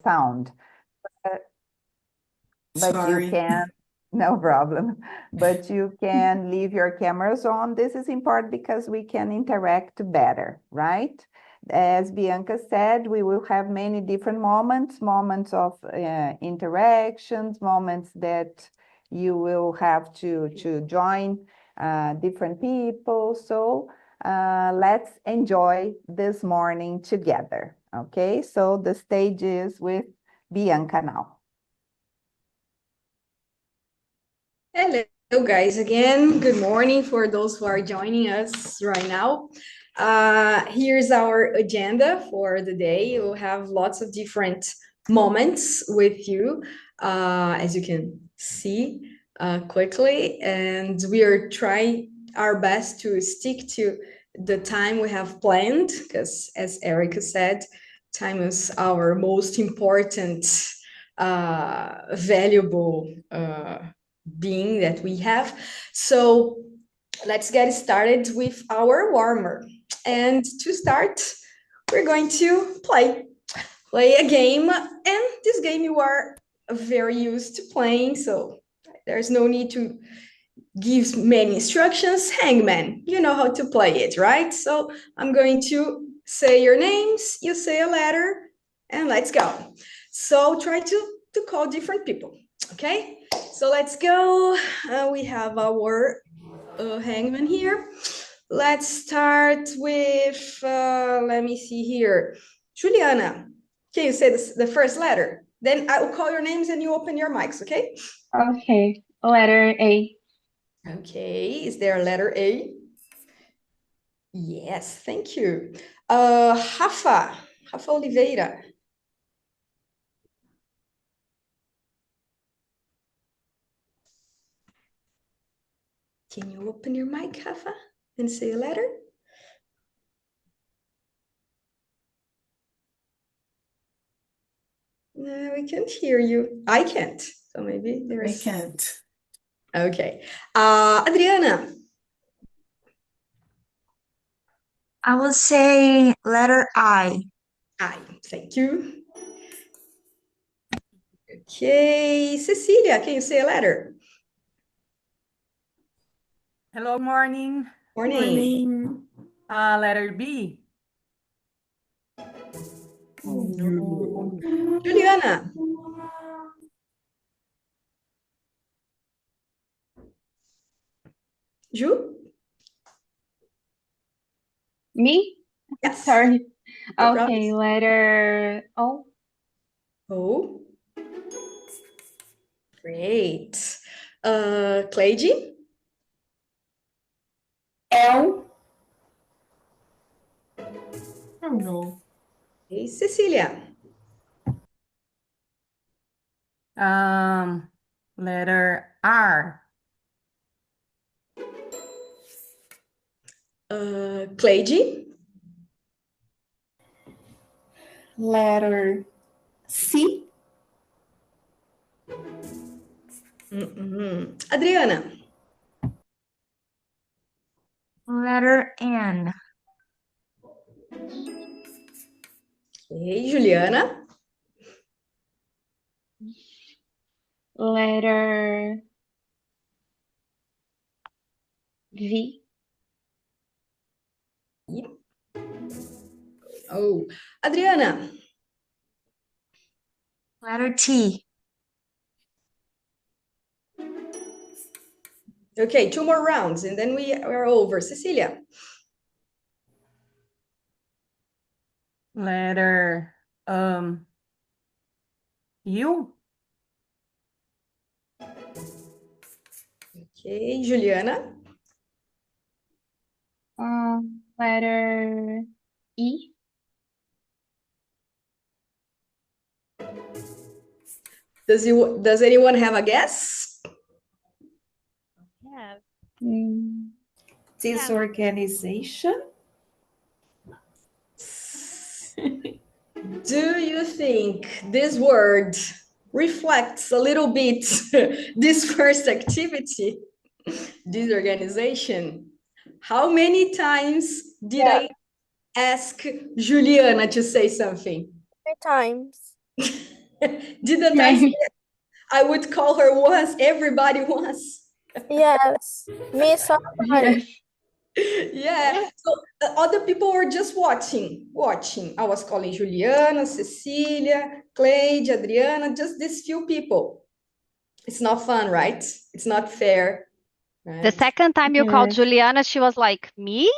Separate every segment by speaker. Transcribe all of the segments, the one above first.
Speaker 1: sound. But
Speaker 2: Sorry.
Speaker 1: you can, no problem. But you can leave your cameras on. This is important because we can interact better, right? As Bianca said, we will have many different moments of interactions, moments that you will have to join different people. So let's enjoy this morning together, okay? So the stage is with Bianca now.
Speaker 3: Hello, guys, again. Good morning for those who are joining us right now. Here's our agenda for the day. We'll have lots of different moments with you, as you can see quickly. And we are trying our best to stick to the time we have planned, because as Erica said, time is our most important, valuable being that we have. So let's get started with our warmer. And to start, we're going to play a game. And this game you are very used to playing, so there's no need to give many instructions. Hangman, you know how to play it, right? So I'm going to say your names, you say a letter, and let's go. So try to call different people, okay? So let's go. We have our hangman here. Let's start with, let me see here. Juliana, can you say the first letter? Then I will call your names and you open your mics, okay?
Speaker 4: Okay, letter A.
Speaker 3: Okay, is there a letter A? Yes, thank you. Rafa Oliveira. Can you open your mic, Rafa, and say a letter? No, we can't hear you. I can't. So maybe there is.
Speaker 2: I can't.
Speaker 3: Okay. Adriana.
Speaker 5: I will say letter I.
Speaker 3: I. Thank you. Okay. Cecilia, can you say a letter?
Speaker 6: Hello, morning.
Speaker 3: Morning.
Speaker 6: Letter B.
Speaker 3: No. Juliana. Ju?
Speaker 4: Me?
Speaker 3: Yes.
Speaker 4: Sorry.
Speaker 3: No
Speaker 4: Okay,
Speaker 3: problems.
Speaker 4: letter O.
Speaker 3: Oh. Great. Cleide?
Speaker 2: L. Oh, no.
Speaker 3: Hey, Cecilia.
Speaker 6: Letter R.
Speaker 3: Cleide?
Speaker 2: Letter C.
Speaker 3: Adriana?
Speaker 5: Letter N.
Speaker 3: Okay, Juliana?
Speaker 4: Letter V.
Speaker 3: Oh, Adriana?
Speaker 5: Letter T.
Speaker 3: Okay, 2 more rounds and then we are over. Cecilia?
Speaker 6: Letter U.
Speaker 3: Okay, Juliana?
Speaker 4: Letter E.
Speaker 3: Does anyone have a guess?
Speaker 7: Yeah.
Speaker 2: Disorganization.
Speaker 3: Do you think this word reflects a little bit this first activity, disorganization? How many times did I ask Juliana to say something?
Speaker 7: 3 times.
Speaker 3: Didn't I say I would call her once, everybody once?
Speaker 7: Yes, me so much.
Speaker 3: Yeah. So other people were just watching. I was calling Juliana, Cecília, Cleide, Adriana, just these few people. It's not fun, right? It's not fair,
Speaker 8: The
Speaker 3: right?
Speaker 8: second time you called
Speaker 4: Yes.
Speaker 8: Juliana, she was like, me?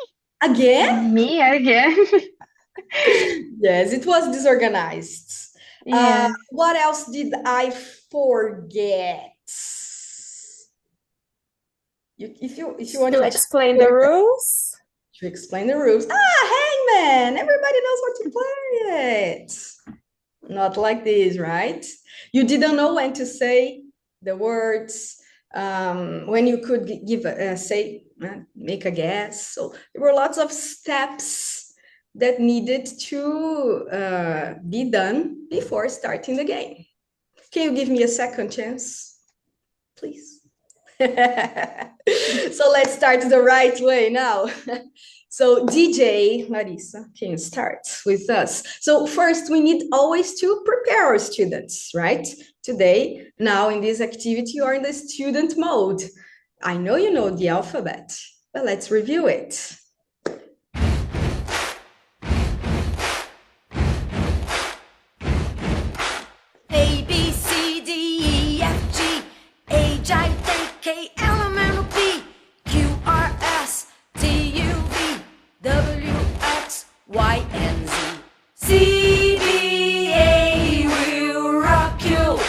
Speaker 3: Again?
Speaker 4: Me again.
Speaker 3: Yes, it was disorganized.
Speaker 4: Yeah.
Speaker 3: What else did I forget? If you want
Speaker 7: To
Speaker 3: to
Speaker 7: explain the rules.
Speaker 3: explain the rules. Hangman! Everybody knows how to play it. Not like this, right? You didn't know when to say the words, when you could make a guess. So there were lots of steps that needed to be done before starting the game. Can you give me a second chance, please? So let's start the right way now. So DJ Larissa, can you start with us? So first, we need always to prepare our students, right? Today, now in this activity, you are in the student mode. I know you know the alphabet, but let's review it.
Speaker 9: A, B, C, D, E, F, G, H, I, J, K, L, M, N, O, P, Q, R, S, T, U, V, W, X, Y, and Z. C, D, A will rock you.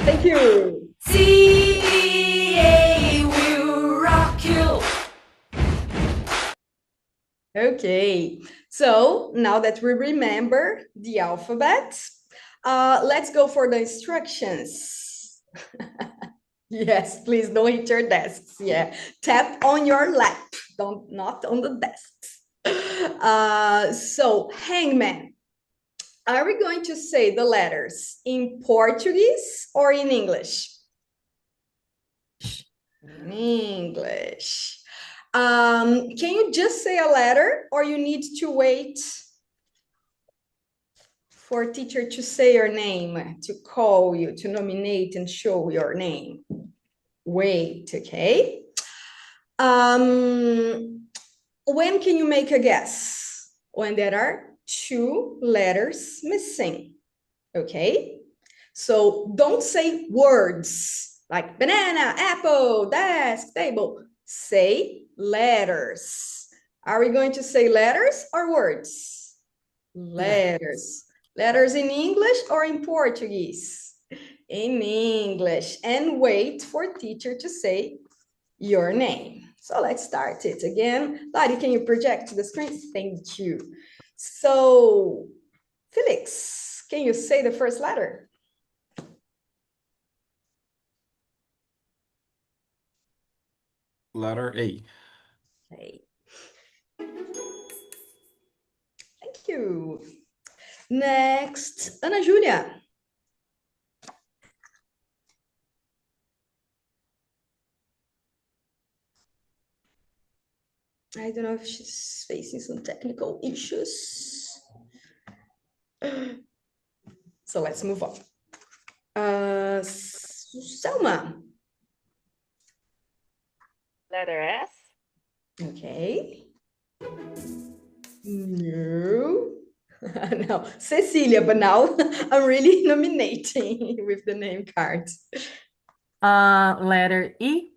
Speaker 3: Thank you.
Speaker 9: C, D, A will rock you.
Speaker 3: Okay, so now that we remember the alphabet, let's go for the instructions. Yes, please don't hit your desks. Yeah, tap on your lap, not on the desks. So, hangman, are we going to say the letters in Portuguese or in English? In English. Can you just say a letter, or you need to wait for teacher to say your name, to call you, to nominate and show your name? Wait, okay? When can you make a guess? When there are 2 letters missing, okay? So don't say words like banana, apple, desk, table. Say letters. Are we going to say letters or words? Letters. Letters in English or in Portuguese? In English. And wait for teacher to say your name. So let's start it again. Lari, can you project the screen? Thank you. So, Felix, can you say the first letter?
Speaker 10: Letter A.
Speaker 3: Okay. Thank you. Next, Ana Júlia. I don't know if she's facing some technical issues. So let's move on. Selma.
Speaker 11: Letter S.
Speaker 3: Okay. No. No, Cecilia, but now I'm really nominating with the name cards.
Speaker 6: Letter E.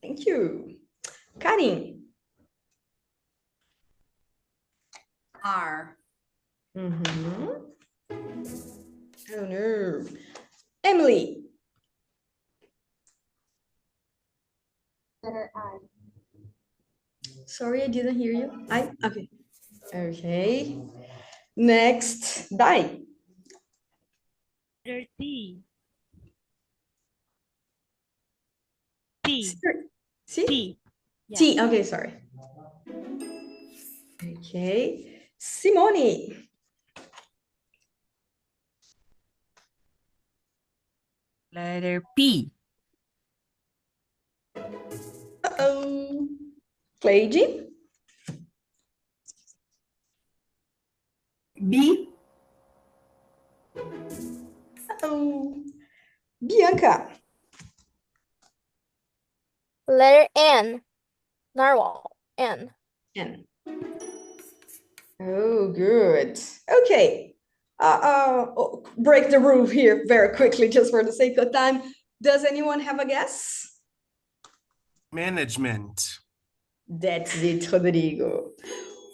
Speaker 3: Thank you. Karin.
Speaker 2: R.
Speaker 3: Oh no. Emily.
Speaker 4: Letter I.
Speaker 3: Sorry, I didn't hear you. Okay. Okay. Next, Dai.
Speaker 11: Letter T. T.
Speaker 3: C?
Speaker 11: T. Yeah.
Speaker 3: T. Okay, sorry. Okay. Simone.
Speaker 6: Letter P.
Speaker 3: Uh-oh. Cleide.
Speaker 2: B.
Speaker 3: So, Bianca.
Speaker 7: Letter N. Narwhal. N.
Speaker 3: N. Oh, good. Okay. Break the rule here very quickly, just for the sake of time. Does anyone have a guess?
Speaker 10: Management.
Speaker 3: That's it, Rodrigo.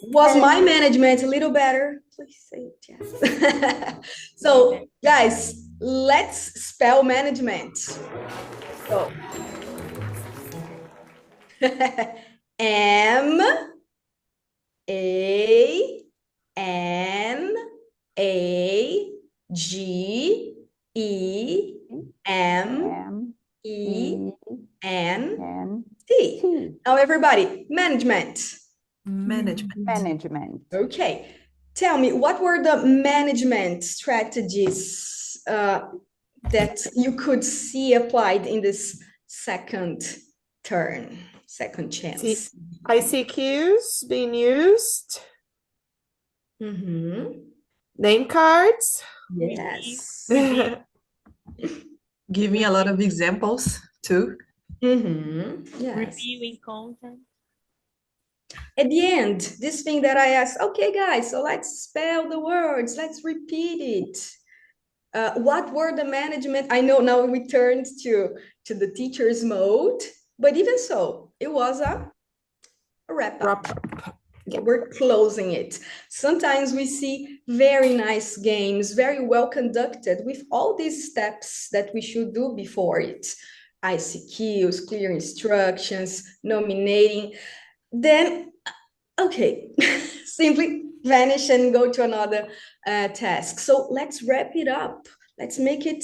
Speaker 3: Was my management a little better? Please say it, yes. So, guys, let's spell management. So, M A N A G E M
Speaker 1: M
Speaker 3: E
Speaker 1: E
Speaker 3: N
Speaker 1: N
Speaker 3: T.
Speaker 1: T.
Speaker 3: Now, everybody, management.
Speaker 6: Management.
Speaker 1: Management.
Speaker 3: Okay. Tell me, what were the management strategies that you could see applied in this second turn, second chance?
Speaker 7: ICQs being used.
Speaker 3: Mm-hmm.
Speaker 7: Name cards.
Speaker 3: Yes.
Speaker 6: Giving a lot of examples too.
Speaker 3: Mm-hmm. Yes.
Speaker 11: Reviewing content.
Speaker 3: At the end, this thing that I asked, okay, guys, so let's spell the words, let's repeat it. What were the management? I know now we turned to the teacher's mode, but even so, it was a wrap up.
Speaker 7: Yeah.
Speaker 3: We're closing it. Sometimes we see very nice games, very well conducted, with all these steps that we should do before it. ICQs, clear instructions, nominating. Then, okay, simply vanish and go to another task. So let's wrap it up. Let's make it,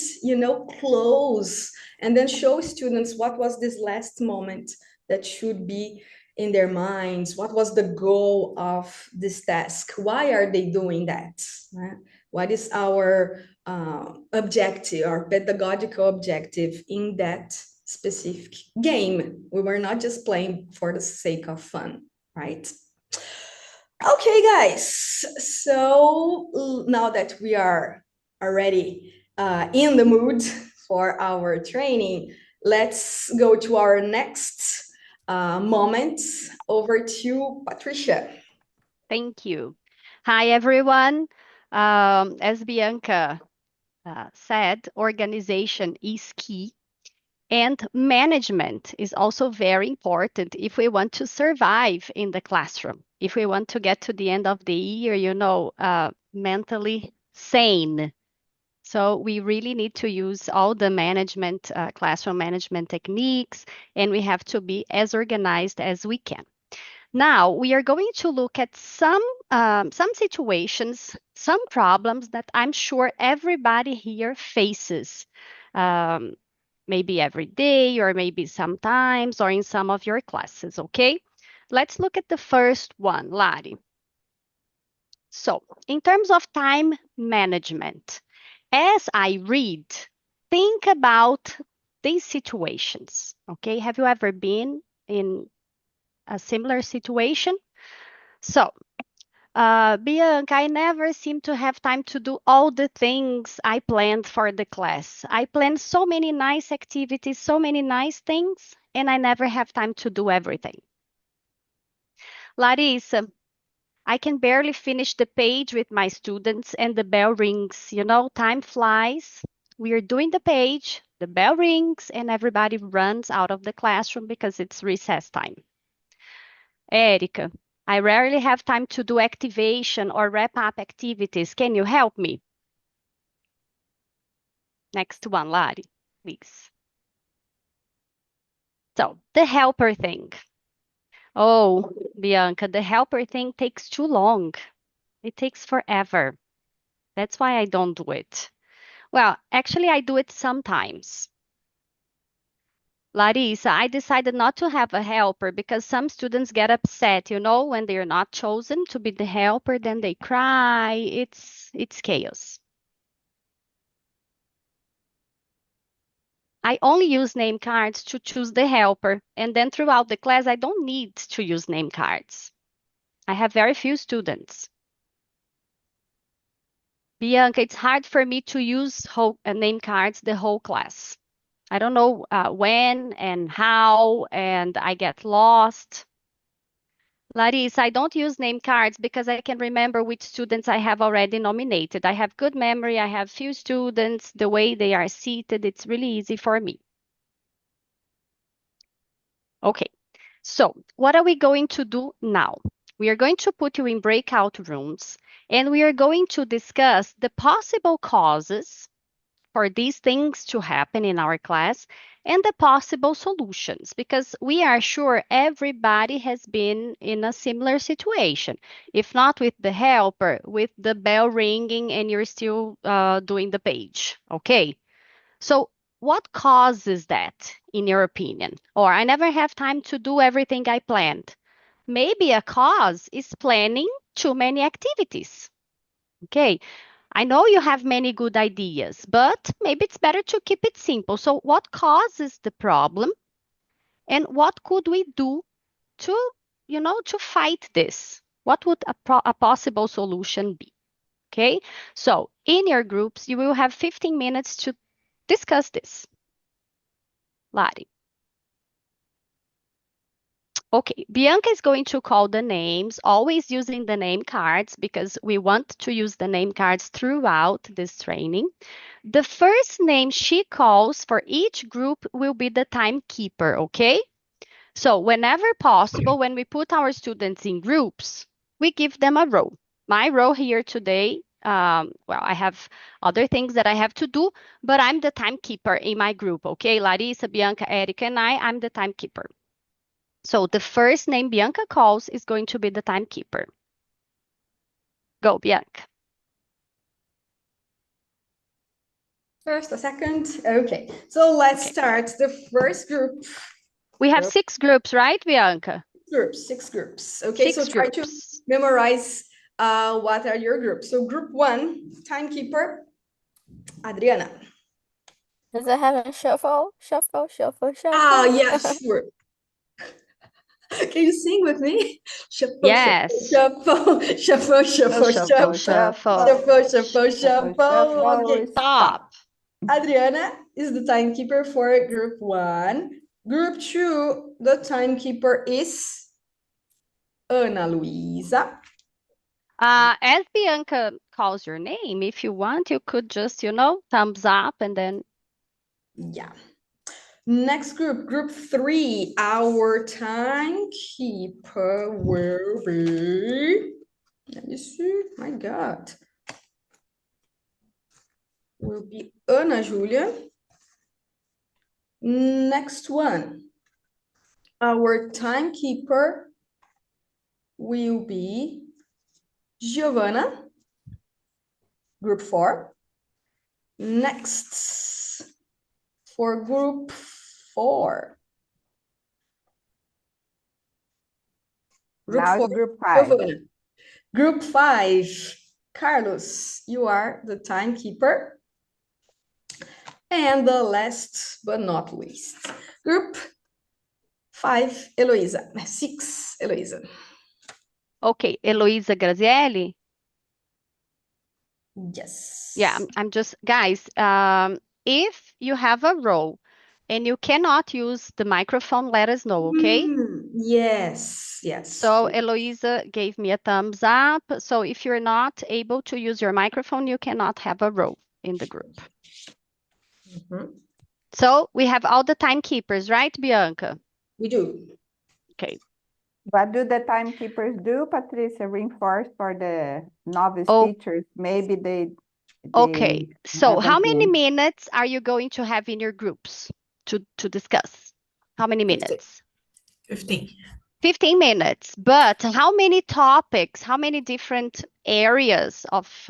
Speaker 3: close, and then show students what was this last moment that should be in their minds. What was the goal of this task? Why are they doing that? What is our objective, our pedagogical objective in that specific game? We were not just playing for the sake of fun, right? Okay, guys. So now that we are already in the mood for our training, let's go to our next moment. Over to Patricia.
Speaker 8: Thank you. Hi, everyone. As Bianca said, organization is key, and management is also very important if we want to survive in the classroom, if we want to get to the end of the year, mentally sane. So we really need to use all the management, classroom management techniques, and we have to be as organized as we can. Now, we are going to look at some situations, some problems that I'm sure everybody here faces, maybe every day or maybe sometimes or in some of your classes, okay? Let's look at the first one, Lari. So, in terms of time management, as I read, think about these situations, okay? Have you ever been in a similar situation? So, Bianca, I never seem to have time to do all the things I planned for the class. I planned so many nice activities, so many nice things, and I never have time to do everything. Larissa, I can barely finish the page with my students and the bell rings. Time flies. We are doing the page, the bell rings, and everybody runs out of the classroom because it's recess time. Erica, I rarely have time to do activation or wrap up activities. Can you help me? Next one, Lari, please. So, the helper thing. Oh, Bianca, the helper thing takes too long. It takes forever. That's why I don't do it. Well, actually, I do it sometimes. Larissa, I decided not to have a helper because some students get upset, when they're not chosen to be the helper, then they cry. It's chaos. I only use name cards to choose the helper, and then throughout the class, I don't need to use name cards. I have very few students. Bianca, it's hard for me to use name cards the whole class. I don't know when and how, and I get lost. Larissa, I don't use name cards because I can remember which students I have already nominated. I have good memory. I have few students, the way they are seated, it's really easy for me. Okay, so what are we going to do now? We are going to put you in breakout rooms and we are going to discuss the possible causes for these things to happen in our class and the possible solutions, because we are sure everybody has been in a similar situation. If not with the helper, with the bell ringing and you're still doing the page. Okay. So what causes that, in your opinion? Or I never have time to do everything I planned. Maybe a cause is planning too many activities. Okay, I know you have many good ideas, but maybe it's better to keep it simple. So what causes the problem and what could we do to, to fight this? What would a possible solution be? Okay, so in your groups, you will have 15 minutes to discuss this. Lari. Okay, Bianca is going to call the names, always using the name cards because we want to use the name cards throughout this training. The first name she calls for each group will be the timekeeper, okay? So whenever possible, when we put our students in groups, we give them a role. My role here today, well, I have other things that I have to do, but I'm the timekeeper in my group, okay? Larissa, Bianca, Erica, and I'm the timekeeper. So the first name Bianca calls is going to be the timekeeper. Go, Bianca.
Speaker 3: First, a second. Okay, so let's start the first group.
Speaker 8: We have 6 groups, right, Bianca?
Speaker 3: Six groups. Okay, so
Speaker 8: 6
Speaker 3: try to
Speaker 8: groups.
Speaker 3: memorize what are your groups. So group 1, timekeeper, Adriana.
Speaker 7: Does it have a shuffle? Shuffle, shuffle, shuffle.
Speaker 3: Ah, yeah, sure. Can you sing with me? Shuffle,
Speaker 8: Yes.
Speaker 3: shuffle, shuffle, shuffle, shuffle, shuffle, shuffle. Okay,
Speaker 8: Stop.
Speaker 3: Adriana is the timekeeper for group 1. Group 2, the timekeeper is Ana Luisa.
Speaker 8: As Bianca calls your name, if you want, you could just, thumbs up and then.
Speaker 3: Yeah. Next group, group 3, our timekeeper will be, let me see, my God, will be Ana Júlia. Next one, our timekeeper will be Giovanna, group 4. Next, for group 4.
Speaker 1: Now it's group 5.
Speaker 3: Giovanna. Group 5, Carlos, you are the timekeeper. And the last but not least, group 5, Heloísa. 6, Heloísa.
Speaker 8: Okay, Heloísa Grazielli.
Speaker 3: Yes.
Speaker 8: Yeah, I'm just, guys, if you have a role and you cannot use the microphone, let us know, okay?
Speaker 3: Yes, yes.
Speaker 8: So Heloísa gave me a thumbs up. So if you're not able to use your microphone, you cannot have a role in the group. So we have all the timekeepers, right, Bianca?
Speaker 3: We do.
Speaker 8: Okay.
Speaker 1: What do the timekeepers do, Patricia? Reinforce for the novice teachers. Maybe they
Speaker 8: Okay. So how
Speaker 1: haven't
Speaker 8: many
Speaker 1: been.
Speaker 8: minutes are you going to have in your groups to discuss? How many minutes?
Speaker 6: 15.
Speaker 8: 15 minutes. But how many topics, how many different areas of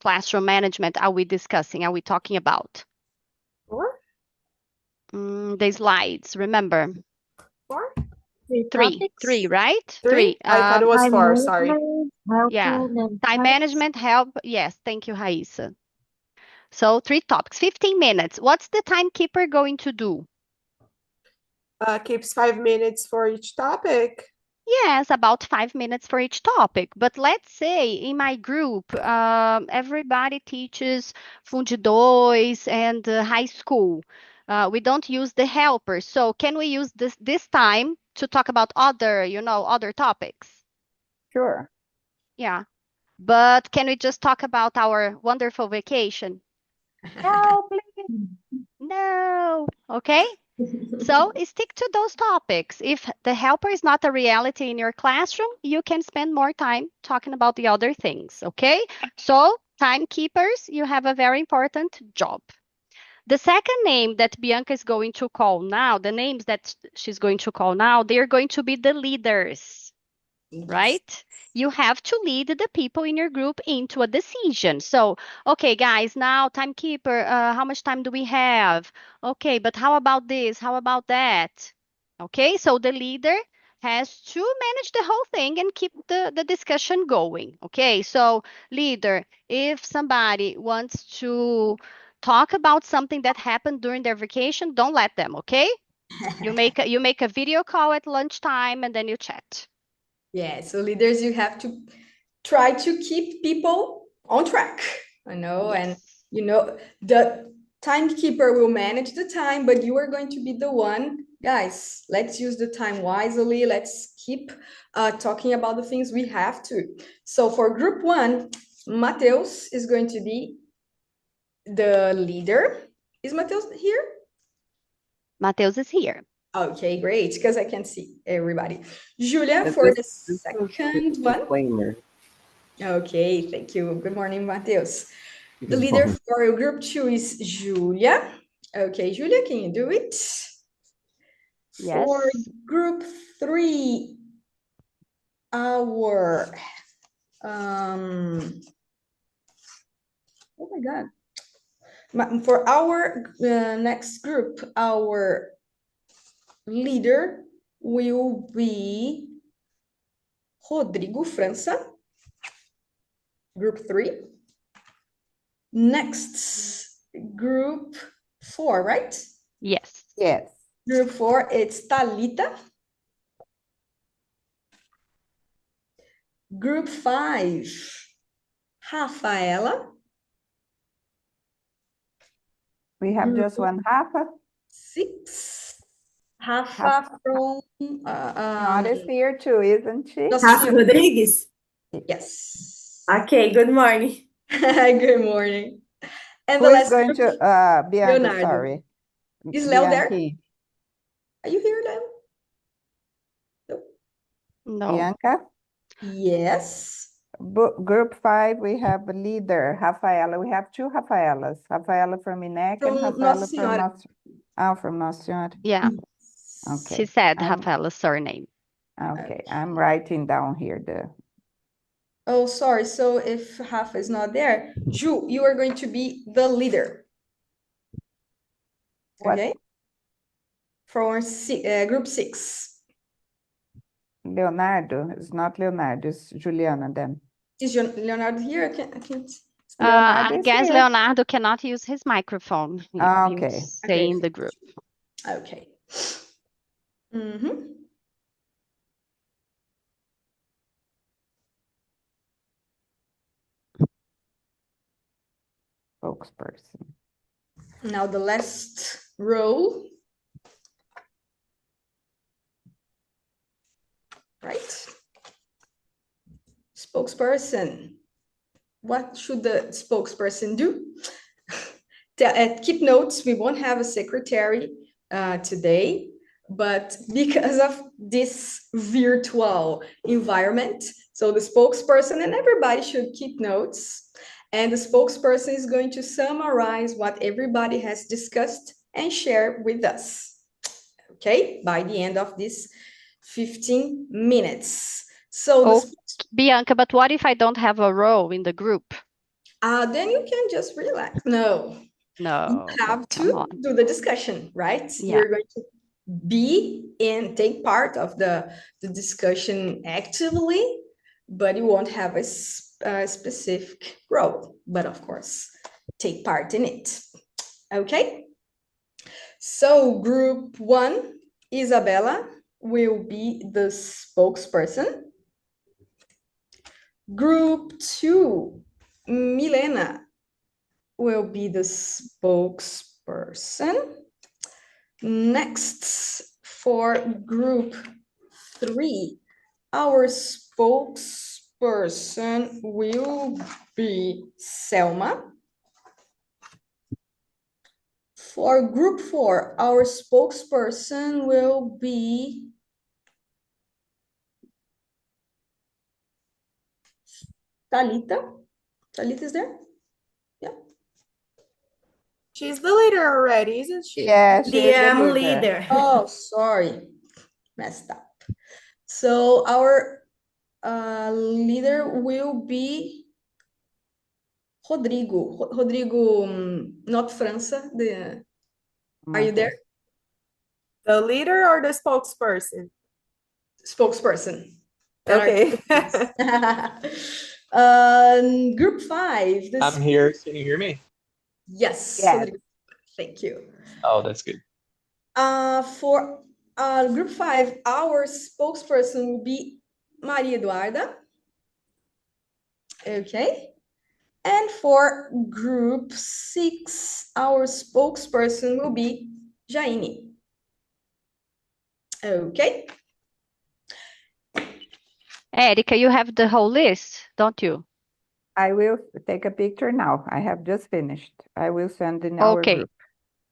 Speaker 8: classroom management are we discussing? Are we talking about?
Speaker 7: 4?
Speaker 8: The slides, remember?
Speaker 7: 4?
Speaker 8: 3,
Speaker 4: topics?
Speaker 8: right?
Speaker 7: 3? I thought it was 4, sorry.
Speaker 8: Yeah, time management, help. Yes, thank you, Raissa. So 3 topics, 15 minutes. What's the timekeeper going to do?
Speaker 7: Keeps 5 minutes for each topic.
Speaker 8: Yes, about 5 minutes for each topic. But let's say in my group, everybody teaches Fundi 2 and high school. We don't use the helpers. So can we use this time to talk about other topics?
Speaker 1: Sure.
Speaker 8: Yeah. But can we just talk about our wonderful vacation?
Speaker 1: No, please.
Speaker 8: No. Okay. So stick to those topics. If the helper is not a reality in your classroom, you can spend more time talking about the other things. Okay. So, timekeepers, you have a very important job. The second name that Bianca is going to call now, the names that she's going to call now, they're going to be the leaders, right? You have to lead the people in your group into a decision. So, okay, guys, now timekeeper, how much time do we have? Okay, but how about this? How about that? Okay, so the leader has to manage the whole thing and keep the discussion going. Okay, so leader, if somebody wants to talk about something that happened during their vacation, don't let them, okay? You make a video call at lunchtime and then you chat.
Speaker 3: Yeah, so leaders, you have to try to keep people on track, and
Speaker 8: Yes.
Speaker 3: the timekeeper will manage the time, but you are going to be the one, guys, let's use the time wisely. Let's keep talking about the things we have to. So for group 1, Mateus is going to be the leader. Is Mateus here?
Speaker 8: Mateus is here.
Speaker 3: Okay, great, because I can see everybody. Julia for the second one.
Speaker 10: Disclaimer.
Speaker 3: Okay, thank you. Good morning, Mateus. The leader for group 2 is Julia. Okay, Julia, can you do it?
Speaker 8: Yes.
Speaker 3: For group 3, our oh my God. For our next group, our leader will be Rodrigo França, group 3. Next, group 4, right?
Speaker 8: Yes.
Speaker 1: Yes.
Speaker 3: Group 4, it's Talita. Group 5, Rafaela.
Speaker 1: We have just one Rafa.
Speaker 3: 6, Rafa from
Speaker 1: Not is here too, isn't she?
Speaker 12: Rafa Rodrigues?
Speaker 3: Yes.
Speaker 12: Okay, good morning.
Speaker 3: Good morning. And
Speaker 1: Who
Speaker 3: the
Speaker 1: is
Speaker 3: last
Speaker 1: going
Speaker 3: group,
Speaker 1: to, Bianca,
Speaker 3: Leonardo.
Speaker 1: sorry.
Speaker 3: Is Leo there?
Speaker 1: Bianchi.
Speaker 3: Are you here, Leo?
Speaker 8: No.
Speaker 1: Bianca?
Speaker 3: Yes.
Speaker 1: Group 5, we have a leader, Rafaela. We have two Rafaelas. Rafaela from INEC and
Speaker 3: From
Speaker 1: Rafaela
Speaker 3: Nossa
Speaker 1: from
Speaker 3: Senhora.
Speaker 1: from Nossa Senhora.
Speaker 8: Yeah.
Speaker 1: Okay.
Speaker 8: She said
Speaker 1: I'm-
Speaker 8: Rafaela's surname.
Speaker 1: Okay, I'm writing down here the.
Speaker 3: Oh, sorry. So if Rafa is not there, Ju, you are going to be the leader.
Speaker 1: What?
Speaker 3: Okay? For group 6.
Speaker 1: Leonardo, it's not Leonardo, it's Juliana then.
Speaker 3: Is Leonardo here? I can't.
Speaker 1: Leonardo
Speaker 8: I
Speaker 1: is
Speaker 8: guess
Speaker 1: here.
Speaker 8: Leonardo cannot use his microphone. He
Speaker 1: Okay.
Speaker 8: will stay in the group.
Speaker 3: Okay. Mm-hmm.
Speaker 1: Spokesperson.
Speaker 3: Now the last role. Right? Spokesperson. What should the spokesperson do? Keep notes. We won't have a secretary today, but because of this virtual environment, so the spokesperson and everybody should keep notes. And the spokesperson is going to summarize what everybody has discussed and share with us. Okay, by the end of this 15 minutes. So
Speaker 8: Oh, Bianca, but what if I don't have a role in the group?
Speaker 3: then you can just relax. No,
Speaker 8: No,
Speaker 3: you have
Speaker 8: come
Speaker 3: to
Speaker 8: on.
Speaker 3: do the discussion, right?
Speaker 8: Yeah.
Speaker 3: You're going to be and take part of the discussion actively, but you won't have a specific role, but of course, take part in it. Okay? So group 1, Isabella, will be the spokesperson. Group 2, Milena will be the spokesperson. Next, for group 3, our spokesperson will be Selma. For group 4, our spokesperson will be Talita. Talita is there? Yeah.
Speaker 6: She's the leader already, isn't she?
Speaker 1: Yeah, she is the leader.
Speaker 12: leader.
Speaker 3: Oh, sorry. Messed up. So our leader will be Rodrigo. Rodrigo, not França. Are you there?
Speaker 6: The leader or the spokesperson?
Speaker 3: Spokesperson.
Speaker 6: Okay.
Speaker 3: Group 5.
Speaker 10: I'm here. Can you hear me?
Speaker 3: Yes.
Speaker 1: Yes.
Speaker 3: Rodrigo. Thank you.
Speaker 10: Oh, that's good.
Speaker 3: For group 5, our spokesperson will be Maria Eduarda. Okay. And for group 6, our spokesperson will be Jaine. Okay.
Speaker 8: Erica, you have the whole list, don't you?
Speaker 1: I will take a picture now. I have just finished. I will send in our
Speaker 8: Okay.
Speaker 1: group.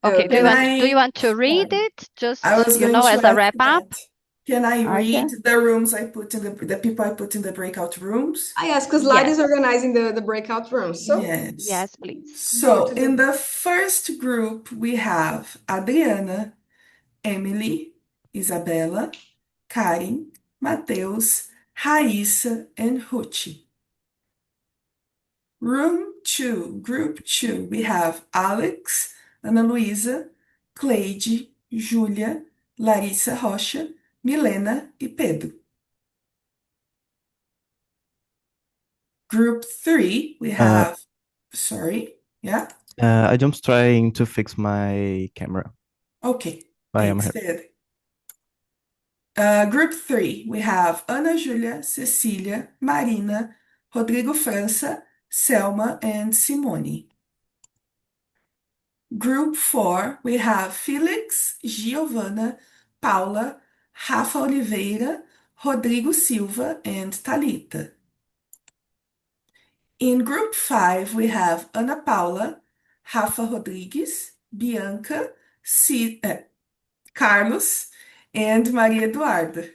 Speaker 8: Okay. Do
Speaker 3: Okay.
Speaker 8: you want to read it? Just,
Speaker 13: I was going to
Speaker 8: as a
Speaker 13: ask
Speaker 8: wrap up?
Speaker 13: that. Can I
Speaker 1: I
Speaker 13: read
Speaker 1: can.
Speaker 13: the rooms I put in the people I put in the breakout rooms?
Speaker 3: Yes, because Ladi is
Speaker 8: Yes.
Speaker 3: organizing the breakout rooms. So
Speaker 13: Yes.
Speaker 8: Yes, please.
Speaker 13: So
Speaker 3: to the-
Speaker 13: in the first group, we have Adriana, Emily, Isabela, Karen, Mateus, Raíssa, and Ruth. Group 2, we have Alex, Ana Luísa, Cleide, Júlia, Larissa Rocha, Milena e Pedro. Group 3, we have, sorry, yeah?
Speaker 14: I'm just trying to fix my camera.
Speaker 13: Okay,
Speaker 14: I am here.
Speaker 13: instead. Group 3, we have Ana Júlia, Cecília, Marina, Rodrigo França, Selma, and Simone. Group 4, we have Felix, Giovana, Paula, Rafa Oliveira, Rodrigo Silva, and Thalita. In group 5, we have Ana Paula, Rafa Rodrigues, Bianca, Carlos, and Maria Eduarda.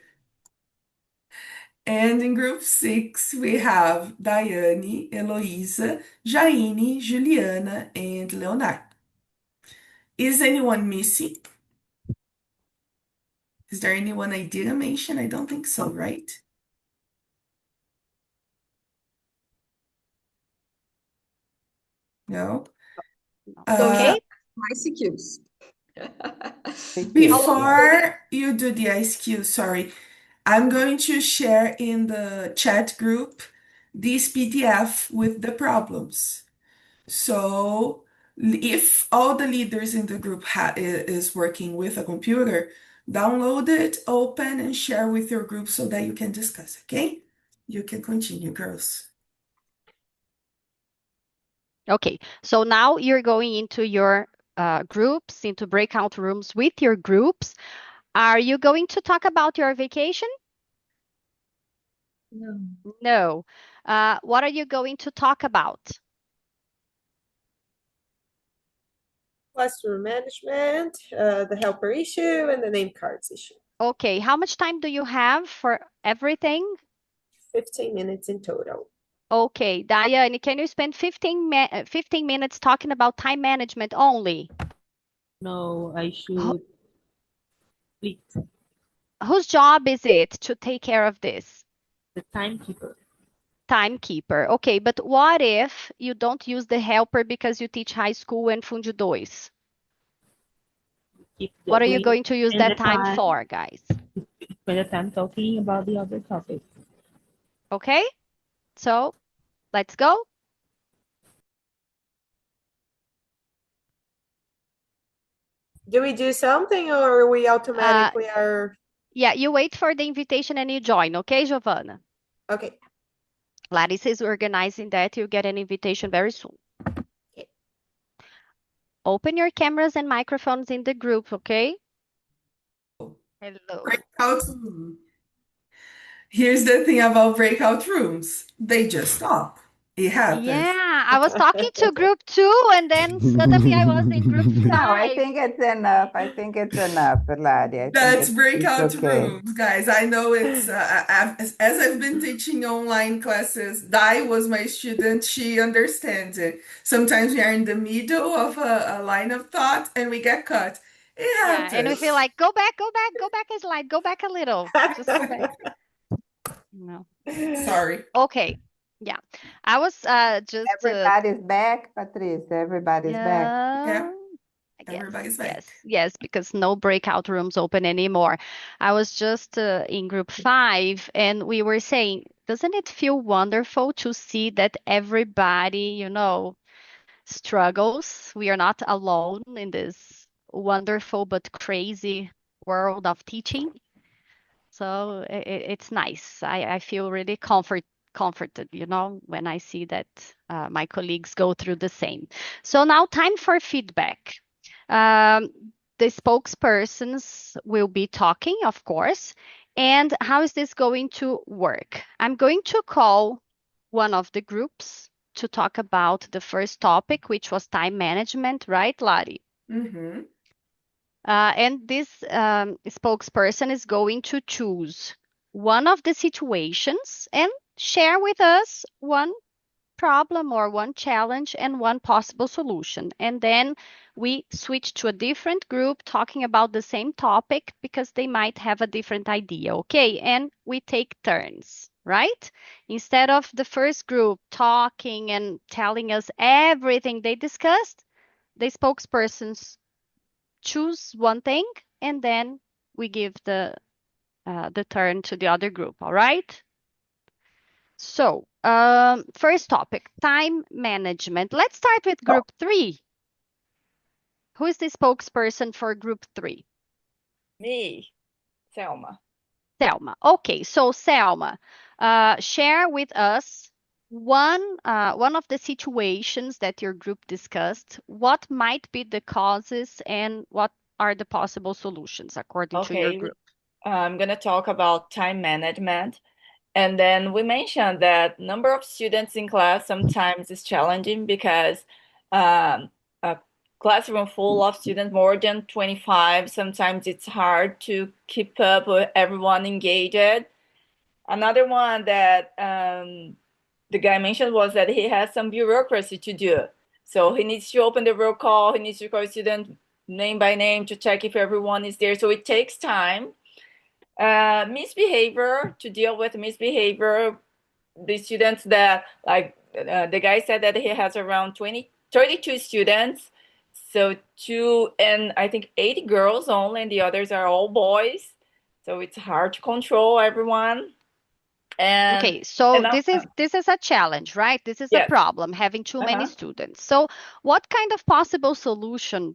Speaker 13: And in group 6, we have Daiane, Heloísa, Jaine, Juliana, and Leonardo. Is anyone missing? Is there anyone I didn't mention? I don't think so, right? No?
Speaker 3: Okay. ICQs.
Speaker 13: Before you do the ICQ, sorry, I'm going to share in the chat group this PDF with the problems. So if all the leaders in the group is working with a computer, download it, open, and share with your group so that you can discuss, okay? You can continue, girls.
Speaker 8: Okay. So now you're going into your groups, into breakout rooms with your groups. Are you going to talk about your vacation?
Speaker 4: No.
Speaker 8: No. What are you going to talk about?
Speaker 6: Classroom management, the helper issue, and the name cards issue.
Speaker 8: Okay. How much time do you have for everything?
Speaker 6: 15 minutes in total.
Speaker 8: Okay. Diane, can you spend 15 minutes talking about time management only?
Speaker 11: No, I should split
Speaker 8: Whose job is it to take care of this?
Speaker 11: the timekeeper.
Speaker 8: Timekeeper. Okay, but what if you don't use the helper because you teach high school and Fundo 2?
Speaker 11: Keep the
Speaker 8: What are you
Speaker 11: brain
Speaker 8: going to use
Speaker 11: and
Speaker 8: that
Speaker 11: the
Speaker 8: time for, guys?
Speaker 11: Spend the time talking about the other topics.
Speaker 8: Okay, so let's go.
Speaker 6: Do we do something or we automatically are?
Speaker 8: Yeah, you wait for the invitation and you join, okay, Giovanna?
Speaker 6: Okay.
Speaker 8: Larissa is organizing that. You'll get an invitation very soon.
Speaker 6: Okay.
Speaker 8: Open your cameras and microphones in the group, okay? Hello.
Speaker 13: Breakout room. Here's the thing about breakout rooms. They just talk. It happens.
Speaker 8: Yeah, I was talking to group 2 and then suddenly I was in group
Speaker 1: No, I
Speaker 8: 5.
Speaker 1: think it's enough. I think it's enough, Ladi. I think
Speaker 13: That's
Speaker 1: it's
Speaker 13: breakout
Speaker 1: okay.
Speaker 13: rooms, guys. I know it's as I've been teaching online classes, Dai was my student. She understands it. Sometimes we are in the middle of a line of thought and we get cut. It
Speaker 8: Yeah, and we feel
Speaker 13: happens.
Speaker 8: like go back a slide, go back a little. Just go back. No.
Speaker 13: Sorry.
Speaker 8: Okay. Yeah. I was just
Speaker 1: Everybody's back, Patrice. Everybody's back.
Speaker 13: Yeah,
Speaker 8: Yes,
Speaker 13: everybody's back.
Speaker 8: yes, because no breakout rooms open anymore. I was just in group 5 and we were saying, doesn't it feel wonderful to see that everybody, struggles? We are not alone in this wonderful but crazy world of teaching. So it's nice. I feel really comforted, when I see that my colleagues go through the same. So now time for feedback. Um, the spokespersons will be talking, of course. And how is this going to work? I'm going to call one of the groups to talk about the first topic, which was time management, right, Lari?
Speaker 13: Mm-hmm.
Speaker 8: And this spokesperson is going to choose one of the situations and share with us one problem or one challenge and one possible solution. And then we switch to a different group talking about the same topic because they might have a different idea. Okay. And we take turns, right? Instead of the first group talking and telling us everything they discussed, the spokespersons choose one thing and then we give the turn to the other group. All right. So, first topic, time management. Let's start with group 3. Who is the spokesperson for group 3?
Speaker 15: Me, Selma.
Speaker 8: Selma. Okay, so Selma, share with us one of the situations that your group discussed. What might be the causes and what are the possible solutions according to your
Speaker 15: Okay,
Speaker 8: group?
Speaker 15: I'm gonna talk about time management. And then we mentioned that number of students in class sometimes is challenging because a classroom full of students, more than 25, sometimes it's hard to keep up with everyone engaged. Another one that the guy mentioned was that he has some bureaucracy to do. So he needs to open the roll call, he needs to call student name by name to check if everyone is there. So it takes time. Misbehavior, to deal with misbehavior, the students that the guy said that he has around 32 students, so 2 and I think 8 girls only, and the others are all boys, so it's hard to control everyone. And
Speaker 8: Okay, so
Speaker 15: and
Speaker 8: this is a challenge, right? This is a
Speaker 15: yes.
Speaker 8: problem, having too many students. So what kind of possible solution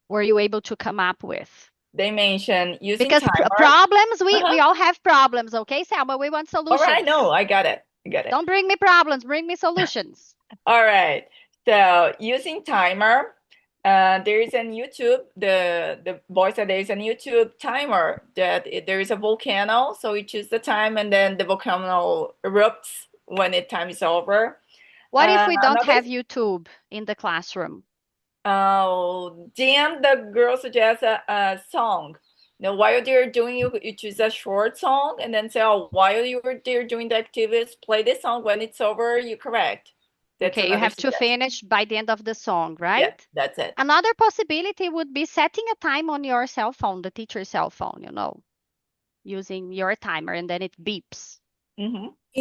Speaker 8: were you able to come up with?
Speaker 15: They mentioned using
Speaker 8: Because
Speaker 15: timer.
Speaker 8: problems, we all have problems, okay, Selma? We want
Speaker 15: All
Speaker 8: solutions.
Speaker 15: right, no, I got it.
Speaker 8: Don't bring me problems, bring me solutions.
Speaker 15: All right. So using timer, there is on YouTube, the boy said there is a YouTube timer that there is a volcano. So you choose the time and then the volcano erupts when the time is over.
Speaker 8: What if we don't have YouTube in the classroom?
Speaker 15: Then the girl suggests a song. Now, while they're doing, you choose a short song and then say, oh, while they're doing the activities, play this song. When it's over, you correct. That's
Speaker 8: Okay, you have to finish by the end of the song, right?
Speaker 15: Yeah, that's it.
Speaker 8: Another possibility would be setting a time on your cell phone, the teacher's cell phone, using your timer and then it beeps.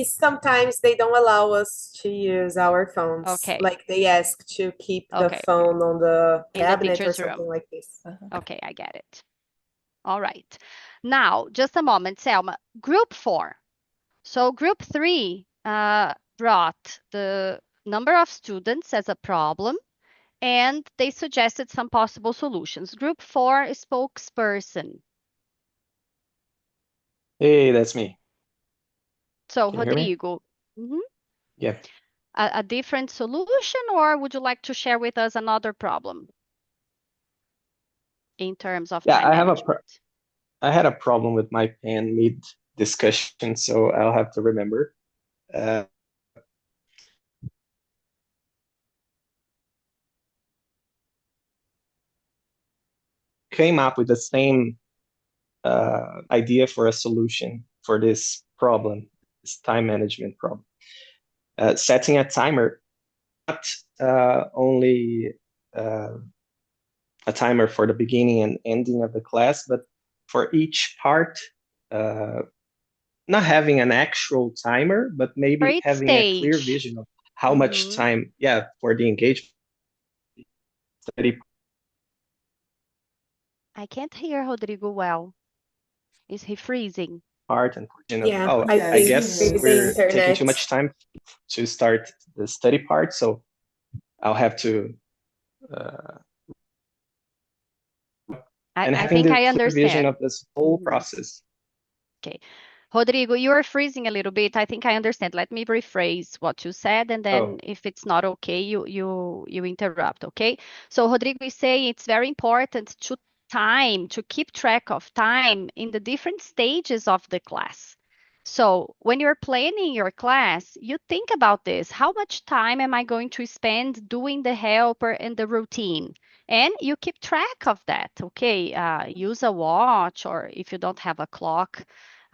Speaker 6: Sometimes they don't allow us to use our phones.
Speaker 8: Okay.
Speaker 6: Like they ask to keep the phone on the
Speaker 8: In the
Speaker 6: cabinet or
Speaker 8: teacher's
Speaker 6: something
Speaker 8: room.
Speaker 6: like this.
Speaker 8: Okay, I get it. All right. Now, just a moment, Selma. Group 4. So group 3 brought the number of students as a problem, and they suggested some possible solutions. Group 4 spokesperson.
Speaker 10: Hey, that's me.
Speaker 8: So,
Speaker 10: Can you hear me?
Speaker 8: Rodrigo, mhm,
Speaker 10: Yeah.
Speaker 8: a different solution, or would you like to share with us another problem in terms of
Speaker 10: Yeah,
Speaker 8: time management?
Speaker 10: I had a problem with my pen mid discussion, so I'll have to remember. Uh, came up with the same idea for a solution for this problem, this time management problem. Setting a timer, not only uh, a timer for the beginning and ending of the class, but for each part, uh, not having an actual timer, but
Speaker 8: For
Speaker 10: maybe
Speaker 8: each
Speaker 10: having a clear
Speaker 8: stage.
Speaker 10: vision of how much
Speaker 8: Mm-hmm.
Speaker 10: time, yeah, for the engagement study
Speaker 8: I can't hear Rodrigo well. Is he freezing?
Speaker 10: part and portion of,
Speaker 6: Yeah,
Speaker 10: oh,
Speaker 6: I
Speaker 10: I
Speaker 13: Yes,
Speaker 6: think
Speaker 13: he
Speaker 10: guess
Speaker 6: maybe the
Speaker 10: we're
Speaker 13: is.
Speaker 10: taking too
Speaker 6: internet.
Speaker 10: much time to start the study part, so I'll have to, uh, and
Speaker 8: I
Speaker 10: having
Speaker 8: think
Speaker 10: the
Speaker 8: I
Speaker 10: clear vision
Speaker 8: understand.
Speaker 10: of this whole process.
Speaker 8: Okay. Rodrigo, you are freezing a little bit. I think I understand. Let me rephrase what you said, and then
Speaker 10: Oh,
Speaker 8: if it's not okay, you interrupt, okay? So Rodrigo is saying it's very important to keep track of time in the different stages of the class. So when you're planning your class, you think about this. How much time am I going to spend doing the helper and the routine? And you keep track of that, okay? Use a watch, or if you don't have a clock,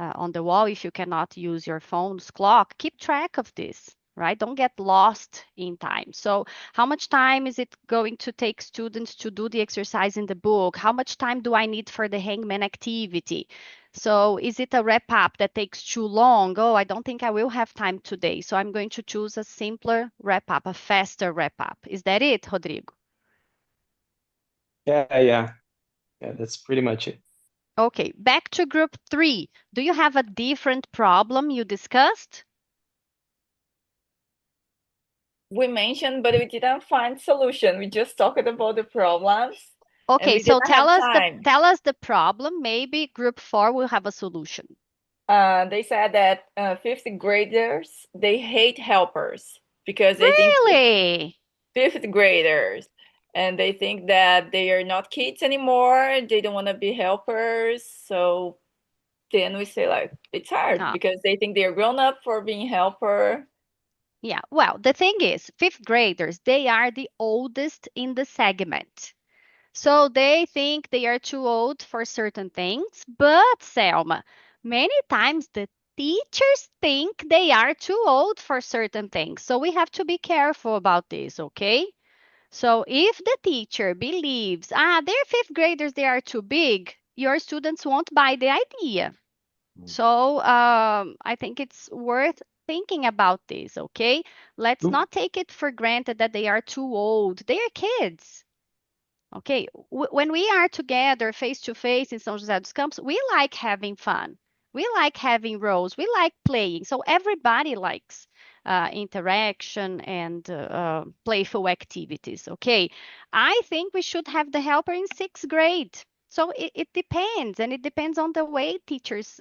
Speaker 8: on the wall, if you cannot use your phone's clock, keep track of this, right? Don't get lost in time. So how much time is it going to take students to do the exercise in the book? How much time do I need for the hangman activity? So is it a wrap up that takes too long? Oh, I don't think I will have time today. So I'm going to choose a simpler wrap up, a faster wrap up. Is that it, Rodrigo?
Speaker 10: yeah, that's pretty much it.
Speaker 8: Okay, back to group 3. Do you have a different problem you discussed?
Speaker 15: We mentioned, but we didn't find solution. We just talked about the problems and
Speaker 8: Okay,
Speaker 15: we
Speaker 8: so
Speaker 15: didn't have time.
Speaker 8: tell us the problem. Maybe group 4 will have a solution.
Speaker 15: They said that fifth graders, they hate helpers because they think
Speaker 8: Really?
Speaker 15: fifth graders, and they think that they are not kids anymore. They don't want to be helpers. So then we say like it's hard
Speaker 8: Ah,
Speaker 15: because they think they're grown up for being helper.
Speaker 8: yeah. Well, the thing is, fifth graders, they are the oldest in the segment. So they think they are too old for certain things. But, Selma, many times the teachers think they are too old for certain things. So we have to be careful about this, okay? So if the teacher believes, they're fifth graders, they are too big, your students won't buy the idea. So I think it's worth thinking about this, okay? Let's
Speaker 10: Oop.
Speaker 8: not take it for granted that they are too old. They are kids. Okay, when we are together face to face in São José dos Campos, we like having fun. We like having roles. We like playing. So everybody likes interaction and playful activities. Okay, I think we should have the helper in sixth grade. So it depends, and it depends on the way teachers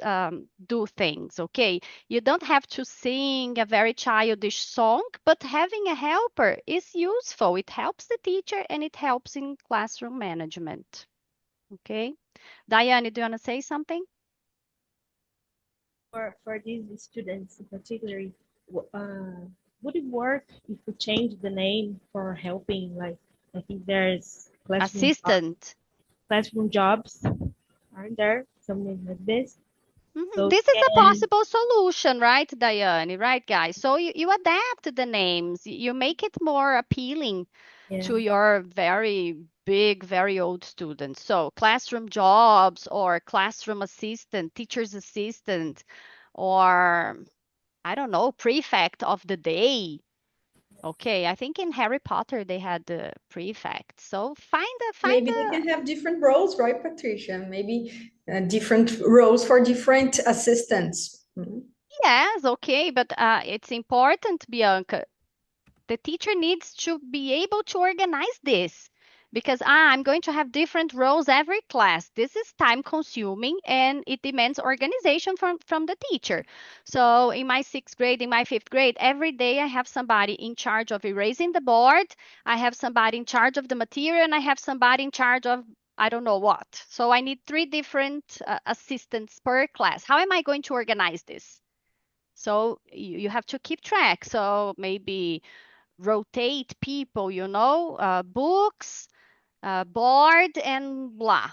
Speaker 8: do things. Okay, you don't have to sing a very childish song, but having a helper is useful. It helps the teacher and it helps in classroom management. Okay. Diane, do you want to say something?
Speaker 11: For these students in particular, would it work if we change the name for helping? Like, I think there's
Speaker 8: Assistant.
Speaker 11: classroom jobs, aren't there? Something like this. So
Speaker 8: This is a
Speaker 11: can
Speaker 8: possible solution, right, Diane? Right, guys? So you adapt the names, you make it more appealing to your very big, very old students. So classroom jobs or classroom assistant, teacher's assistant, or I don't know, prefect of the day. Okay, I think in Harry Potter they had the prefect. So
Speaker 3: Maybe they can have different roles, right, Patricia? Maybe different roles for different assistants.
Speaker 8: yes, okay, but it's important, Bianca. The teacher needs to be able to organize this. because I'm going to have different roles every class. This is time consuming and it demands organization from the teacher. So in my sixth grade, in my fifth grade, every day I have somebody in charge of erasing the board. I have somebody in charge of the material and I have somebody in charge of I don't know what. So I need three different assistants per class. How am I going to organize this? So you have to keep track. So maybe rotate people, books, board, and blah.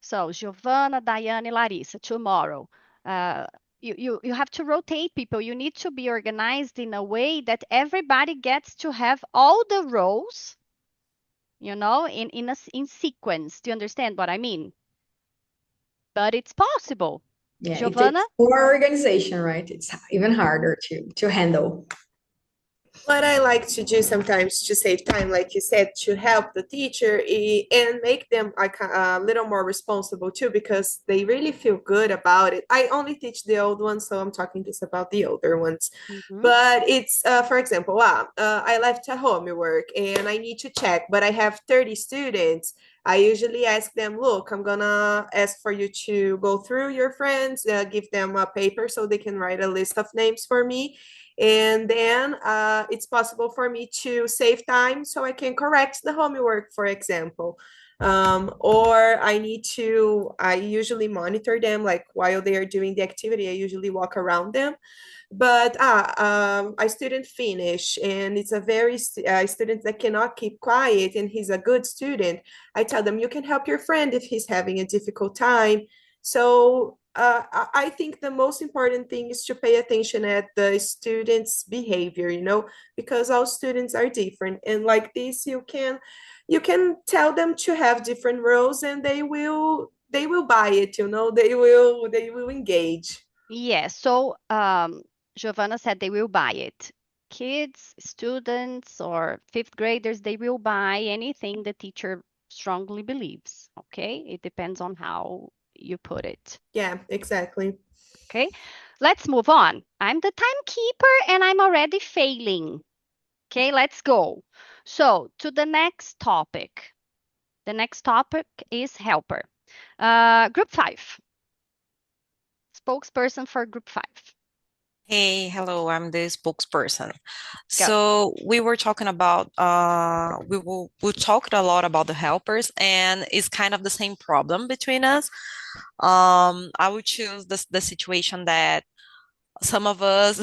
Speaker 8: So Giovanna, Diane, Larissa, tomorrow. Uh, you have to rotate people. You need to be organized in a way that everybody gets to have all the roles, in sequence. Do you understand what I mean? But it's possible.
Speaker 2: Yeah, it
Speaker 8: Giovanna?
Speaker 2: takes more organization, right? It's even harder to handle.
Speaker 6: What I like to do sometimes to save time, like you said, to help the teacher and make them a little more responsible too, because they really feel good about it. I only teach the old ones, so I'm talking just about the older ones. But it's, for example, I left a homework and I need to check, but I have 30 students. I usually ask them, look, I'm gonna ask for you to go through your friends, give them a paper so they can write a list of names for me. And then it's possible for me to save time so I can correct the homework, for example. Or I usually monitor them, like while they are doing the activity, I usually walk around them. But a student finish and it's a student that cannot keep quiet and he's a good student. I tell them you can help your friend if he's having a difficult time. So I think the most important thing is to pay attention at the students' behavior, because all students are different. And like this, you can tell them to have different roles and they will buy it, they will engage.
Speaker 8: Yes. So Giovanna said they will buy it. Kids, students, or fifth graders, they will buy anything the teacher strongly believes. Okay. It depends on how you put it.
Speaker 6: Yeah, exactly.
Speaker 8: Okay. Let's move on. I'm the timekeeper and I'm already failing. Okay, let's go. So to the next topic. The next topic is helper. Group 5. Spokesperson for group 5.
Speaker 16: Hey, hello, I'm the spokesperson. So we were talking about we talked a lot about the helpers and it's kind of the same problem between us. I would choose the situation that some of us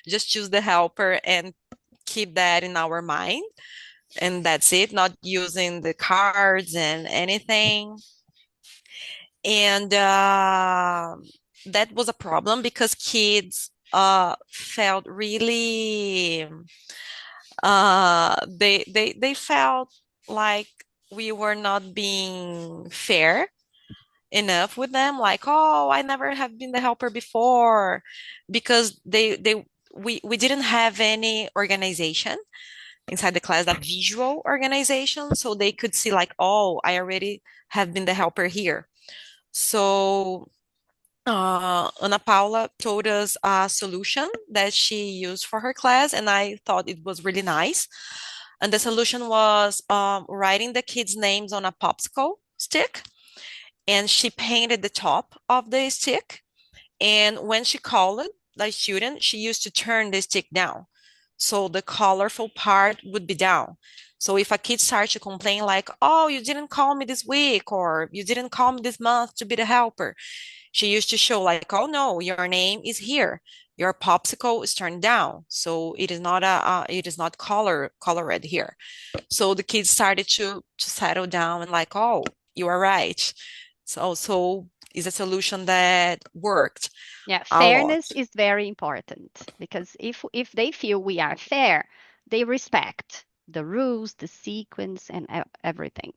Speaker 16: just choose the helper and keep that in our mind, and that's it, not using the cards and anything. And that was a problem because kids felt really they felt like we were not being fair enough with them, like, oh, I never have been the helper before, because we didn't have any organization inside the class, that visual organization, so they could see like, oh, I already have been the helper here. So Ana Paula told us a solution that she used for her class, and I thought it was really nice. And the solution was writing the kids' names on a popsicle stick, and she painted the top of the stick. And when she called the student, she used to turn the stick down, so the colorful part would be down. So if a kid starts to complain like, oh, you didn't call me this week, or you didn't call me this month to be the helper, she used to show like, oh no, your name is here. Your popsicle is turned down, so it is not colored here. So the kids started to settle down and like, oh, you are right. So is a solution that worked.
Speaker 8: Yeah,
Speaker 16: a lot.
Speaker 8: fairness is very important because if they feel we are fair, they respect the rules, the sequence, and everything.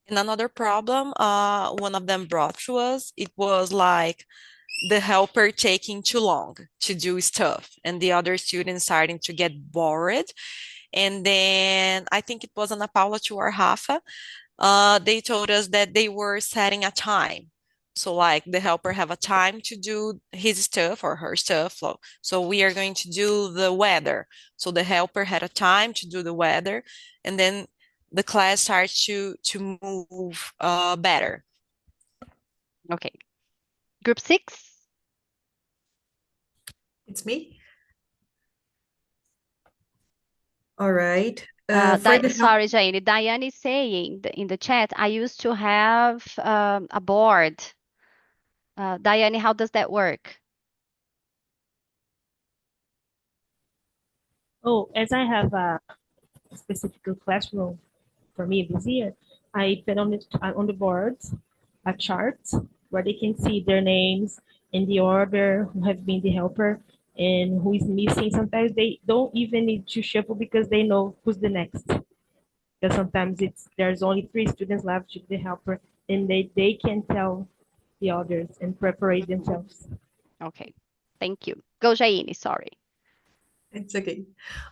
Speaker 16: And another problem, one of them brought to us, it was like the helper taking too long to do stuff and the other students starting to get bored. And then I think it was Ana Paula to or Rafa, they told us that they were setting a time. So like the helper have a time to do his stuff or her stuff. So we are going to do the weather. So the helper had a time to do the weather, and then the class starts to move better.
Speaker 8: Okay. Group 6.
Speaker 3: It's me. All right. For the help,
Speaker 8: Sorry, Jane. Diane is saying in the chat, I used to have a board. Diane, how does that work?
Speaker 11: Oh, as I have a specific classroom for me this year, I put on the boards a chart where they can see their names in the order who have been the helper and who is missing. Sometimes they don't even need to shuffle because they know who's the next. Because sometimes there's only 3 students left to be the helper, and they can tell the others and prepare themselves.
Speaker 8: Okay. Thank you. Go, Jaine. Sorry.
Speaker 3: it's okay.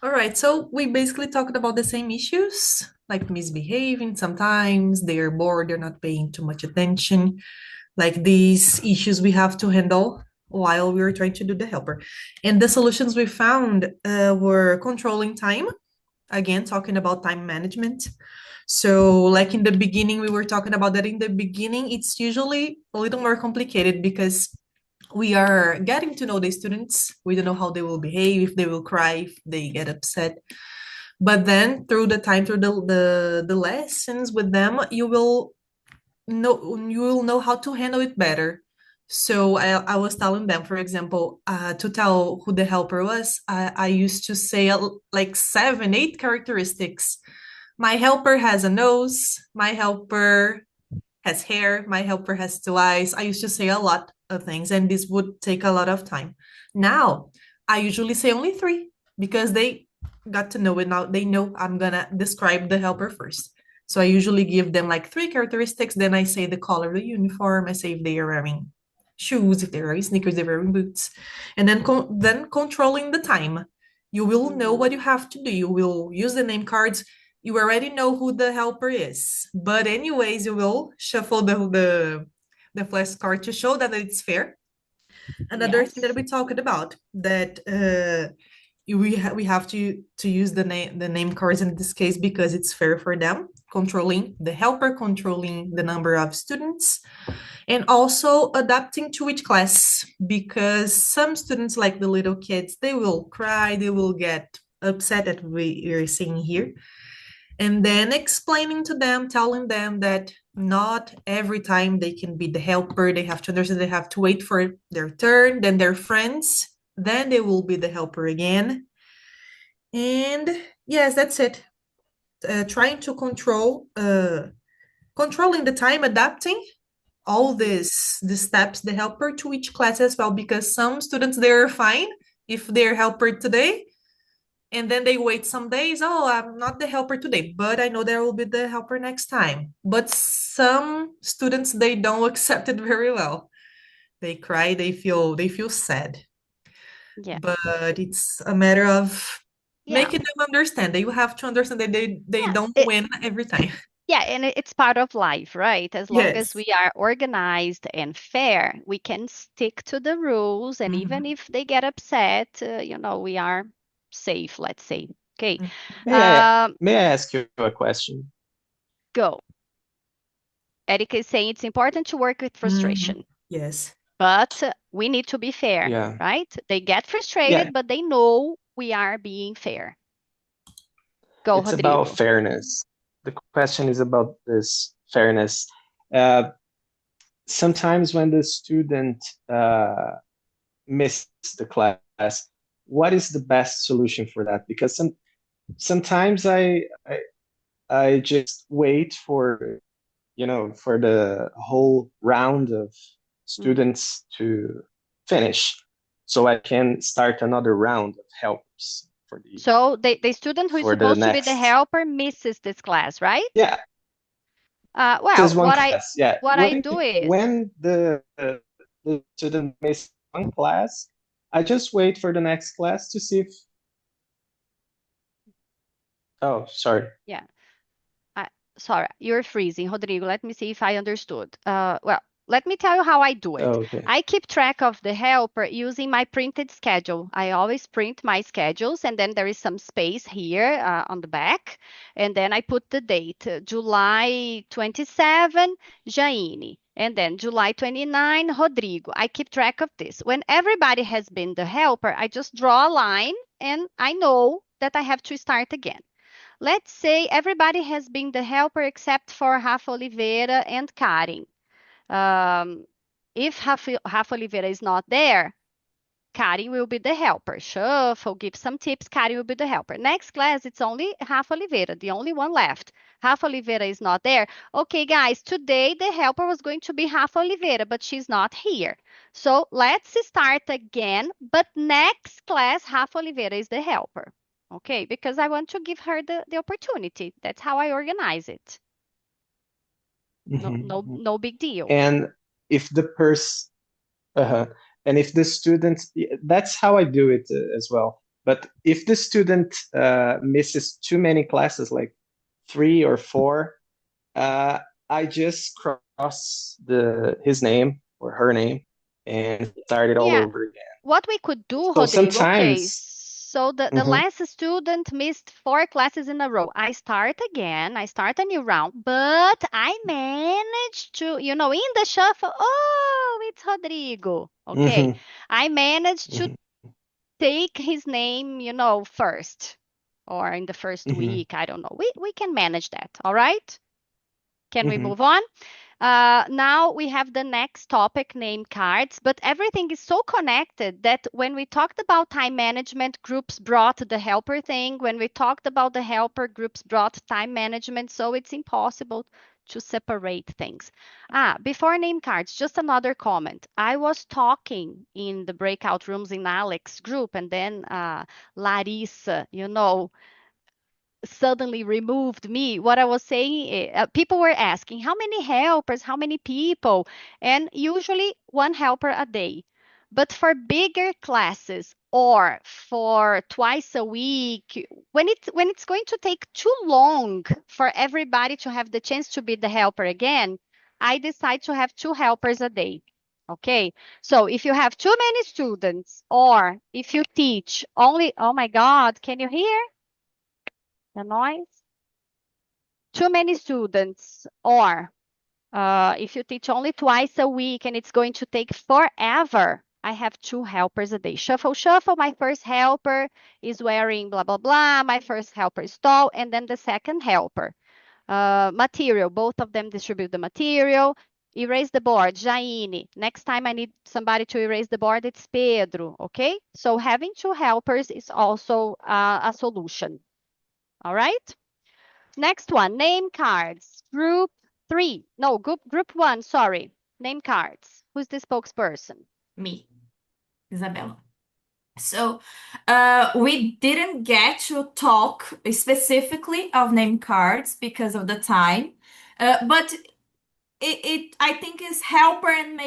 Speaker 3: All right. So we basically talked about the same issues, like misbehaving. Sometimes they're bored, they're not paying too much attention. Like these issues we have to handle while we were trying to do the helper. And the solutions we found were controlling time. Again, talking about time management. So, like in the beginning, we were talking about that in the beginning, it's usually a little more complicated because we are getting to know the students. We don't know how they will behave, if they will cry, if they get upset. But then through the time, through the lessons with them, you will know how to handle it better. So I was telling them, for example, to tell who the helper was, I used to say like 7, 8 characteristics. My helper has a nose. My helper has hair. My helper has 2 eyes. I used to say a lot of things, and this would take a lot of time. Now, I usually say only 3 because they got to know it now. They know I'm gonna describe the helper first. So I usually give them like 3 characteristics. Then I say the color of the uniform. I say if they are wearing shoes, if they're wearing sneakers, they're wearing boots, and then controlling the time. You will know what you have to do. You will use the name cards. You already know who the helper is, but anyways, you will shuffle the flashcard to show that it's fair. Another thing that we talked about that we have to use the name cards in this case because it's fair for them, controlling the helper, controlling the number of students, and also adapting to each class because some students, like the little kids, they will cry, they will get upset that we are seeing here, and then explaining to them, telling them that not every time they can be the helper. They have to understand they have to wait for their turn, then their friends, then they will be the helper again. And yes, that's it. Trying to controlling the time, adapting all these steps, the helper to each class as well, because some students, they're fine if they're helper today, and then they wait some days. Oh, I'm not the helper today, but I know there will be the helper next time. But some students, they don't accept it very well. They cry, they feel sad.
Speaker 8: Yeah.
Speaker 3: But it's a matter of making them understand. They will have to understand that they don't win every time.
Speaker 8: Yeah, and it's part of life, right? As long as
Speaker 3: Yes.
Speaker 8: we are organized and fair, we can stick to the rules. And even if they get upset, we are safe, let's say. Okay.
Speaker 10: May I ask you a question?
Speaker 8: Go. Erica is saying it's important to work with frustration.
Speaker 3: Yes.
Speaker 8: But we need to be fair,
Speaker 10: Yeah.
Speaker 8: right? They get frustrated, but they know we are being fair. Go,
Speaker 10: It's
Speaker 8: Rodrigo.
Speaker 10: about fairness. The question is about this fairness. Sometimes when the student misses the class, what is the best solution for that? Because sometimes I just wait for the whole round of students to finish, so I can start another round of helps for the
Speaker 8: So the student who is
Speaker 10: for the
Speaker 8: supposed to be the
Speaker 10: next.
Speaker 8: helper misses this class, right?
Speaker 10: Yeah,
Speaker 8: Well,
Speaker 10: just one class. Yeah.
Speaker 8: what I do is
Speaker 10: When the student misses one class, I just wait for the next class to see if. Oh, sorry.
Speaker 8: yeah. Sorry, you're freezing, Rodrigo. Let me see if I understood. Well, let me tell you how I do it.
Speaker 10: Okay.
Speaker 8: I keep track of the helper using my printed schedule. I always print my schedules, and then there is some space here on the back. And then I put the date, July 27, Jaine. And then July 29, Rodrigo. I keep track of this. When everybody has been the helper, I just draw a line and I know that I have to start again. Let's say everybody has been the helper except for Rafa Oliveira and Karen. If Rafa Oliveira is not there, Karen will be the helper. Shuffle, give some tips. Karen will be the helper. Next class, it's only Rafa Oliveira, the only one left. Rafa Oliveira is not there. Okay, guys, today the helper was going to be Rafa Oliveira, but she's not here. So let's start again. But next class, Rafa Oliveira is the helper. Okay, because I want to give her the opportunity. That's how I organize it. No big deal.
Speaker 10: And if the person, and if the student, that's how I do it as well. But if the student misses too many classes, like 3 or 4, I just cross his name or her name and start it all
Speaker 8: Yeah.
Speaker 10: over again.
Speaker 8: What we could do,
Speaker 10: So
Speaker 8: Rodrigo, okay,
Speaker 10: sometimes,
Speaker 8: so the last student missed 4 classes in a row. I start again, I start a new round, but I managed to, in the shuffle, oh, it's Rodrigo. Okay. I managed to take his name, first or in the first week. I don't know. We can manage that. All right. Can we move on? Now we have the next topic, name cards, but everything is so connected that when we talked about time management, groups brought the helper thing. When we talked about the helper, groups brought time management. So it's impossible to separate things. Before name cards, just another comment. I was talking in the breakout rooms in Alex group, and then Larissa, suddenly removed me. What I was saying, people were asking, how many helpers, how many people? And usually one helper a day. But for bigger classes or for twice a week, when it's going to take too long for everybody to have the chance to be the helper again, I decide to have 2 helpers a day. Okay, so if you have too many students or if you teach only, oh my God, can you hear the noise? Too many students, or if you teach only twice a week and it's going to take forever, I have 2 helpers a day. Shuffle, shuffle. My first helper is wearing blah, blah, blah. My first helper is tall. And then the second helper. Material, both of them distribute the material. Erase the board, Jaine. Next time I need somebody to erase the board, it's Pedro, okay? So having 2 helpers is also a solution. All right? Next one, name cards. Group 3. No, group 1, sorry. Name cards. Who's the spokesperson?
Speaker 12: Me, Isabella. So, we didn't get to talk specifically of name cards because of the time, but I think is helper and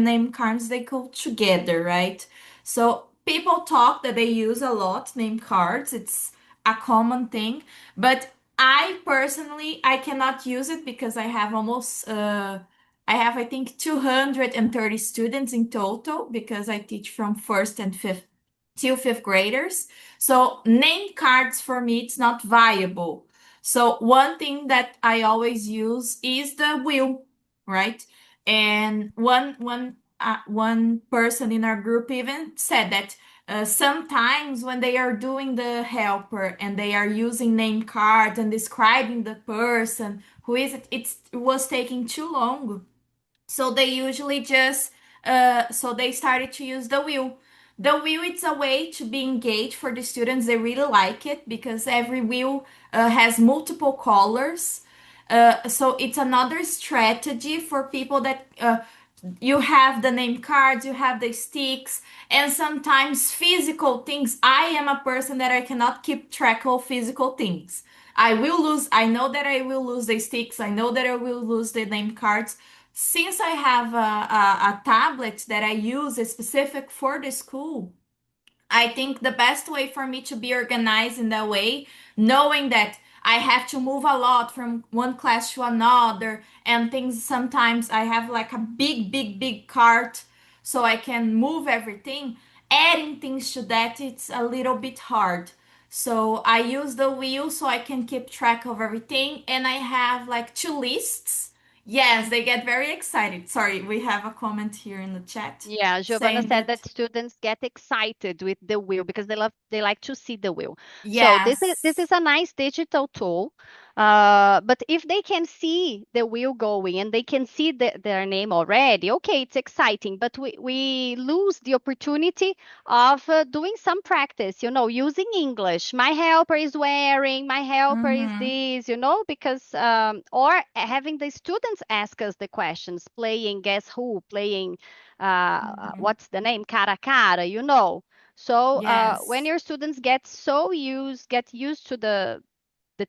Speaker 12: name cards, they go together, right? So people talk that they use a lot name cards. It's a common thing, but I personally I cannot use it because I have almost I think 230 students in total because I teach from first and fifth till fifth graders. So name cards for me it's not viable. So one thing that I always use is the wheel, right? And one person in our group even said that sometimes when they are doing the helper and they are using name cards and describing the person who is it, it was taking too long. So they usually just so they started to use the wheel. The wheel it's a way to be engaged for the students. They really like it because every wheel has multiple colors. So it's another strategy for people that you have the name cards, you have the sticks, and sometimes physical things. I am a person that I cannot keep track of physical things. I know that I will lose the sticks, I know that I will lose the name cards. Since I have a tablet that I use specific for the school, I think the best way for me to be organized in that way, knowing that I have to move a lot from one class to another, and things sometimes I have like a big cart so I can move everything. Adding things to that, it's a little bit hard. So I use the wheel so I can keep track of everything, and I have like two lists. Yes, they get very excited. Sorry, we have a comment here in the chat
Speaker 8: Yeah, Giovanna
Speaker 12: saying
Speaker 8: said
Speaker 12: that
Speaker 8: that students get excited with the wheel because they like to see the wheel. So this
Speaker 12: yes.
Speaker 8: is a nice digital tool. But if they can see the wheel going and they can see their name already, okay, it's exciting. But we lose the opportunity of doing some practice, using English. My helper is wearing, my helper is
Speaker 12: Mm-hmm.
Speaker 8: this, because or having the students ask us the questions, playing guess who, playing what's the name? Cara a cara. So when
Speaker 12: Yes.
Speaker 8: your students get used to the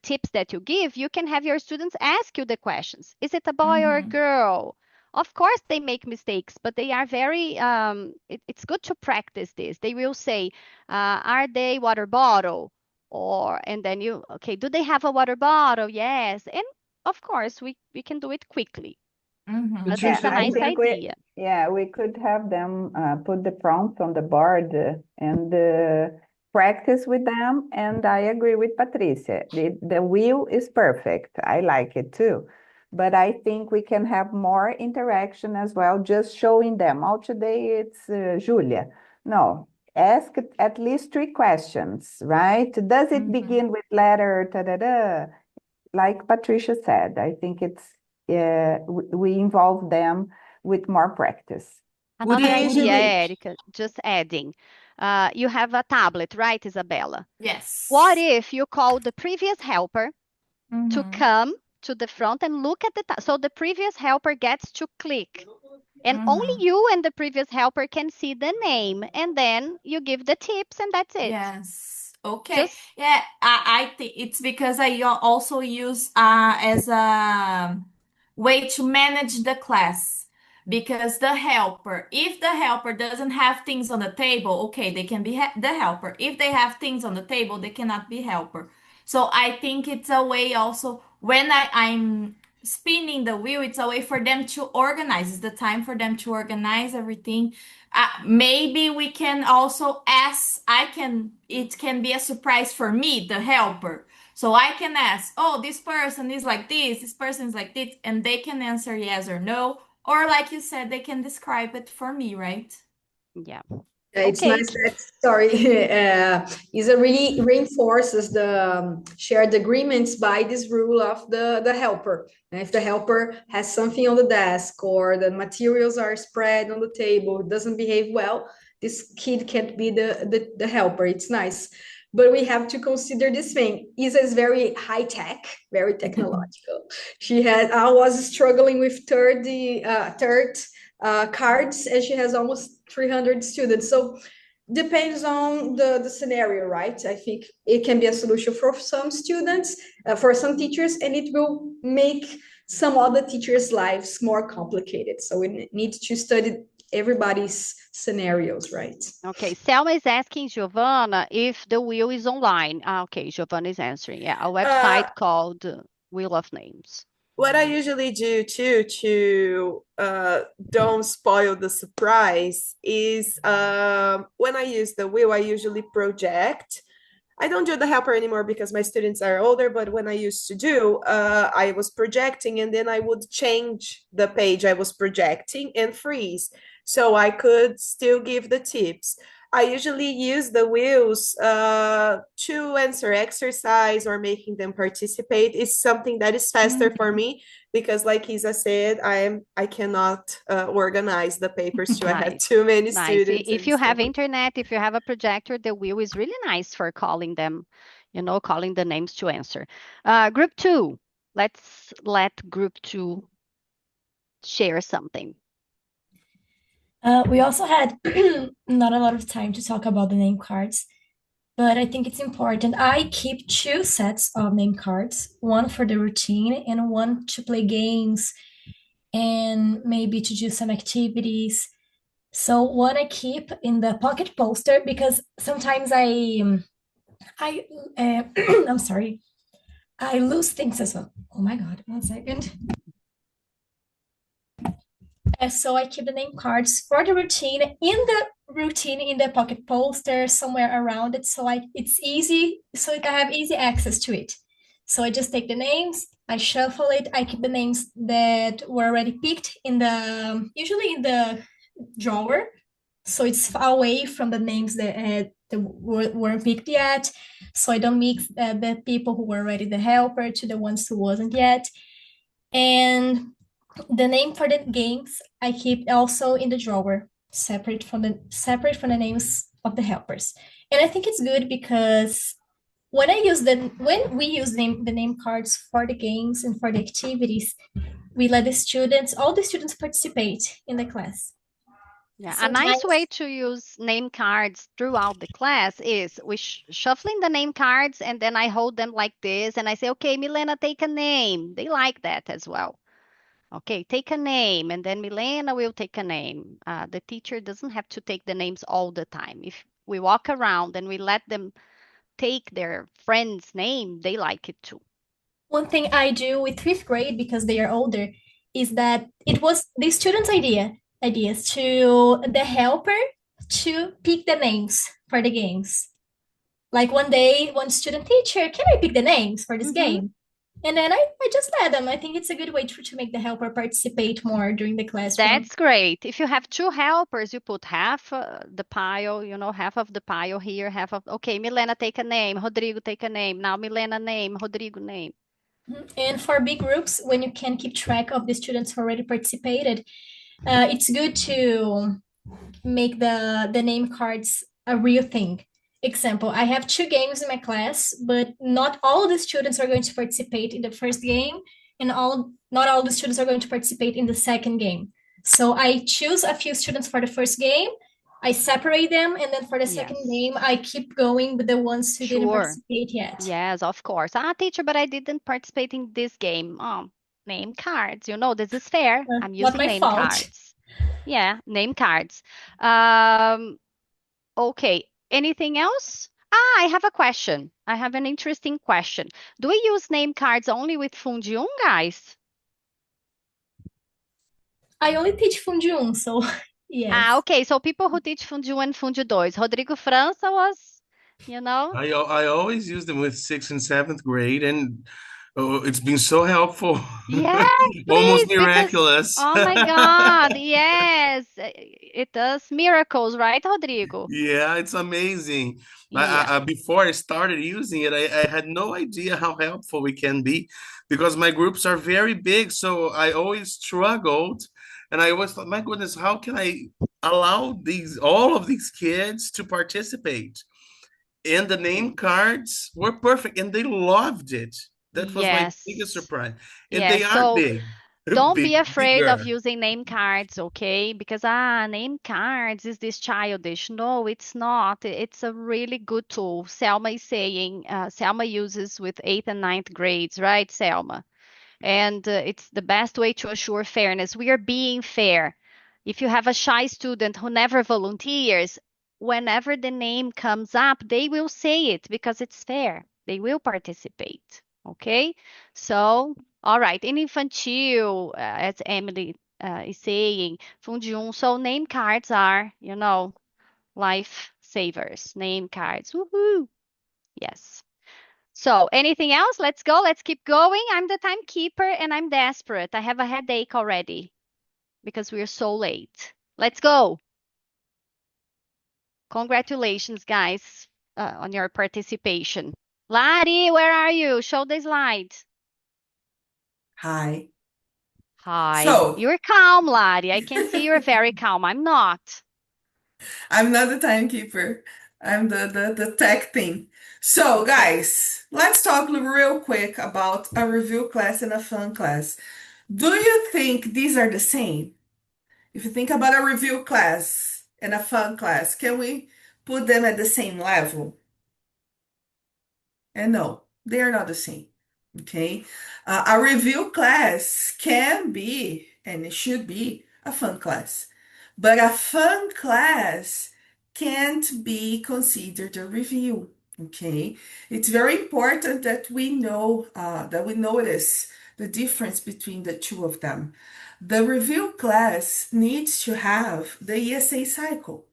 Speaker 8: tips that you give, you can have your students ask you the questions. Is it a boy or a
Speaker 12: Mm-hmm.
Speaker 8: girl? Of course, they make mistakes, but they are very. It's good to practice this. They will say, "Are they water bottle?" And then okay, do they have a water bottle? Yes, and of course, we can do it quickly.
Speaker 12: Mm-hmm.
Speaker 8: But this
Speaker 1: Yeah,
Speaker 8: is a
Speaker 6: Patricia,
Speaker 1: I
Speaker 8: nice
Speaker 1: think
Speaker 8: idea.
Speaker 1: we could have them put the prompts on the board and practice with them. And I agree with Patricia. The wheel is perfect. I like it too. But I think we can have more interaction as well, just showing them. Oh, today it's Julia. No, ask at least 3 questions, right? Does it
Speaker 12: Mm-hmm.
Speaker 1: begin with letter da da da? Like Patricia said, I think we involve them with more practice.
Speaker 6: would
Speaker 8: Another
Speaker 6: you
Speaker 8: idea,
Speaker 6: usually
Speaker 8: Erica, just adding. You have a tablet, right, Isabella? What
Speaker 12: Yes.
Speaker 8: if you call the previous helper to
Speaker 12: Mm-hmm.
Speaker 8: come to the front and look at so the previous helper gets to click, and only
Speaker 12: Mm-hmm.
Speaker 8: you and the previous helper can see the name, and then you give the tips, and that's it.
Speaker 12: Yes. Okay.
Speaker 8: Just
Speaker 12: Yeah, I think it's because I also use as a way to manage the class. Because if the helper doesn't have things on the table, okay, they can be the helper. If they have things on the table, they cannot be helper. So I think it's a way also when I'm spinning the wheel, it's a way for them to organize. It's the time for them to organize everything. Maybe we can also ask, it can be a surprise for me, the helper. So I can ask, oh, this person is like this person is like this, and they can answer yes or no. Or like you said, they can describe it for me, right?
Speaker 8: yeah.
Speaker 3: It's
Speaker 8: Okay.
Speaker 3: nice that sorry is a really reinforces the shared agreements by this rule of the helper. And if the helper has something on the desk or the materials are spread on the table, doesn't behave well, this kid can't be the helper. It's nice. But we have to consider this thing. Isa is very high tech, very technological. I was struggling with third cards, and she has almost 300 students. So depends on the scenario, right? I think it can be a solution for some students, for some teachers, and it will make some other teachers' lives more complicated. So we need to study everybody's scenarios, right?
Speaker 8: Okay, Selma is asking Giovanna if the wheel is online. Okay, Giovanna is answering. Yeah, a
Speaker 6: uh,
Speaker 8: website called Wheel of Names.
Speaker 6: what I usually do too to don't spoil the surprise is when I use the wheel, I usually project. I don't do the helper anymore because my students are older, but when I used to do, I was projecting and then I would change the page I was projecting and freeze. So I could still give the tips. I usually use the wheels to answer exercise or making them participate. It's something that is faster for me because, like Isa said, I cannot organize the papers too. I have
Speaker 8: Nice.
Speaker 6: too many
Speaker 8: Nice.
Speaker 6: students
Speaker 8: If
Speaker 6: and
Speaker 8: you
Speaker 6: stuff.
Speaker 8: have internet, if you have a projector, the wheel is really nice for calling them, calling the names to answer. Group 2. Let's let group 2 share something.
Speaker 17: We also had not a lot of time to talk about the name cards, but I think it's important. I keep 2 sets of name cards, one for the routine and one to play games and maybe to do some activities. So one I keep in the pocket poster because sometimes I I'm sorry. I lose things as well. Oh my God, 1 second. So I keep the name cards for the routine in the pocket poster somewhere around it, so it's easy, so I have easy access to it. So I just take the names, I shuffle it, I keep the names that were already picked in the usually in the drawer, so it's far away from the names that weren't picked yet. So I don't mix the people who were already the helper to the ones who wasn't yet. And the name for the games I keep also in the drawer, separate from the names of the helpers. And I think it's good because when we use the name cards for the games and for the activities, we let all the students participate in the class.
Speaker 8: Yeah, a nice
Speaker 17: Sometimes
Speaker 8: way to use name cards throughout the class is we shuffling the name cards and then I hold them like this and I say, okay, Milena, take a name. They like that as well. Okay, take a name, and then Milena will take a name. The teacher doesn't have to take the names all the time. If we walk around and we let them take their friend's name, they like it too.
Speaker 17: one thing I do with fifth grade, because they are older, is that it was the students' ideas to the helper to pick the names for the games. Like one day, one student teacher, can I pick the names for this game? And then I just let them. I think it's a good way to make the helper participate more during the classroom.
Speaker 8: That's great. If you have two helpers, you put half the pile, half of the pile here, half of, okay, Milena, take a name. Rodrigo, take a name. Now Milena, name. Rodrigo, name.
Speaker 17: And for big groups, when you can keep track of the students who already participated, it's good to make the name cards a real thing. Example, I have 2 games in my class, but not all the students are going to participate in the first game, and not all the students are going to participate in the second game. So I choose a few students for the first game, I separate them, and then for the second
Speaker 8: Yes.
Speaker 17: game, I keep going with the ones who didn't
Speaker 8: Sure.
Speaker 17: participate yet.
Speaker 8: Yes, of course. Teacher, but I didn't participate in this game. Name cards. This is fair. I'm
Speaker 17: Not
Speaker 8: using
Speaker 17: my
Speaker 8: name
Speaker 17: fault.
Speaker 8: cards. Yeah, name cards. Okay. Anything else? I have a question. I have an interesting question. Do we use name cards only with Fundium, guys?
Speaker 17: I only teach Fundium, so yes.
Speaker 8: Okay. So people who teach Fundium and Fundium 2. Rodrigo França was,
Speaker 18: I always use them with sixth and seventh grade, and it's been so helpful.
Speaker 8: Yes,
Speaker 18: Almost
Speaker 8: please, because
Speaker 18: miraculous.
Speaker 8: oh my God, yes, it does miracles, right, Rodrigo?
Speaker 18: Yeah, it's amazing.
Speaker 8: Yeah.
Speaker 18: Before I started using it, I had no idea how helpful it can be because my groups are very big. So I always struggled, and I always thought, my goodness, how can I allow all of these kids to participate? And the name cards were perfect, and they loved it. That was my biggest
Speaker 8: Yes.
Speaker 18: surprise. And they
Speaker 8: Yes.
Speaker 18: are
Speaker 8: So
Speaker 18: big,
Speaker 8: don't be
Speaker 18: big,
Speaker 8: afraid of
Speaker 18: bigger.
Speaker 8: using name cards, okay? Because name cards is this childish. No, it's not. It's a really good tool. Selma is saying, Selma uses with eighth and ninth grades, right, Selma? And it's the best way to assure fairness. We are being fair. If you have a shy student who never volunteers, whenever the name comes up, they will say it because it's fair. They will participate. Okay? So, all right. In Infantil, as Emily is saying, Fundium, so name cards are, life savers. Name cards. Woohoo! Yes. So, anything else? Let's go. Let's keep going. I'm the timekeeper and I'm desperate. I have a headache already because we're so late. Let's go. Congratulations, guys, on your participation. Lari, where are you? Show the slide.
Speaker 13: Hi.
Speaker 8: Hi.
Speaker 13: So,
Speaker 8: You're calm, Lari. I can see you're very calm. I'm not.
Speaker 13: I'm not the timekeeper. I'm the tech thing. So,
Speaker 8: Okay.
Speaker 13: guys, let's talk real quick about a review class and a fun class. Do you think these are the same? If you think about a review class and a fun class, can we put them at the same level? And no, they are not the same. Okay. A review class can be, and it should be, a fun class. But a fun class can't be considered a review. Okay, it's very important that we know that we notice the difference between the two of them. The review class needs to have the ESA cycle.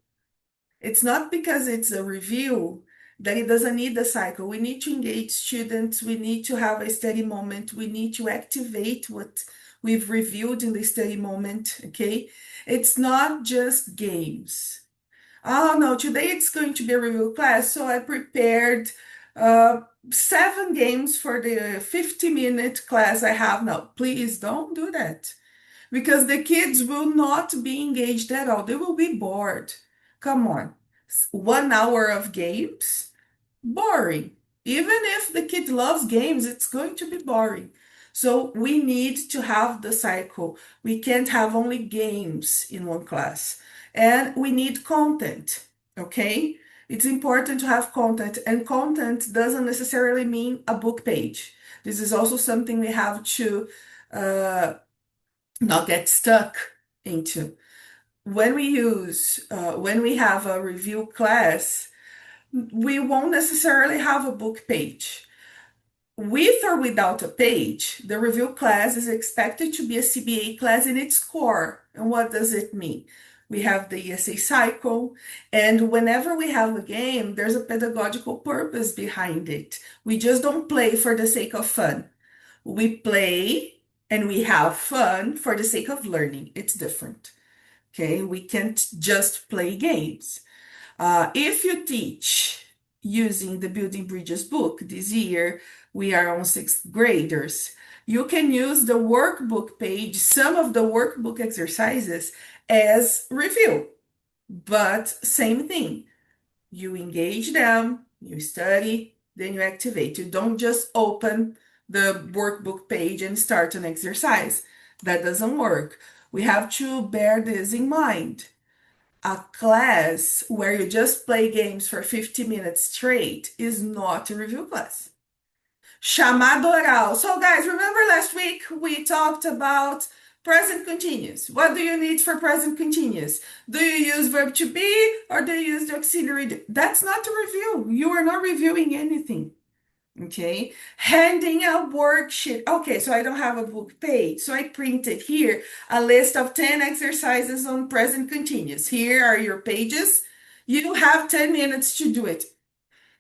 Speaker 13: It's not because it's a review that it doesn't need the cycle. We need to engage students. We need to have a study moment. We need to activate what we've reviewed in the study moment. Okay. It's not just games. Oh no, today it's going to be a review class. So I prepared 7 games for the 50-minute class I have now. Please don't do that because the kids will not be engaged at all. They will be bored. Come on. 1 hour of games, boring. Even if the kid loves games, it's going to be boring. So we need to have the cycle. We can't have only games in one class. And we need content, okay? It's important to have content, and content doesn't necessarily mean a book page. This is also something we have to not get stuck into. When we have a review class, we won't necessarily have a book page. With or without a page, the review class is expected to be a CBA class in its core. And what does it mean? We have the ESA cycle, and whenever we have a game, there's a pedagogical purpose behind it. We just don't play for the sake of fun. We play and we have fun for the sake of learning. It's different. Okay, we can't just play games. If you teach using the Building Bridges book, this year we are on sixth graders, you can use the workbook page, some of the workbook exercises as review, but same thing. You engage them, you study, then you activate. You don't just open the workbook page and start an exercise. That doesn't work. We have to bear this in mind. A class where you just play games for 50 minutes straight is not a review class. Chamado oral. So guys, remember last week we talked about present continuous. What do you need for present continuous? Do you use verb to be or do you use the auxiliary? That's not a review. You are not reviewing anything. Okay, handing a worksheet. Okay, so I don't have a book page. So I printed here a list of 10 exercises on present continuous. Here are your pages. You have 10 minutes to do it.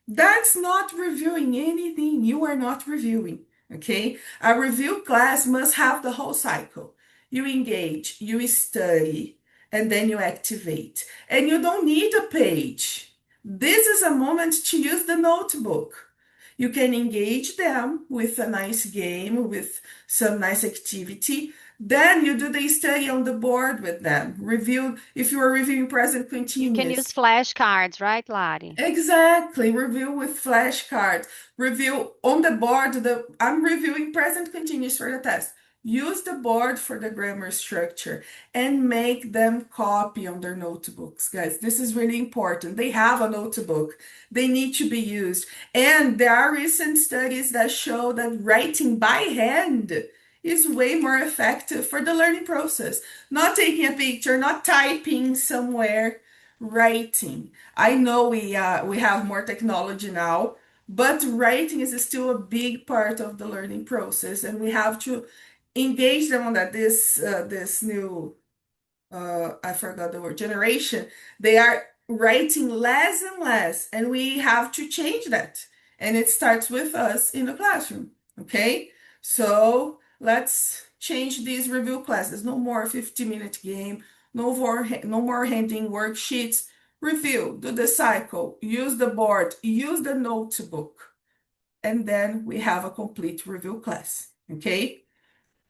Speaker 13: That's not reviewing anything. You are not reviewing. Okay, a review class must have the whole cycle. You engage, you study, and then you activate. And you don't need a page. This is a moment to use the notebook. You can engage them with a nice game, with some nice activity. Then you do the study on the board with them. Review, if you are reviewing present
Speaker 8: You can
Speaker 13: continuous.
Speaker 8: use flashcards, right, Lari?
Speaker 13: Exactly. Review with flashcards. Review on the board. I'm reviewing present continuous for the test. Use the board for the grammar structure and make them copy on their notebooks, guys. This is really important. They have a notebook. They need to be used. And there are recent studies that show that writing by hand is way more effective for the learning process. Not taking a picture, not typing somewhere, writing. I know we have more technology now, but writing is still a big part of the learning process, and we have to engage them on that. This new I forgot the word, generation, they are writing less and less, and we have to change that. And it starts with us in the classroom. Okay, so let's change these review classes. No more 50-minute game. No more handing worksheets. Review, do the cycle, use the board, use the notebook, and then we have a complete review class. Okay.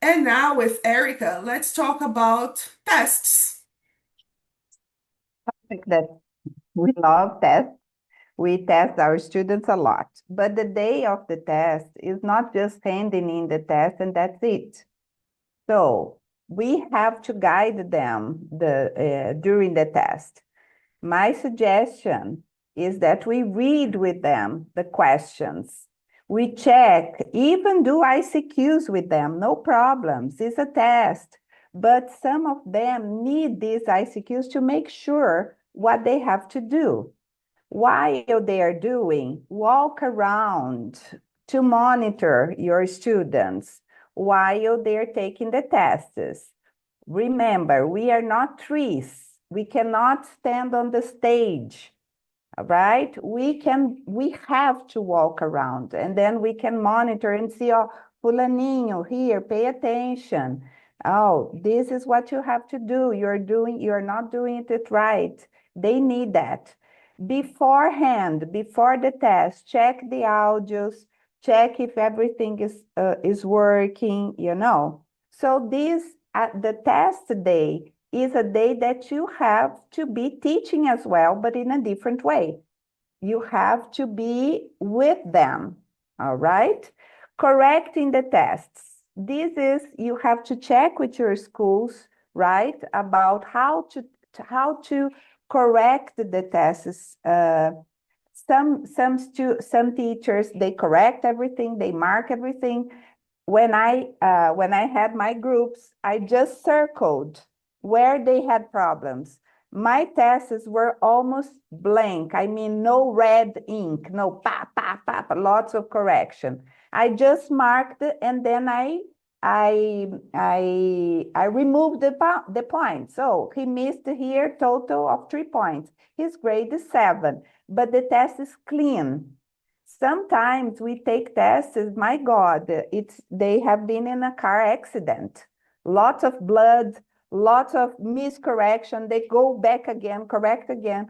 Speaker 13: And now with Erica, let's talk about tests.
Speaker 1: That we love tests. We test our students a lot, but the day of the test is not just handing in the test and that's it. So we have to guide them during the test. My suggestion is that we read with them the questions. We check, even do ICQs with them, no problems. It's a test. But some of them need these ICQs to make sure what they have to do. While they are doing, walk around to monitor your students while they're taking the tests. Remember, we are not trees. We cannot stand on the stage, right? We have to walk around, and then we can monitor and see, oh, fulaninho, here, pay attention. Oh, this is what you have to do. You're not doing it right. They need that. Beforehand, before the test, check the audios, check if everything is working, you know. So the test day is a day that you have to be teaching as well, but in a different way. You have to be with them, all right? Correcting the tests. You have to check with your schools, right, about how to correct the tests. Some teachers, they correct everything, they mark everything. When I had my groups, I just circled where they had problems. My tests were almost blank. I mean, no red ink, no lots of correction. I just marked and then I removed the points. So he missed here total of 3 points. His grade is 7, but the test is clean. Sometimes we take tests, my God, they have been in a car accident. Lots of blood, lots of miscorrection. They go back again, correct again.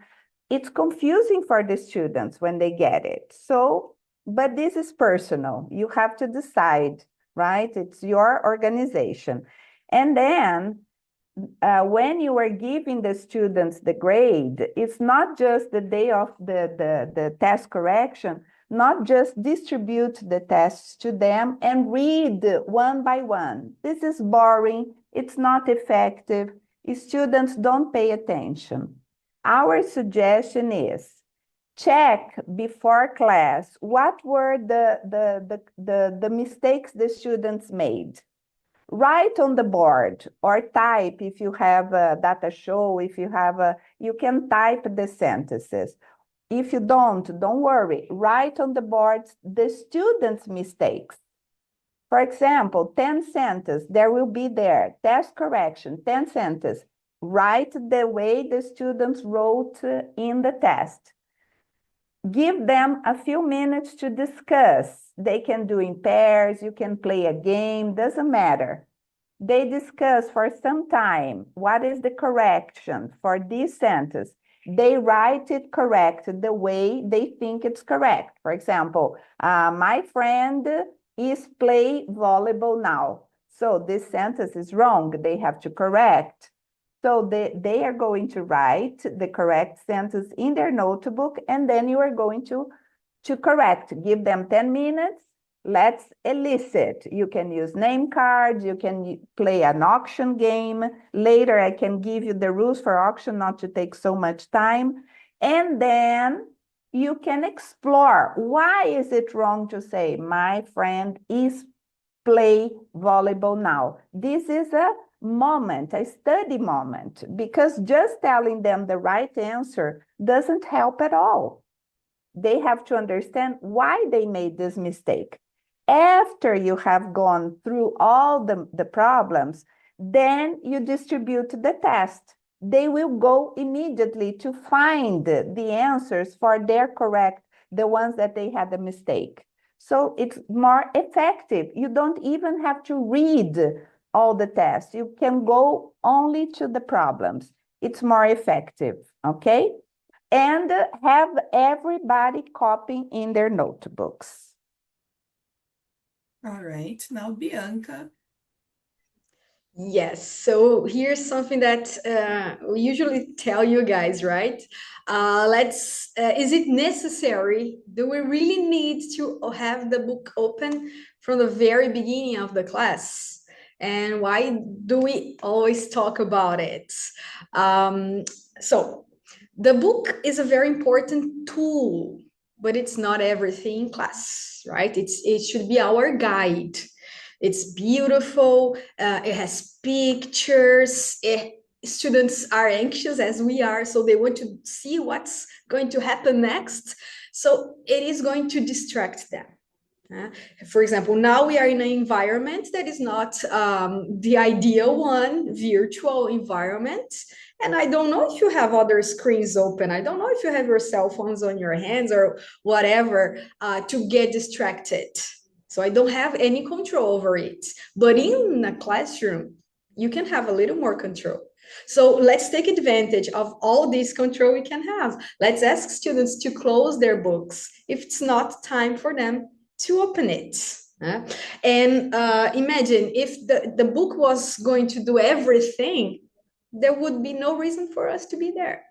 Speaker 1: It's confusing for the students when they get it. So, but this is personal. You have to decide, right? It's your organization. And then when you are giving the students the grade, it's not just the day of the test correction, not just distribute the tests to them and read one by one. This is boring. It's not effective. Students don't pay attention. Our suggestion is check before class what were the mistakes the students made. Write on the board or type if you have a data show, you can type the sentences. If you don't worry. Write on the boards the students' mistakes. For example, 10 sentences, there will be there, test correction, 10 sentences. Write the way the students wrote in the test. Give them a few minutes to discuss. They can do in pairs, you can play a game, doesn't matter. They discuss for some time what is the correction for this sentence. They write it correct the way they think it's correct. For example, my friend is play volleyball now. So this sentence is wrong. They have to correct. So they are going to write the correct sentence in their notebook, and then you are going to correct. Give them 10 minutes. Let's elicit. You can use name cards. You can play an auction game. Later, I can give you the rules for auction, not to take so much time. And then you can explore. Why is it wrong to say, my friend is play volleyball now? This is a moment, a study moment, because just telling them the right answer doesn't help at all. They have to understand why they made this mistake. After you have gone through all the problems, then you distribute the test. They will go immediately to find the answers for their correct, the ones that they had a mistake. So it's more effective. You don't even have to read all the tests. You can go only to the problems. It's more effective, okay? And have everybody copying in their notebooks.
Speaker 13: All right, now Bianca.
Speaker 3: Yes, so here's something that we usually tell you guys, right? Is it necessary? Do we really need to have the book open from the very beginning of the class? And why do we always talk about it? So the book is a very important tool, but it's not everything in class, right? It should be our guide. It's beautiful. It has pictures. students are anxious as we are, so they want to see what's going to happen next. So it is going to distract them. For example, now we are in an environment that is not the ideal one, virtual environment. And I don't know if you have other screens open. I don't know if you have your cell phones on your hands or whatever to get distracted. So I don't have any control over it. But in a classroom, you can have a little more control. So let's take advantage of all this control we can have. Let's ask students to close their books if it's not time for them to open it. And imagine if the book was going to do everything, there would be no reason for us to be there.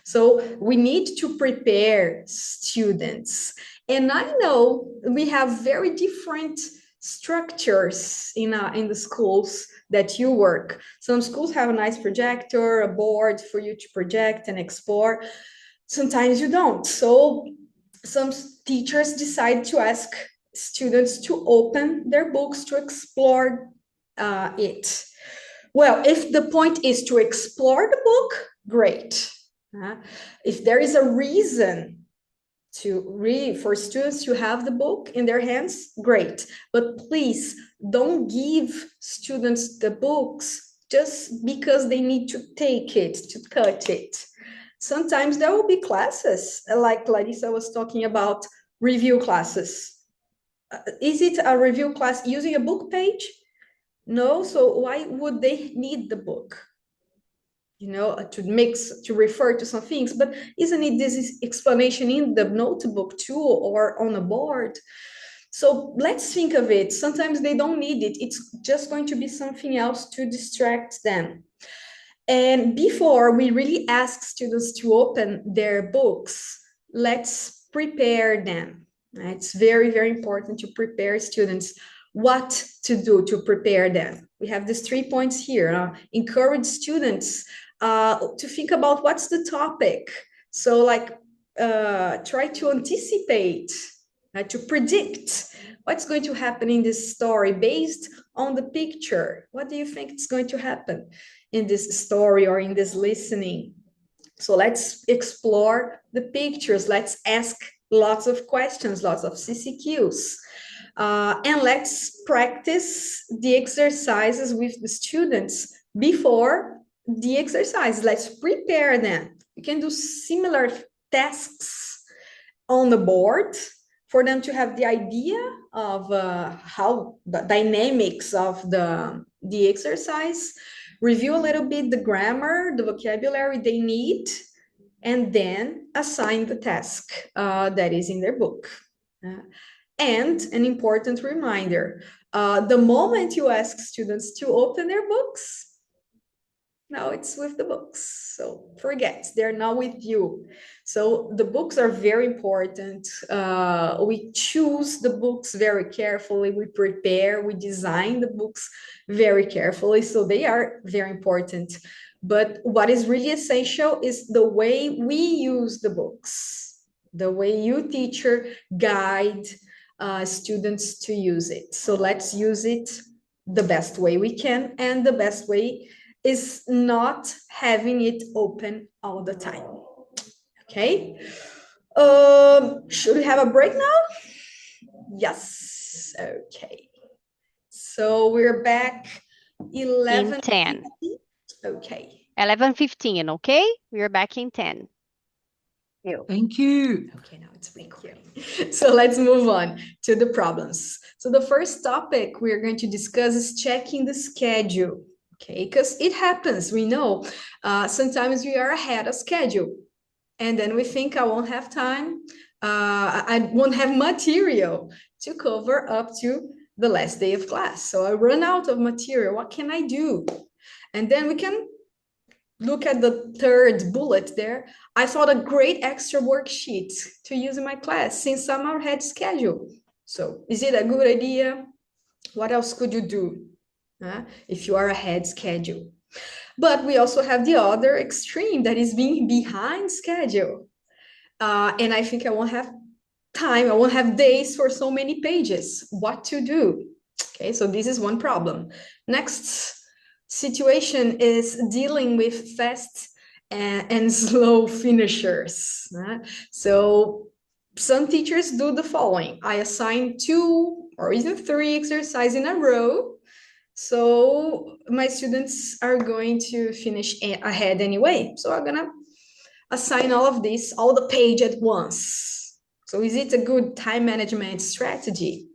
Speaker 3: So we need to prepare students. And I know we have very different structures in the schools that you work. Some schools have a nice projector, a board for you to project and explore. Sometimes you don't. So some teachers decide to ask students to open their books to explore it. Well, if the point is to explore the book, great. If there is a reason for students to have the book in their hands, great. But please don't give students the books just because they need to take it, to cut it. Sometimes there will be classes, like Larissa was talking about, review classes. Is it a review class using a book page? No, so why would they need the book? To refer to some things, but isn't it this explanation in the notebook too, or on a board? So let's think of it. Sometimes they don't need it. It's just going to be something else to distract them. And before we really ask students to open their books, let's prepare them. It's very, very important to prepare students what to do to prepare them. We have these 3 points here. Encourage students to think about what's the topic. So try to anticipate, to predict what's going to happen in this story based on the picture. What do you think is going to happen in this story or in this listening? So let's explore the pictures. Let's ask lots of questions, lots of CCQs. And let's practice the exercises with the students before the exercise. Let's prepare them. You can do similar tasks on the board for them to have the idea of how the dynamics of the exercise, review a little bit the grammar, the vocabulary they need, and then assign the task that is in their book. And an important reminder, the moment you ask students to open their books, now it's with the books. So forget, they're not with you. So the books are very important. We choose the books very carefully. We prepare, we design the books very carefully. So they are very important. But what is really essential is the way we use the books, the way you, teacher, guide students to use it. So let's use it the best way we can, and the best way is not having it open all the time. Okay. Should we have a break now? Yes. Okay. So we're back 11:10. Okay.
Speaker 8: 11:15, okay? We're back in 10.
Speaker 3: Thank you. Okay, now it's recording. So let's move on to the problems. So the first topic we're going to discuss is checking the schedule. Okay, because it happens, we know. Sometimes we are ahead of schedule, and then we think I won't have time, I won't have material to cover up to the last day of class. So I run out of material. What can I do? And then we can look at the third bullet there. I thought a great extra worksheet to use in my class since I'm ahead schedule. So is it a good idea? What else could you do if you are ahead schedule? But we also have the other extreme, that is being behind schedule. And I think I won't have time, I won't have days for so many pages. What to do? Okay, so this is one problem. Next situation is dealing with fast and slow finishers. So some teachers do the following. I assign 2 or even 3 exercises in a row. So my students are going to finish ahead anyway. So I'm gonna assign all of this, all the page at once. So is it a good time management strategy?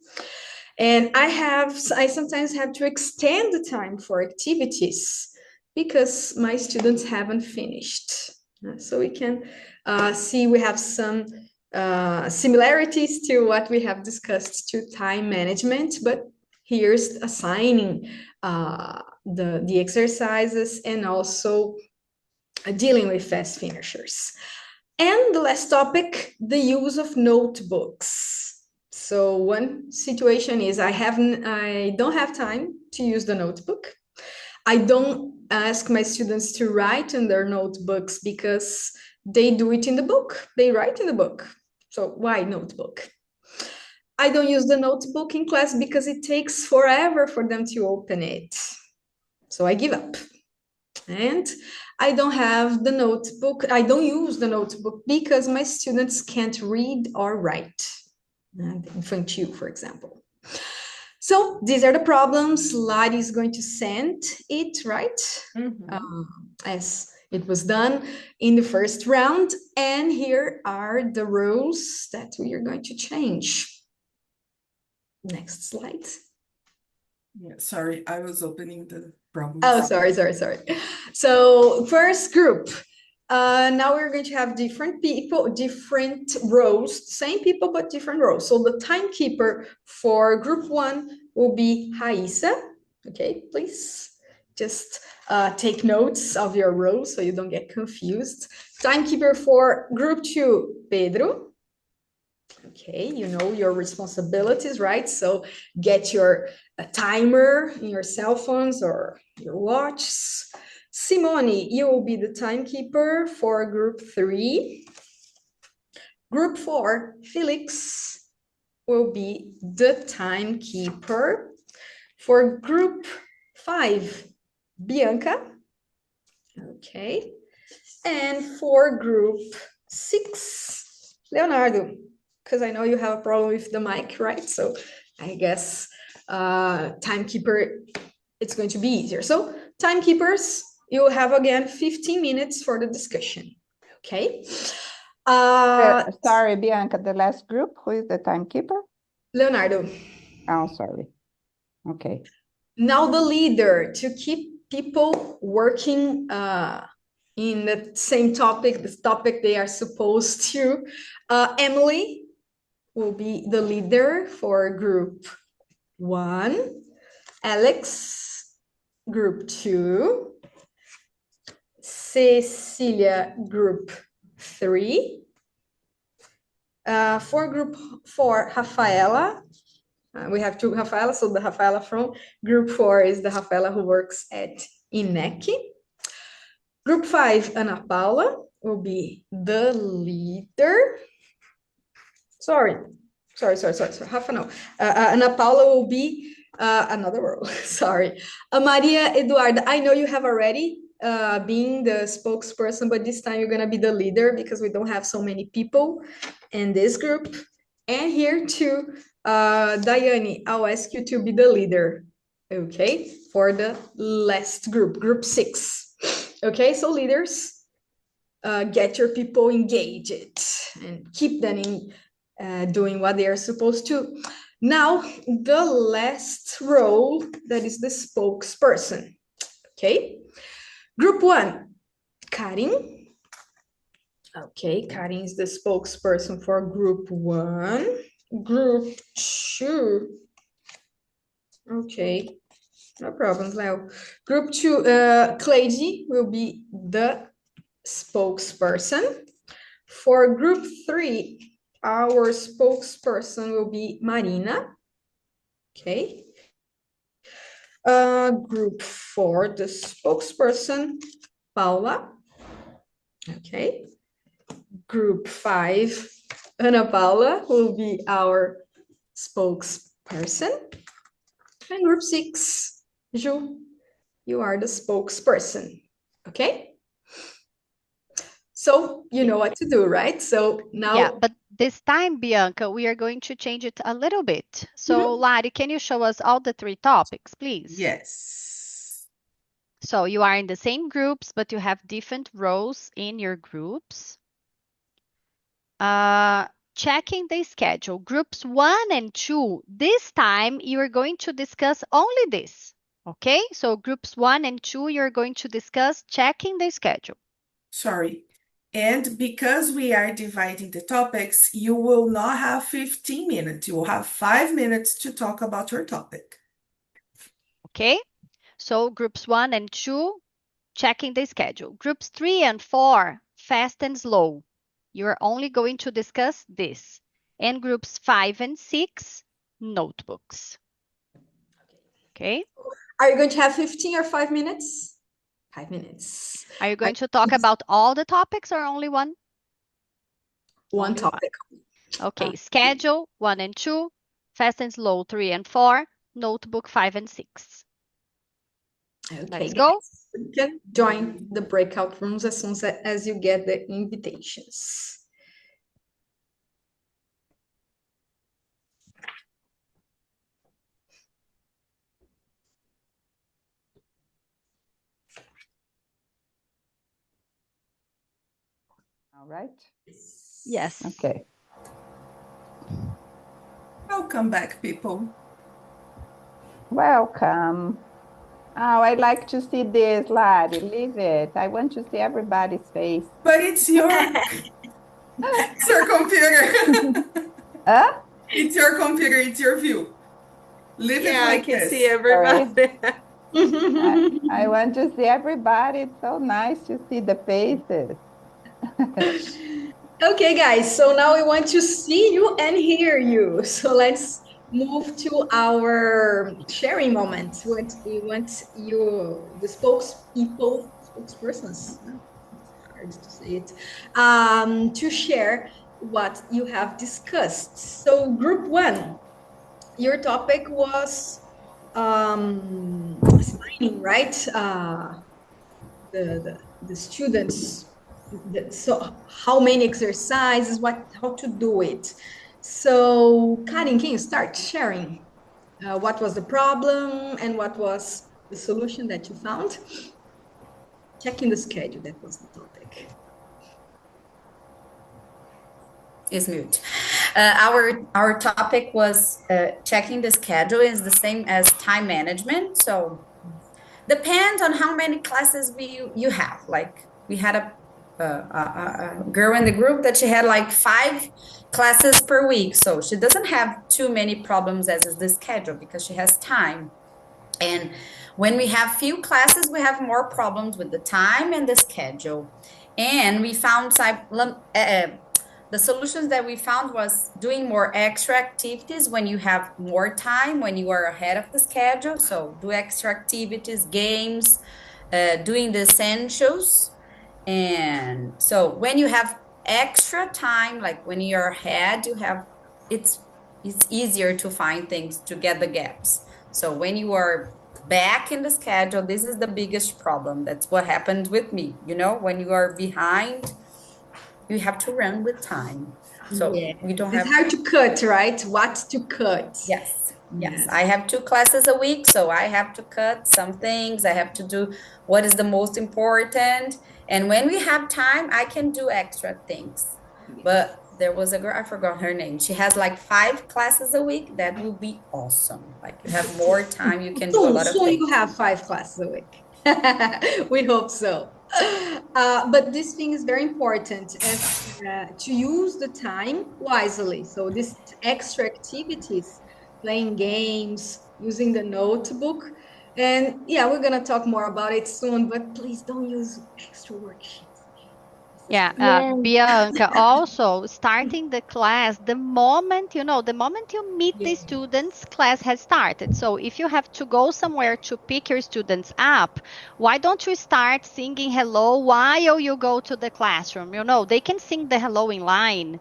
Speaker 3: And I sometimes have to extend the time for activities because my students haven't finished. So we can see we have some similarities to what we have discussed to time management, but here's assigning the exercises and also dealing with fast finishers. And the last topic, the use of notebooks. So one situation is I don't have time to use the notebook. I don't ask my students to write in their notebooks because they do it in the book. They write in the book. So why notebook? I don't use the notebook in class because it takes forever for them to open it. So I give up. And I don't have the notebook. I don't use the notebook because my students can't read or write. Infantil, for example. So these are the problems. Lari is going to send it, right? As it was done in the first round. And here are the rules that we are going to change. Next slide.
Speaker 13: Yeah, sorry, I was opening the problems.
Speaker 3: Oh, sorry. So first group. Now we're going to have different people, different roles, same people, but different roles. So the timekeeper for group 1 will be Raíssa. Okay, please just take notes of your roles so you don't get confused. Timekeeper for group 2, Pedro. Okay, you know your responsibilities, right? So get your timer in your cell phones or your watches. Simone, you will be the timekeeper for group 3. Group 4, Felix will be the timekeeper. For group 5, Bianca. Okay. And for group 6, Leonardo, because I know you have a problem with the mic, right? So I guess timekeeper, it's going to be easier. So timekeepers, you will have again 15 minutes for the discussion. Okay.
Speaker 1: Sorry, Bianca, the last group, who is the timekeeper?
Speaker 3: Leonardo.
Speaker 1: Oh, sorry. Okay.
Speaker 3: Now the leader to keep people working in the same topic, this topic they are supposed to. Emily will be the leader for group 1. Alex, group 2. Cecilia, group 3. For group 4, Rafaela. We have 2 Rafaela, so the Rafaela from group 4 is the Rafaela who works at INEC. Group 5, Ana Paula will be the leader. Sorry, Rafa, no. Ana Paula will be another role, sorry. Maria Eduarda, I know you have already been the spokesperson, but this time you're gonna be the leader because we don't have so many people in this group. And here too, Daiane, I'll ask you to be the leader, okay? For the last group, group 6. Okay, so leaders, get your people engaged and keep them in doing what they are supposed to. Now, the last role, that is the spokesperson, okay? Group 1, Karin. Okay, Karin is the spokesperson for group 1. Group 2, okay, no problems, Leo. Group 2, Cleide will be the spokesperson. For group 3, our spokesperson will be Marina. Okay. Group 4, the spokesperson, Paula. Okay. Group 5, Ana Paula will be our spokesperson. And group 6, Ju. you are the spokesperson. Okay? So you know what to do, right? So now.
Speaker 8: Yeah, but this time, Bianca, we are going to change it a little bit. So, Lari, can you show us all the 3 topics, please?
Speaker 13: Yes.
Speaker 8: So you are in the same groups, but you have different roles in your groups. Checking the schedule. Groups 1 and 2, this time you are going to discuss only this. Okay? So groups 1 and 2, you're going to discuss checking the schedule.
Speaker 13: Sorry. And because we are dividing the topics, you will not have 15 minutes. You will have 5 minutes to talk about your topic.
Speaker 8: Okay? So groups 1 and 2, checking the schedule. Groups 3 and 4, fast and slow. You're only going to discuss this. And groups 5 and 6, notebooks. Okay?
Speaker 3: Are you going to have 15 or 5 minutes? 5 minutes.
Speaker 8: Are you going to talk about all the topics or only one?
Speaker 3: One
Speaker 8: Only
Speaker 3: topic.
Speaker 8: Okay, schedule 1 and 2, fast and slow 3 and 4, notebook 5 and 6.
Speaker 3: Okay,
Speaker 8: Let's go.
Speaker 3: guys. You can join the breakout rooms as soon as you get the invitations.
Speaker 1: All right.
Speaker 8: Yes.
Speaker 1: Okay.
Speaker 13: Welcome back, people.
Speaker 1: Welcome. Oh, I like to see this, Lari. Leave it. I want to see everybody's face.
Speaker 13: But it's your computer.
Speaker 1: Huh?
Speaker 13: It's your computer, it's your view. Leave it
Speaker 6: Yeah, I
Speaker 13: like
Speaker 6: can
Speaker 13: this.
Speaker 6: see everybody.
Speaker 1: I want to see everybody. It's so nice to see the faces.
Speaker 3: Okay, guys, so now we want to see you and hear you. So let's move to our sharing moment. We want you, the spokespersons, hard to say it, to share what you have discussed. So group 1, your topic was assigning, right? The students, so how many exercises, how to do it. So Karin, can you start sharing what was the problem and what was the solution that you found? Checking the schedule, that was the topic.
Speaker 19: Is mute. Our topic was checking the schedule is the same as time management. So depends on how many classes you have. Like we had a girl in the group that she had like 5 classes per week. So she doesn't have too many problems as is the schedule because she has time. And when we have few classes, we have more problems with the time and the schedule. And we found the solutions that we found was doing more extra activities when you have more time, when you are ahead of the schedule. So do extra activities, games, doing the essentials. And so when you have extra time, like when you're ahead, it's easier to find things to get the gaps. So when you are back in the schedule, this is the biggest problem. That's what happened with me. When you are behind, you have to run with time. So we don't have.
Speaker 3: It's hard to cut, right? What to cut.
Speaker 19: Yes. I have 2 classes a week, so I have to cut some things. I have to do what is the most important. And when we have time, I can do extra things. But there was a girl, I forgot her name. She has like 5 classes a week. That will be awesome. Like you have more time, you can do a lot of
Speaker 3: Soon
Speaker 19: things.
Speaker 3: you have 5 classes a week. We hope so. But this thing is very important to use the time wisely. So these extra activities, playing games, using the notebook. And yeah, we're going to talk more about it soon, but please don't use extra worksheets.
Speaker 8: Yeah, Bianca, also starting the class, the moment you meet the students, class has started. So if you have to go somewhere to pick your students up, why don't you start singing hello while you go to the classroom? They can sing the hello in line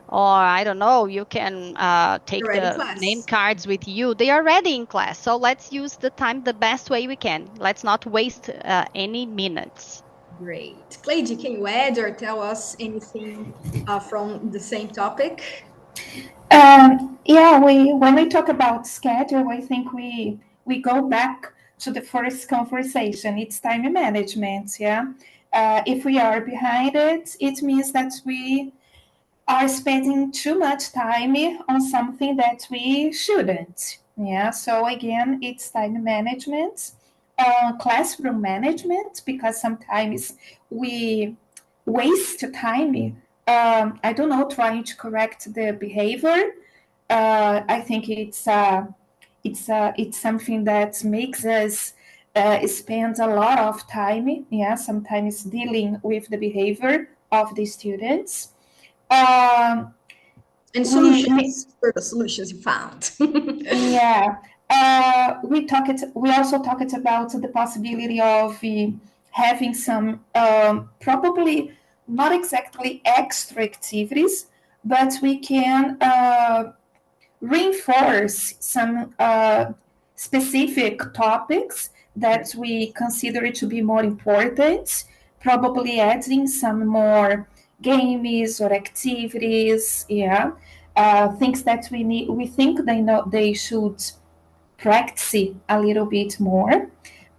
Speaker 8: or I don't know, you can take
Speaker 3: Already
Speaker 8: the
Speaker 3: class.
Speaker 8: name cards with you. They are already in class. So let's use the time the best way we can. Let's not waste any minutes.
Speaker 3: Great. Cleide, can you add or tell us anything from the same topic?
Speaker 20: Yeah, when we talk about schedule, I think we go back to the first conversation. It's time management. Yeah, if we are behind it, it means that we are spending too much time on something that we shouldn't. Yeah, so again, it's time management, classroom management, because sometimes we waste time. I don't know, trying to correct the behavior. I think it's something that makes us spend a lot of time. Yeah, sometimes dealing with the behavior of the students. Um,
Speaker 3: And solutions for the solutions you found.
Speaker 20: yeah. We also talked about the possibility of having some probably not exactly extra activities, but we can reinforce some specific topics that we consider to be more important, probably adding some more games or activities, yeah, things that we think they should practice a little bit more.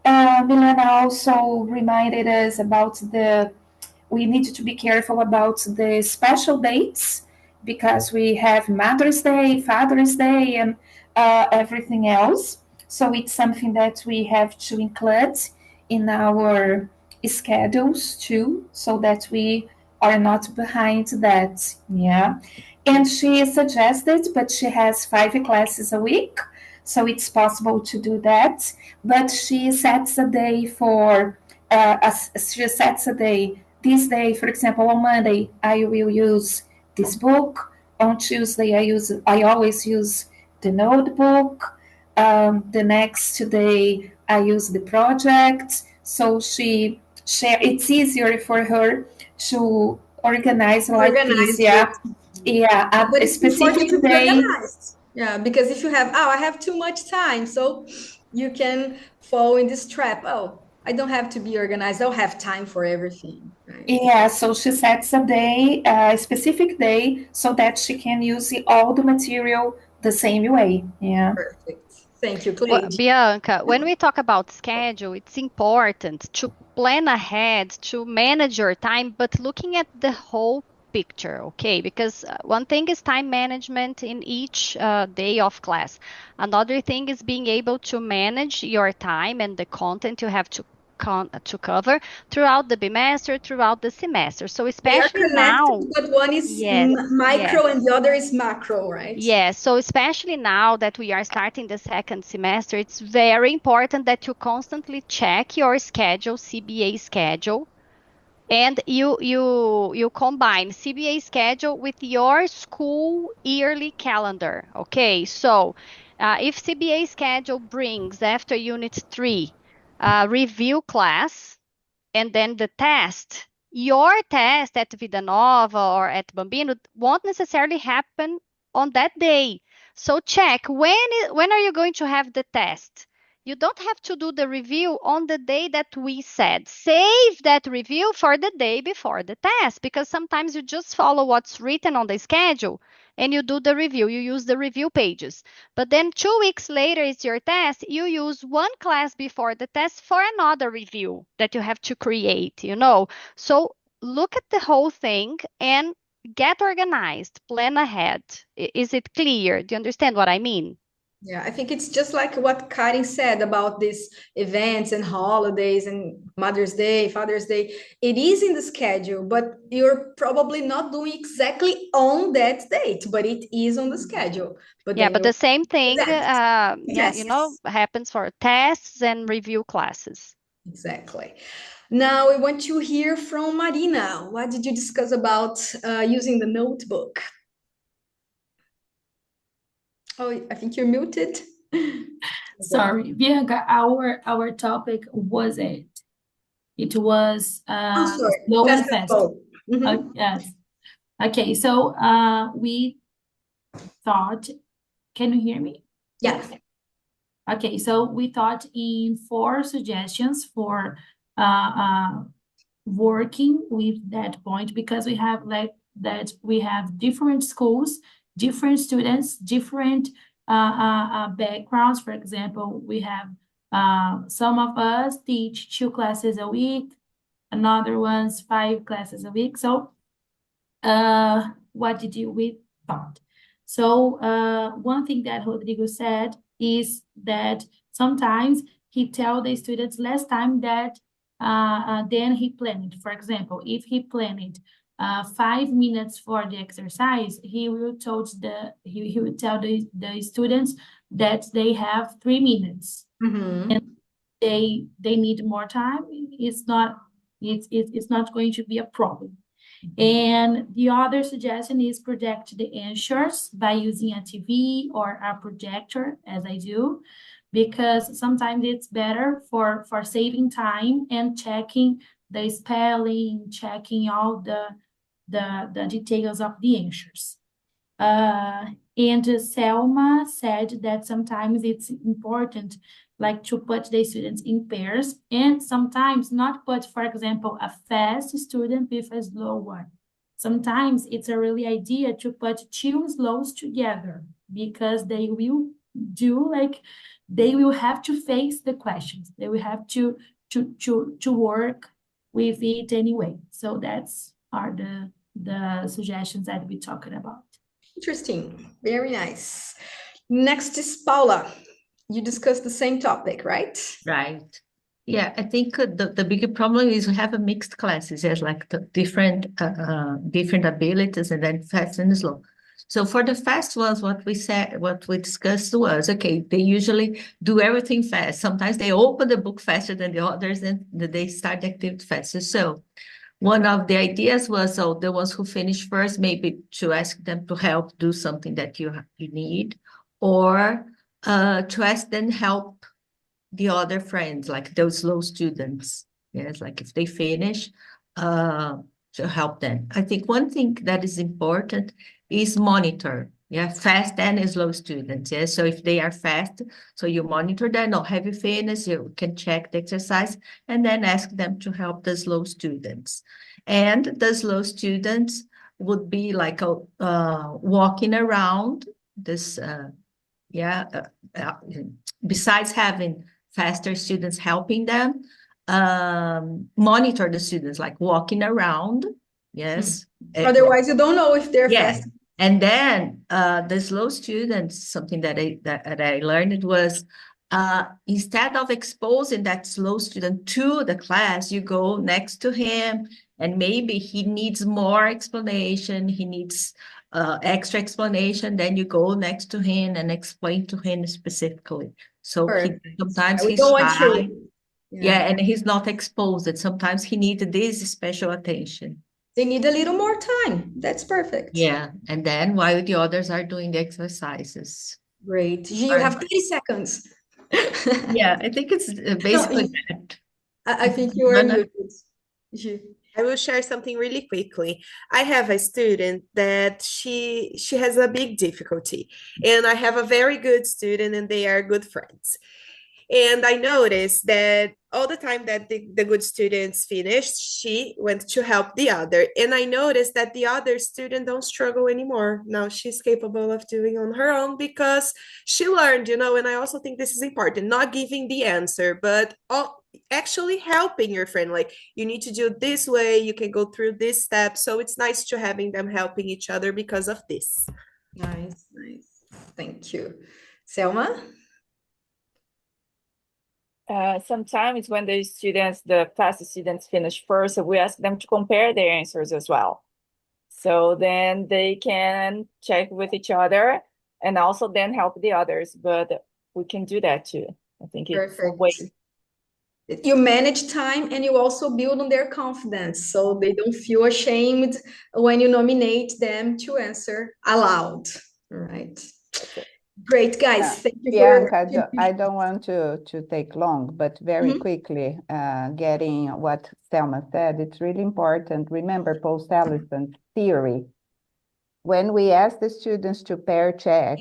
Speaker 20: Milena also reminded us about we need to be careful about the special dates because we have Mother's Day, Father's Day, and everything else. So it's something that we have to include in our schedules too, so that we are not behind that. Yeah. And she suggested, but she has 5 classes a week, so it's possible to do that. But she sets a day for, she sets a day this day, for example, on Monday, I will use this book. On Tuesday, I always use the notebook. The next day, I use the project. So she share. It's easier for her to organize like this.
Speaker 3: Organize
Speaker 20: Yeah,
Speaker 3: it.
Speaker 20: yeah.
Speaker 3: But
Speaker 20: A
Speaker 3: it's important to
Speaker 20: specific
Speaker 3: be
Speaker 20: day.
Speaker 3: organized. Yeah, because if you have, oh, I have too much time, so you can fall in this trap. Oh, I don't have to be organized. I'll have time for everything. Right?
Speaker 20: Yeah, so she sets a day, a specific day, so that she can use all the material the same way. Yeah.
Speaker 3: Perfect. Thank you,
Speaker 8: Well,
Speaker 3: Cleide.
Speaker 8: Bianca, when we talk about schedule, it's important to plan ahead, to manage your time, but looking at the whole picture, okay? Because one thing is time management in each day of class. Another thing is being able to manage your time and the content you have to cover throughout the bimester, throughout the semester. So
Speaker 3: They are
Speaker 8: especially
Speaker 3: connected,
Speaker 8: now,
Speaker 3: but one is
Speaker 8: yes,
Speaker 3: micro
Speaker 8: yes.
Speaker 3: and the other is macro, right?
Speaker 8: Yes, so especially now that we are starting the second semester, it's very important that you constantly check your schedule, CBA schedule, and you combine CBA schedule with your school yearly calendar. Okay, so if CBA schedule brings after Unit 3 review class, and then the test, your test at Vida Nova or at Bambino won't necessarily happen on that day. So check when are you going to have the test? You don't have to do the review on the day that we said. Save that review for the day before the test because sometimes you just follow what's written on the schedule and you do the review. You use the review pages. But then 2 weeks later is your test. You use one class before the test for another review that you have to create. So look at the whole thing and get organized, plan ahead. Is it clear? Do you understand what I mean?
Speaker 3: Yeah, I think it's just like what Karin said about these events and holidays and Mother's Day, Father's Day. It is in the schedule, but you're probably not doing exactly on that date, but it is on the schedule. But
Speaker 8: Yeah,
Speaker 3: then
Speaker 8: but
Speaker 3: you
Speaker 8: the same thing,
Speaker 3: present. Yes,
Speaker 8: happens for tests and review classes.
Speaker 3: exactly. Now we want to hear from Marina. What did you discuss about using the notebook? Oh, I think you're muted.
Speaker 21: Sorry, Bianca, our topic was it was
Speaker 3: Oh, sorry.
Speaker 21: slow and
Speaker 3: Fast and
Speaker 21: fast.
Speaker 3: slow. Mhm.
Speaker 21: Yes. Okay, so we thought, can you hear me?
Speaker 3: Yeah.
Speaker 21: Okay, so we thought in 4 suggestions for working with that point, because we have like that we have different schools, different students, different backgrounds. For example, we have some of us teach 2 classes a week, another ones 5 classes a week. So what did we thought? So one thing that Rodrigo said is that sometimes he tell the students less time that than he planned. For example, if he planned 5 minutes for the exercise, he will he will tell the students that they have 3 minutes. And they need more time. It's not going to be a problem. And the other suggestion is project the answers by using a TV or a projector, as I do, because sometimes it's better for saving time and checking the spelling, checking all the details of the answers. And Selma said that sometimes it's important like to put the students in pairs, and sometimes not put, for example, a fast student with a slow one. Sometimes it's a really idea to put 2 slows together, because they will have to face the questions. They will have to work with it anyway. So that's are the suggestions that we're talking about.
Speaker 3: Interesting. Very nice. Next is Paula. You discussed the same topic, right?
Speaker 5: Right. Yeah, I think the bigger problem is we have a mixed classes. There's like the different abilities and then fast and slow. So for the fast ones, what we discussed was, okay, they usually do everything fast. Sometimes they open the book faster than the others and they start the activity faster. So one of the ideas was, the ones who finish first, maybe to ask them to help do something that you need, or to ask them help the other friends, like those slow students. Yes, like if they finish, to help them. I think one thing that is important is monitor. Yeah, fast and slow students. Yeah, so if they are fast, so you monitor them. Oh, have you finished? You can check the exercise and then ask them to help the slow students. And the slow students would be like walking around this. Besides having faster students helping them, monitor the students, like walking around. Yes.
Speaker 3: Otherwise, you don't know if they're
Speaker 5: Yes.
Speaker 3: fast.
Speaker 5: And then the slow students, something that I learned was instead of exposing that slow student to the class, you go next to him, and maybe he needs more explanation, he needs extra explanation, then you go next to him and explain to him specifically. So sometimes
Speaker 3: We
Speaker 5: he's
Speaker 3: don't want
Speaker 5: shy.
Speaker 3: to.
Speaker 5: Yeah, and he's not exposed. Sometimes he needs this special attention.
Speaker 3: They need a little more time. That's perfect.
Speaker 5: Yeah, and then while the others are doing the exercises.
Speaker 3: Great. You have 30 seconds.
Speaker 5: Yeah, I think it's basically that.
Speaker 3: I think you are muted.
Speaker 6: I will share something really quickly. I have a student that she has a big difficulty, and I have a very good student, and they are good friends. And I noticed that all the time that the good students finished, she went to help the other. And I noticed that the other student don't struggle anymore. Now she's capable of doing on her own because she learned, and I also think this is important, not giving the answer, but actually helping your friend. Like, you need to do this way, you can go through this step. So it's nice to having them helping each other because of this.
Speaker 3: Nice. Thank you. Selma?
Speaker 15: Sometimes when the fast students finish first, we ask them to compare their answers as well. So then they can check with each other and also then help the others. But we can do that too. I think it's a way.
Speaker 3: You manage time and you also build on their confidence so they don't feel ashamed when you nominate them to answer aloud. All right. Great, guys. Thank you
Speaker 1: Bianca, I don't want to take long, but very quickly, getting what Selma said, it's really important. Remember Post-Allison's theory When we ask the students to pair check,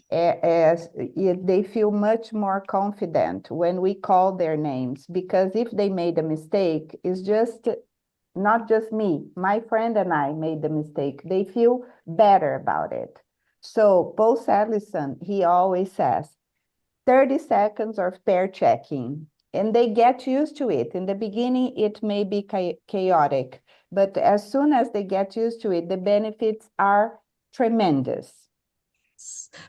Speaker 1: they feel much more confident when we call their names, because if they made a mistake, it's just not just me, my friend and I made the mistake. They feel better about it. So Paul Sadlison, he always says, 30 seconds of pair checking, and they get used to it. In the beginning, it may be chaotic, but as soon as they get used to it, the benefits are tremendous.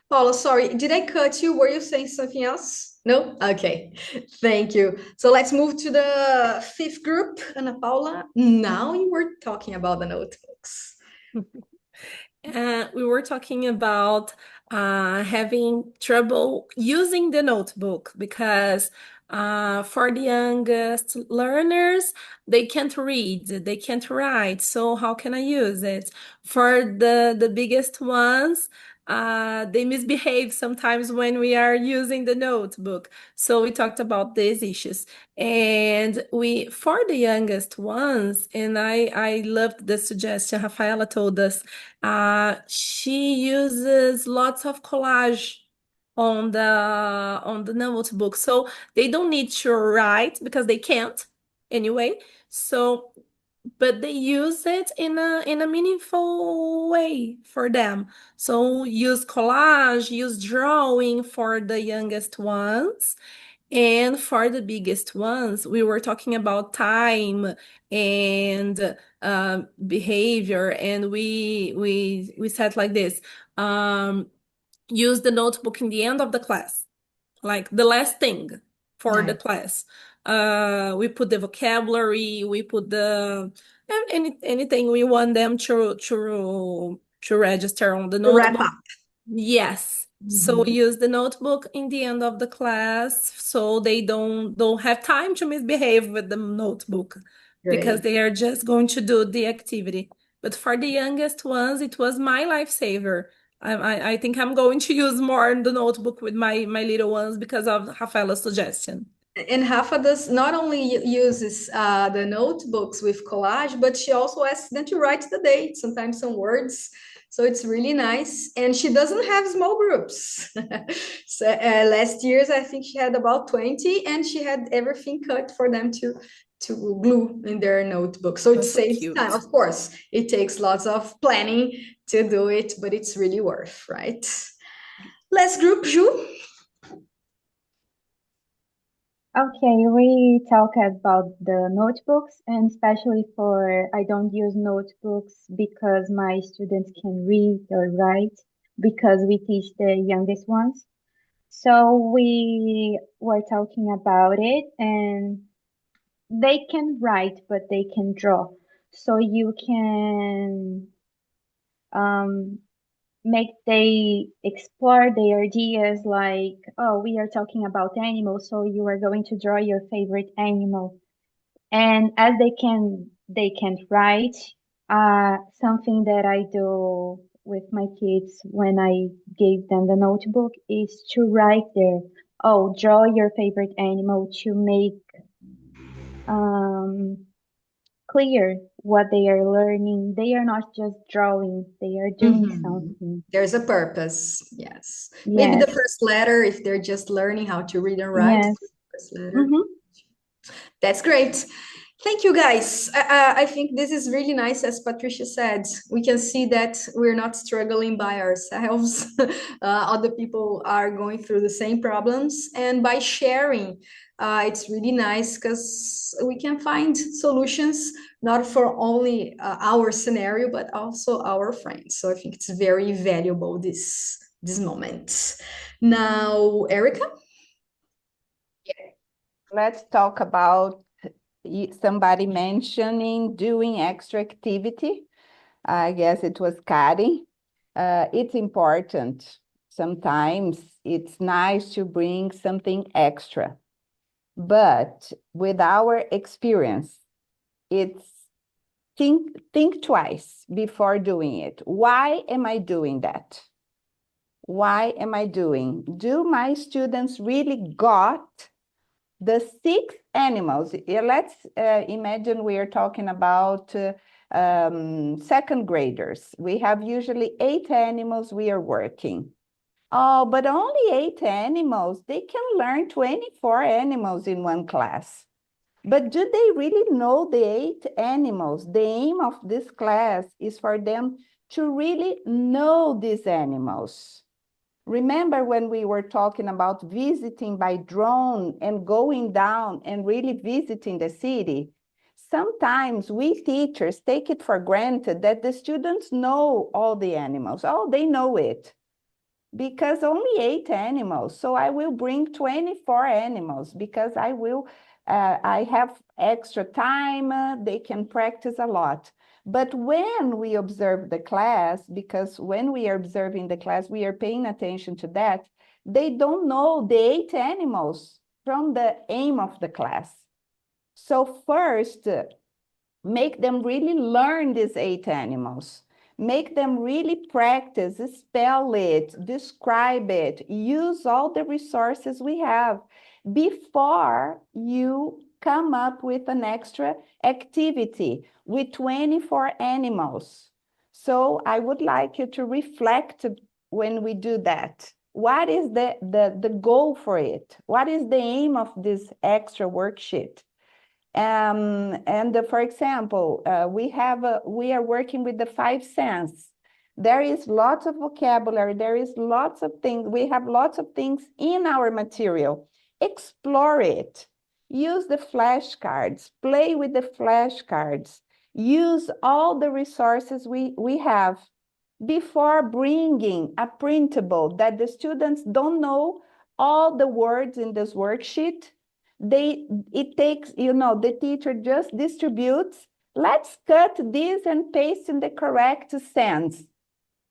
Speaker 3: Paula, sorry, did I cut you? Were you saying something else? No? Okay, thank you. So let's move to the fifth group. Ana Paula, now you were talking about the notebooks.
Speaker 11: We were talking about having trouble using the notebook because for the youngest learners, they can't read, they can't write. So how can I use it? For the biggest ones, they misbehave sometimes when we are using the notebook. So we talked about these issues. And for the youngest ones, and I loved the suggestion Rafaela told us, she uses lots of collage on the notebook, so they don't need to write because they can't anyway. So, but they use it in a meaningful way for them. So use collage, use drawing for the youngest ones. And for the biggest ones, we were talking about time and behavior, and we said like this: use the notebook in the end of the class, like the last thing for the class. We put the vocabulary, we put the anything we want them to register on the
Speaker 3: To wrap
Speaker 11: notebook.
Speaker 3: up.
Speaker 11: Yes. So we use the notebook in the end of the class so they don't have time to misbehave with the notebook because
Speaker 3: Great.
Speaker 11: they are just going to do the activity. But for the youngest ones, it was my lifesaver. I think I'm going to use more the notebook with my little ones because of Rafaela's suggestion.
Speaker 3: And Rafa does not only uses the notebooks with collage, but she also asks them to write the date, sometimes some words. So it's really nice. And she doesn't have small groups. So, last year's, I think she had about 20, and she had everything cut for them to glue in their notebook. So it
Speaker 11: That's so
Speaker 3: saves
Speaker 11: cute.
Speaker 3: time. Of course, it takes lots of planning to do it, but it's really worth, right? Last group, Ju.
Speaker 9: Okay, we talk about the notebooks, and especially for I don't use notebooks because my students can read or write because we teach the youngest ones. So we were talking about it, and they can write, but they can draw. So you can make they explore their ideas like, oh, we are talking about animals, so you are going to draw your favorite animal. And as they can write, something that I do with my kids when I gave them the notebook is to write there, oh, draw your favorite animal to make clear what they are learning. They are not just drawing, they are doing something.
Speaker 3: There's a purpose. Yes. Maybe the
Speaker 9: Yes.
Speaker 3: first letter, if they're just learning how to read and write.
Speaker 9: Yes.
Speaker 3: First letter. That's great. Thank you, guys. I think this is really nice. As Patricia said, we can see that we're not struggling by ourselves. Other people are going through the same problems. And by sharing, it's really nice because we can find solutions not for only our scenario, but also our friends. So I think it's very valuable, this moment. Now, Erica?
Speaker 1: Let's talk about somebody mentioning doing extra activity. I guess it was Kari. It's important. Sometimes it's nice to bring something extra. But with our experience, it's think twice before doing it. Why am I doing that? Why am I doing? Do my students really got the 6 animals? Let's imagine we are talking about second graders. We have usually 8 animals we are working. Oh, but only 8 animals. They can learn 24 animals in one class. But do they really know the 8 animals? The aim of this class is for them to really know these animals. Remember when we were talking about visiting by drone and going down and really visiting the city? Sometimes we teachers take it for granted that the students know all the animals. Oh, they know it because only 8 animals. So I will bring 24 animals because I have extra time, they can practice a lot. But when we observe the class, because when we are observing the class, we are paying attention to that, they don't know the 8 animals from the aim of the class. So first, make them really learn these 8 animals. Make them really practice, spell it, describe it, use all the resources we have before you come up with an extra activity with 24 animals. So I would like you to reflect when we do that. What is the goal for it? What is the aim of this extra worksheet? For example, we are working with the 5 sense. There is lots of vocabulary, there is lots of things, we have lots of things in our material. Explore it. Use the flashcards, play with the flashcards. Use all the resources we have before bringing a printable that the students don't know all the words in this worksheet. It takes, the teacher just distributes, let's cut this and paste in the correct sense.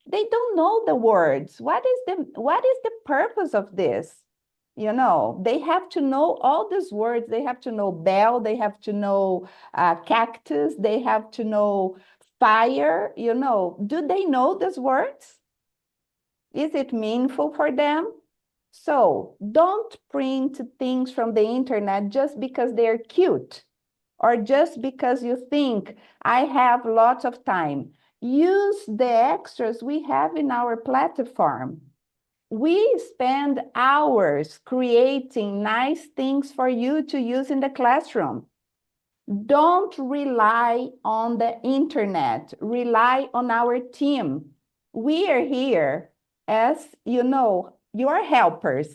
Speaker 1: They don't know the words. What is the purpose of this? They have to know all these words. They have to know bell, they have to know cactus, they have to know fire, Do they know these words? Is it meaningful for them? So don't print things from the internet just because they're cute or just because you think I have lots of time. Use the extras we have in our platform. We spend hours creating nice things for you to use in the classroom. Don't rely on the internet. Rely on our team. We are here as, your helpers.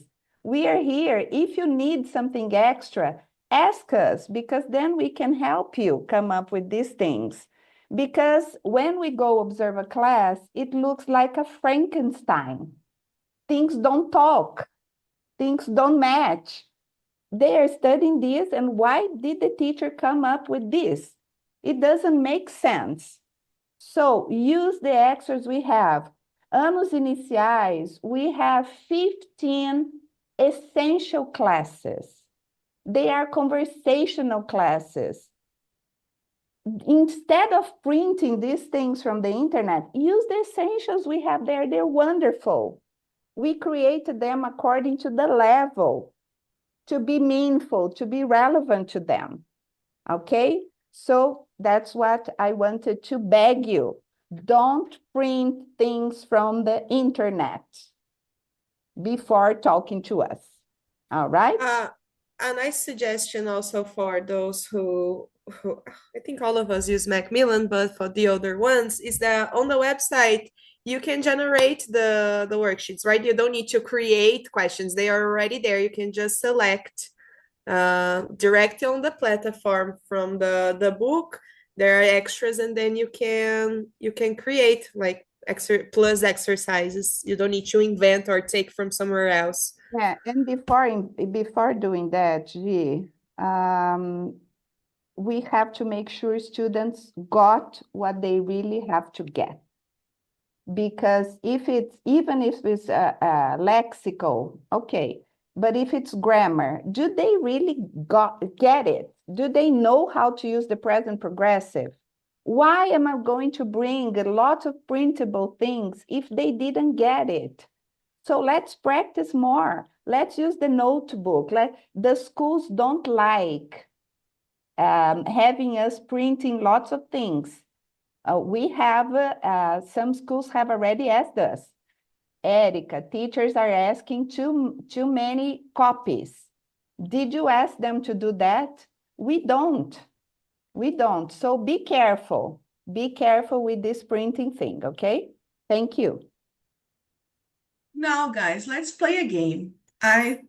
Speaker 1: We are here. If you need something extra, ask us, because then we can help you come up with these things. Because when we go observe a class, it looks like a Frankenstein. Things don't talk. Things don't match. They are studying this, and why did the teacher come up with this? It doesn't make sense. So use the extras we have. Anos iniciais, we have 15 essential classes. They are conversational classes. Instead of printing these things from the internet, use the essentials we have there. They're wonderful. We created them according to the level, to be meaningful, to be relevant to them, okay? So that's what I wanted to beg you. Don't print things from the internet before talking to us, all right?
Speaker 6: A nice suggestion also for those who I think all of us use Macmillan, but for the other ones, is that on the website, you can generate the worksheets, right? You don't need to create questions. They are already there. You can just select directly on the platform from the book. There are extras, and then you can create like plus exercises. You don't need to invent or take from somewhere else.
Speaker 1: Yeah, and before doing that, G, we have to make sure students got what they really have to get. Because even if it's lexical, okay, but if it's grammar, do they really get it? Do they know how to use the present progressive? Why am I going to bring a lot of printable things if they didn't get it? So let's practice more. Let's use the notebook. The schools don't like having us printing lots of things. We have, some schools have already asked us, Erica, teachers are asking too many copies. Did you ask them to do that? We don't. We don't. So be careful. Be careful with this printing thing, okay? Thank you.
Speaker 13: Now, guys, let's play a game. I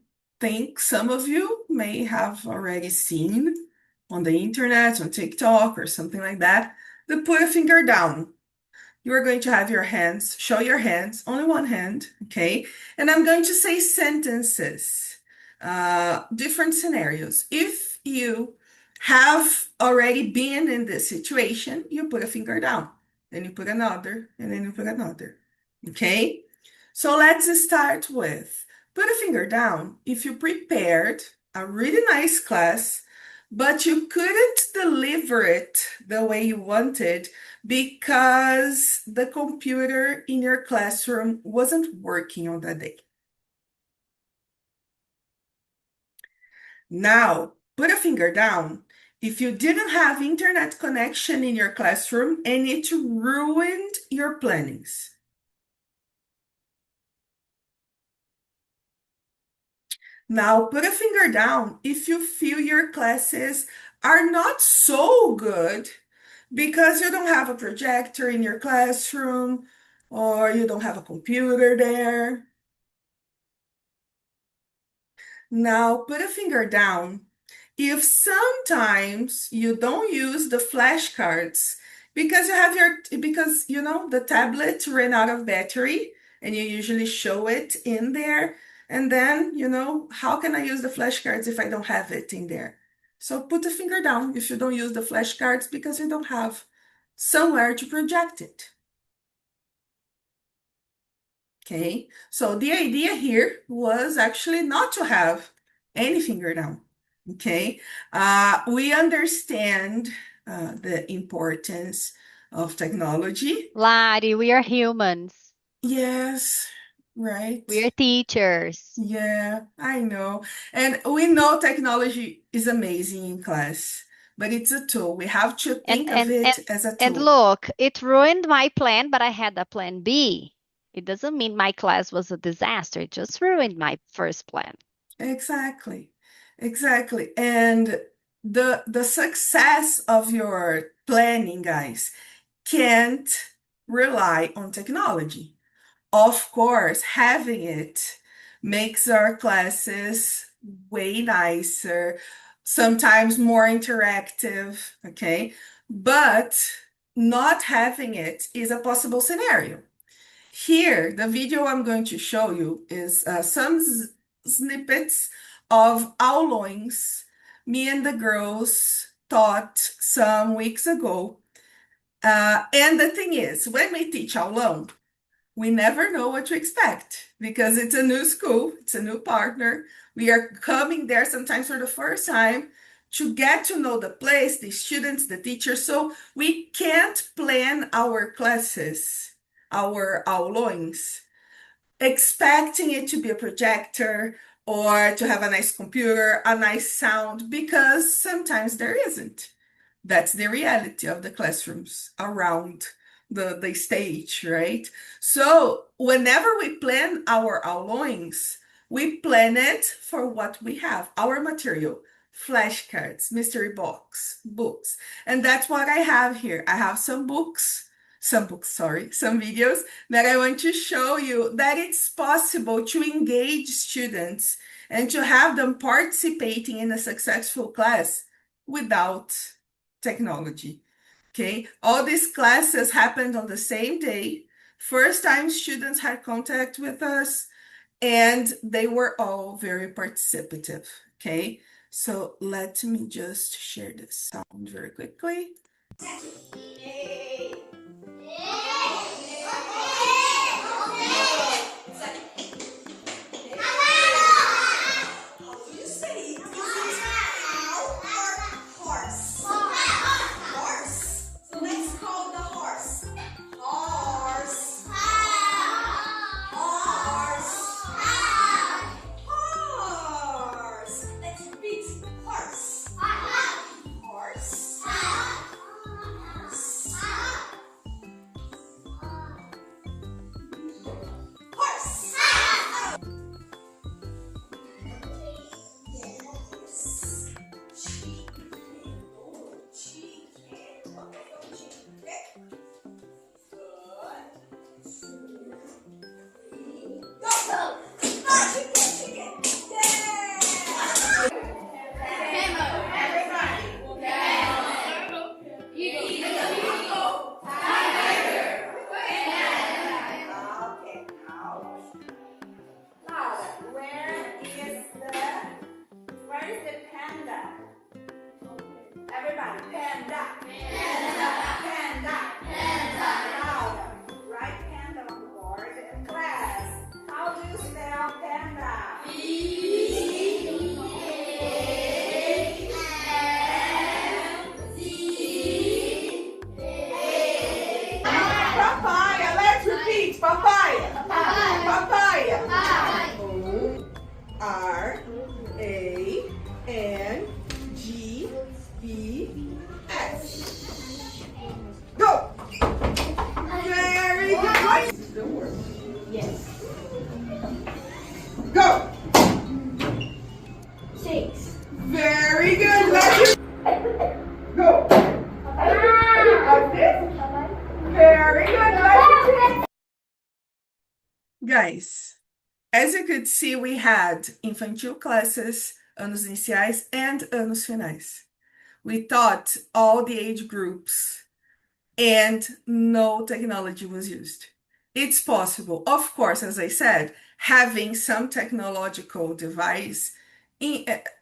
Speaker 13: think some of you may have already seen on the internet, on TikTok, or something like that, the put a finger down. You are going to have your hands, show your hands, only one hand, okay? And I'm going to say sentences, different scenarios. If you have already been in this situation, you put a finger down, then you put another, and then you put another, okay? So let's start with put a finger down if you prepared a really nice class, but you couldn't deliver it the way you wanted because the computer in your classroom wasn't working on that day. Now, put a finger down if you didn't have internet connection in your classroom and it ruined your plannings. Now, put a finger down if you feel your classes are not so good because you don't have a projector in your classroom or you don't have a computer there. Now, put a finger down if sometimes you don't use the flashcards because you know the tablet ran out of battery and you usually show it in there. And then, you know, how can I use the flashcards if I don't have it in there? So put a finger down if you don't use the flashcards because you don't have somewhere to project it. Okay, so the idea here was actually not to have any finger down. Okay, we understand the importance of technology.
Speaker 8: Lari, we are humans.
Speaker 13: Yes, right.
Speaker 8: We are teachers.
Speaker 13: Yeah, I know. And we know technology is amazing in class, but it's a tool. We have to think of it as a tool.
Speaker 8: And look, it ruined my plan, but I had a plan B. It doesn't mean my class was a disaster. It just ruined my first plan.
Speaker 13: Exactly. Exactly. And the success of your planning, guys, can't rely on technology. Of course, having it makes our classes way nicer, sometimes more interactive, okay? But not having it is a possible scenario. Here, the video I'm going to show you is some snippets of aulões me and the girls taught some weeks ago. And the thing is, when we teach aulão, we never know what to expect because it's a new school, it's a new partner. We are coming there sometimes for the first time to get to know the place, the students, the teachers. So we can't plan our classes, our aulões, expecting it to be a projector or to have a nice computer, a nice sound, because sometimes there isn't. That's the reality of the classrooms around the stage, right? So whenever we plan our aulões, we plan it for what we have, our material, flashcards, mystery box, books. And that's what I have here. I have some videos that I want to show you that it's possible to engage students and to have them participating in a successful class without technology. Okay, all these classes happened on the same day. First time students had contact with us, and they were all very participative. Okay, so let me just share this sound very quickly.
Speaker 1: everybody. Panda. Panda. Panda. Write panda on the board. Class, how do you spell panda? Papaya, let's repeat. Papaya. Papaya. O-R-A-N-G-E-S. Go! Very good. This is the word. Yes. Go! 6. Very good. Let's go. Like this. Very good. Let's
Speaker 13: Guys, as you could see, we had infantil classes, anos iniciais, and anos finais. We taught all the age groups and no technology was used. It's possible. Of course, as I said, having some technological device improves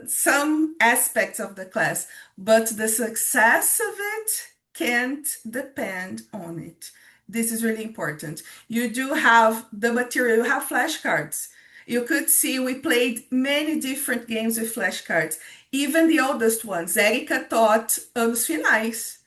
Speaker 13: some aspects of the class, but the success of it can't depend on it. This is really important. You do have the material, you have flashcards. You could see we played many different games with flashcards. Even the oldest ones, Erika taught anos finais,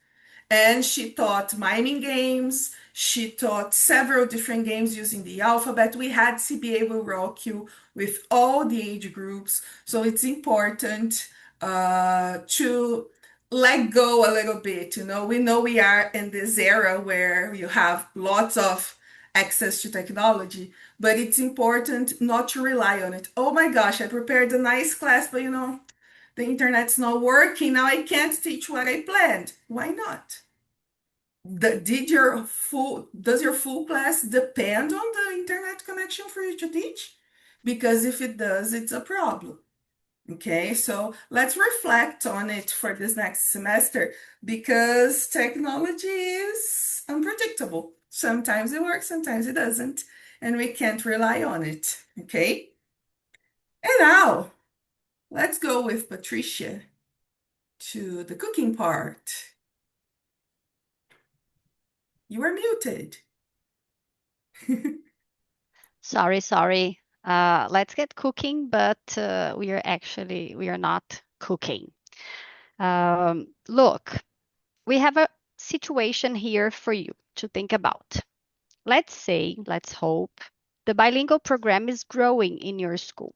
Speaker 13: and she taught miming games. She taught several different games using the alphabet. We had CBA Will Rock You with all the age groups. So it's important to let go a little bit. We know we are in this era where you have lots of access to technology, but it's important not to rely on it. Oh my gosh, I prepared a nice class, but the internet's not working. Now I can't teach what I planned. Why not? Does your full class depend on the internet connection for you to teach? Because if it does, it's a problem. Okay, so let's reflect on it for this next semester because technology is unpredictable. Sometimes it works, sometimes it doesn't, and we can't rely on it. Okay, and now let's go with Patricia to the cooking part. You are muted.
Speaker 8: Sorry. Let's get cooking, but we are not cooking. Look, we have a situation here for you to think about. Let's hope, the bilingual program is growing in your school,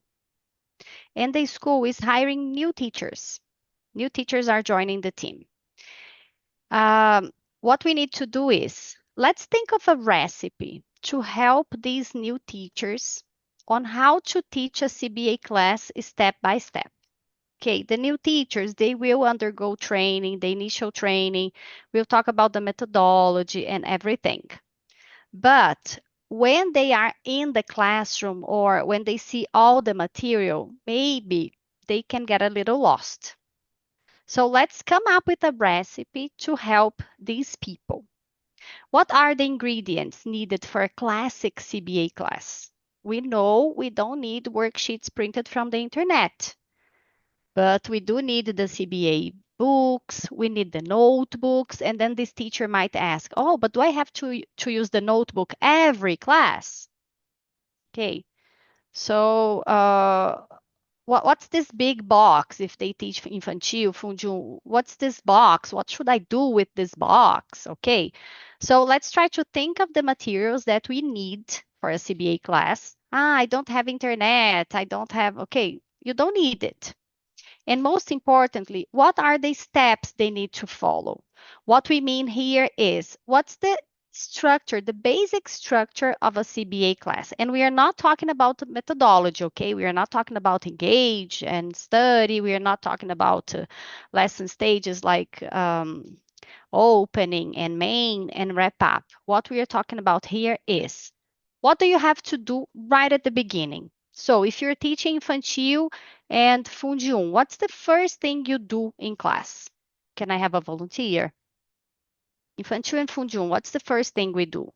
Speaker 8: and the school is hiring new teachers. New teachers are joining the team. What we need to do is, let's think of a recipe to help these new teachers on how to teach a CBA class step by step. Okay, the new teachers, they will undergo training, the initial training. We'll talk about the methodology and everything. But when they are in the classroom or when they see all the material, maybe they can get a little lost. So let's come up with a recipe to help these people. What are the ingredients needed for a classic CBA class? We know we don't need worksheets printed from the internet, but we do need the CBA books, we need the notebooks, and then this teacher might ask, oh, but do I have to use the notebook every class? Okay, so what's this big box if they teach infantil, fundium? What's this box? What should I do with this box? Okay, so let's try to think of the materials that we need for a CBA class. I don't have internet. I don't have, okay, you don't need it. And most importantly, what are the steps they need to follow? What we mean here is, what's the structure, the basic structure of a CBA class? And we are not talking about methodology, okay? We are not talking about engage and study. We are not talking about lesson stages like opening and main and wrap up. What we are talking about here is, what do you have to do right at the beginning? So if you're teaching infantil and fundium, what's the first thing you do in class? Can I have a volunteer? Infantil and fundium, what's the first thing we do?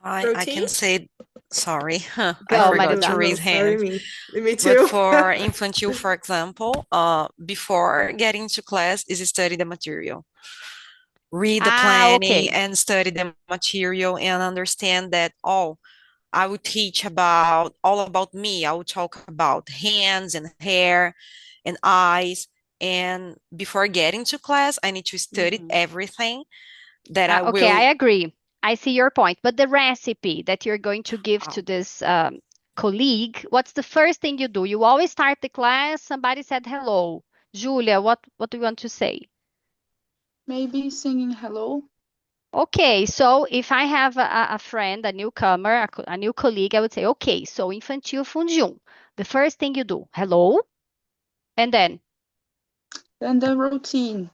Speaker 16: I can say, sorry, I
Speaker 8: Go,
Speaker 16: forgot to
Speaker 8: Marisa.
Speaker 16: raise
Speaker 6: Sorry,
Speaker 16: hand.
Speaker 6: me
Speaker 16: But
Speaker 6: too.
Speaker 16: for infantile, for example, before getting to class is study the material. Read the planning
Speaker 8: Okay.
Speaker 16: and study the material and understand that, oh, I will teach about all about me. I will talk about hands and hair and eyes. And before getting to class, I need to study everything that I
Speaker 8: Okay, I
Speaker 16: will.
Speaker 8: agree. I see your point. But the recipe that you're going to give to this colleague, what's the first thing you do? You always start the class, somebody said hello. Julia, what do you want to say?
Speaker 7: Maybe singing hello.
Speaker 8: Okay, so if I have a friend, a newcomer, a new colleague, I would say, okay, so infantil fundium. The first thing you do, hello, and then,
Speaker 7: Then the routine.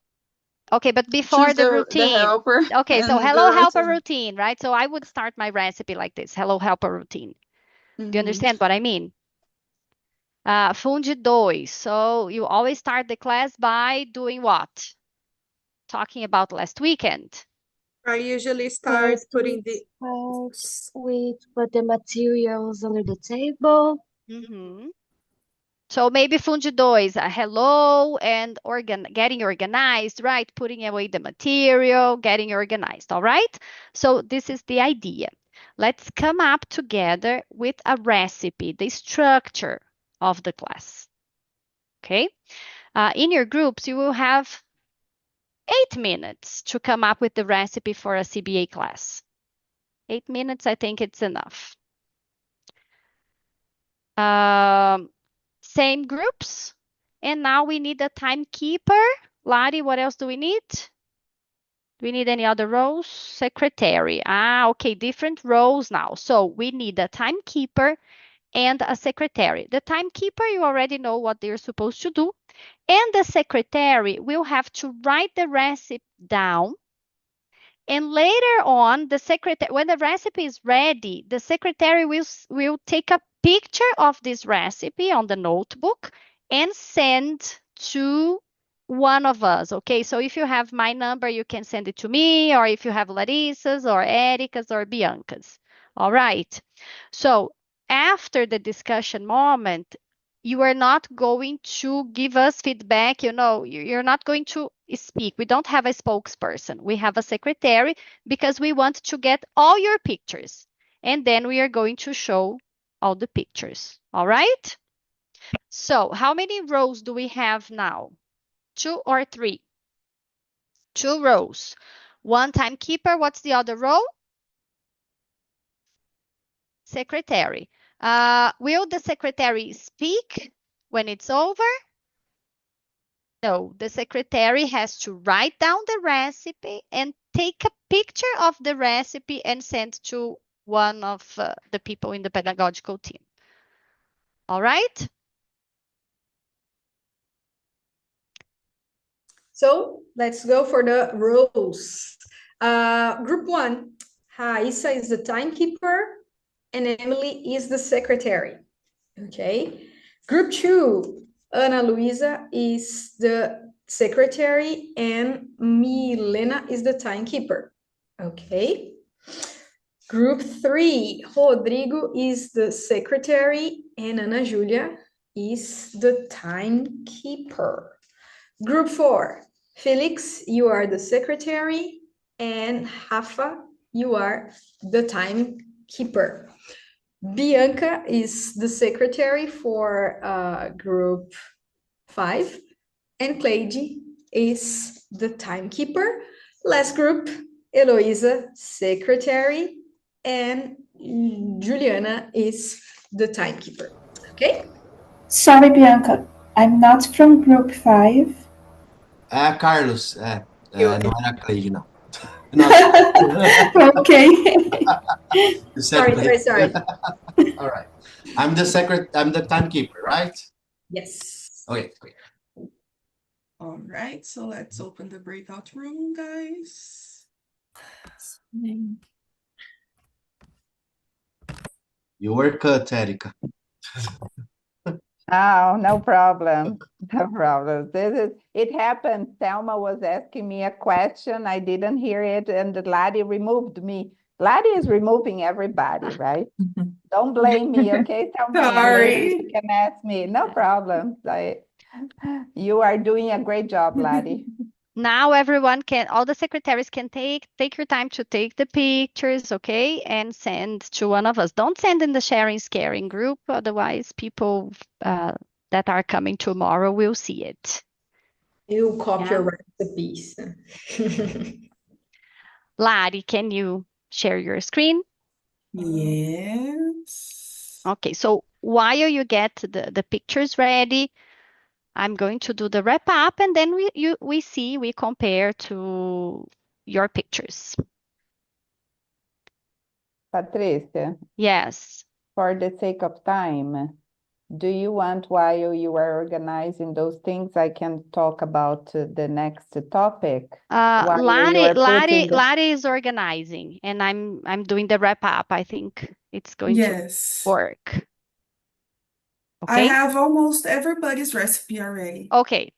Speaker 8: okay, but before
Speaker 7: Choose
Speaker 8: the
Speaker 7: the
Speaker 8: routine.
Speaker 7: helper
Speaker 8: Okay, so
Speaker 7: and
Speaker 8: hello
Speaker 7: the
Speaker 8: helper
Speaker 7: routine.
Speaker 8: routine, right? So I would start my recipe like this, hello helper routine. Do you understand what I mean? Funde 2. So you always start the class by doing what? Talking about last weekend.
Speaker 6: I usually start
Speaker 17: First,
Speaker 6: putting the
Speaker 17: we put the materials under the table.
Speaker 8: So maybe Funde 2, hello and getting organized, right? Putting away the material, getting organized, all right? So this is the idea. Let's come up together with a recipe, the structure of the class. Okay? In your groups, you will have 8 minutes to come up with the recipe for a CBA class. 8 minutes, I think it's enough. Same groups. And now we need a timekeeper. Lari, what else do we need? Do we need any other roles? Secretary. Okay, different roles now. So we need a timekeeper and a secretary. The timekeeper, you already know what they're supposed to do. And the secretary will have to write the recipe down. And later on, when the recipe is ready, the secretary will take a picture of this recipe on the notebook and send to one of us. Okay, so if you have my number, you can send it to me, or if you have Larissa's or Erica's or Bianca's. All right. So after the discussion moment, you are not going to give us feedback. You're not going to speak. We don't have a spokesperson. We have a secretary because we want to get all your pictures. And then we are going to show all the pictures. All right? So how many rows do we have now? 2 or 3? 2 rows. One timekeeper. What's the other row? Secretary. Will the secretary speak when it's over? No, the secretary has to write down the recipe and take a picture of the recipe and send to one of the people in the pedagogical team. All right?
Speaker 3: So let's go for the roles. Group 1, Raissa is the timekeeper and Emily is the secretary. Okay. Group 2, Ana Luisa is the secretary and Milena is the timekeeper. Okay. Group 3, Rodrigo is the secretary and Ana Julia is the timekeeper. Group 4, Felix, you are the secretary, and Rafa, you are the timekeeper. Bianca is the secretary for group 5, and Cleide is the timekeeper. Last group, Eloisa, secretary, and Juliana is the timekeeper. Okay?
Speaker 20: Sorry, Bianca, I'm not from group 5.
Speaker 22: Carlos, não era Cleide, não.
Speaker 20: Okay.
Speaker 22: You said
Speaker 3: Sorry.
Speaker 22: All right. I'm the timekeeper, right?
Speaker 3: Yes.
Speaker 22: Okay, great.
Speaker 13: All right, so let's open the breakout room, guys.
Speaker 22: You were cut, Erica.
Speaker 1: Oh, no problem. No problem. It happened. Thelma was asking me a question. I didn't hear it, and the lady removed me Lottie is removing everybody, right? Don't blame me, okay? Tell me later. You
Speaker 13: Sorry.
Speaker 1: can ask me. No problem. You are doing a great job, Lottie.
Speaker 8: Now everyone can, all the secretaries can take your time to take the pictures, okay, and send to one of us. Don't send in the sharing scaring group, otherwise people that are coming tomorrow will see it.
Speaker 2: You copy
Speaker 8: Yeah.
Speaker 2: your recipes.
Speaker 8: Lari, can you share your screen?
Speaker 13: Yes.
Speaker 8: Okay, so while you get the pictures ready, I'm going to do the wrap up, and then we compare to your pictures.
Speaker 1: Patricia,
Speaker 8: Yes.
Speaker 1: for the sake of time, do you want, while you are organizing those things, I can talk about the next topic while you are putting
Speaker 8: Lari is organizing, and I'm doing the wrap up. I think it's going to
Speaker 13: Yes.
Speaker 8: work.
Speaker 13: I
Speaker 8: Okay?
Speaker 13: have almost everybody's recipe already.
Speaker 8: Okay.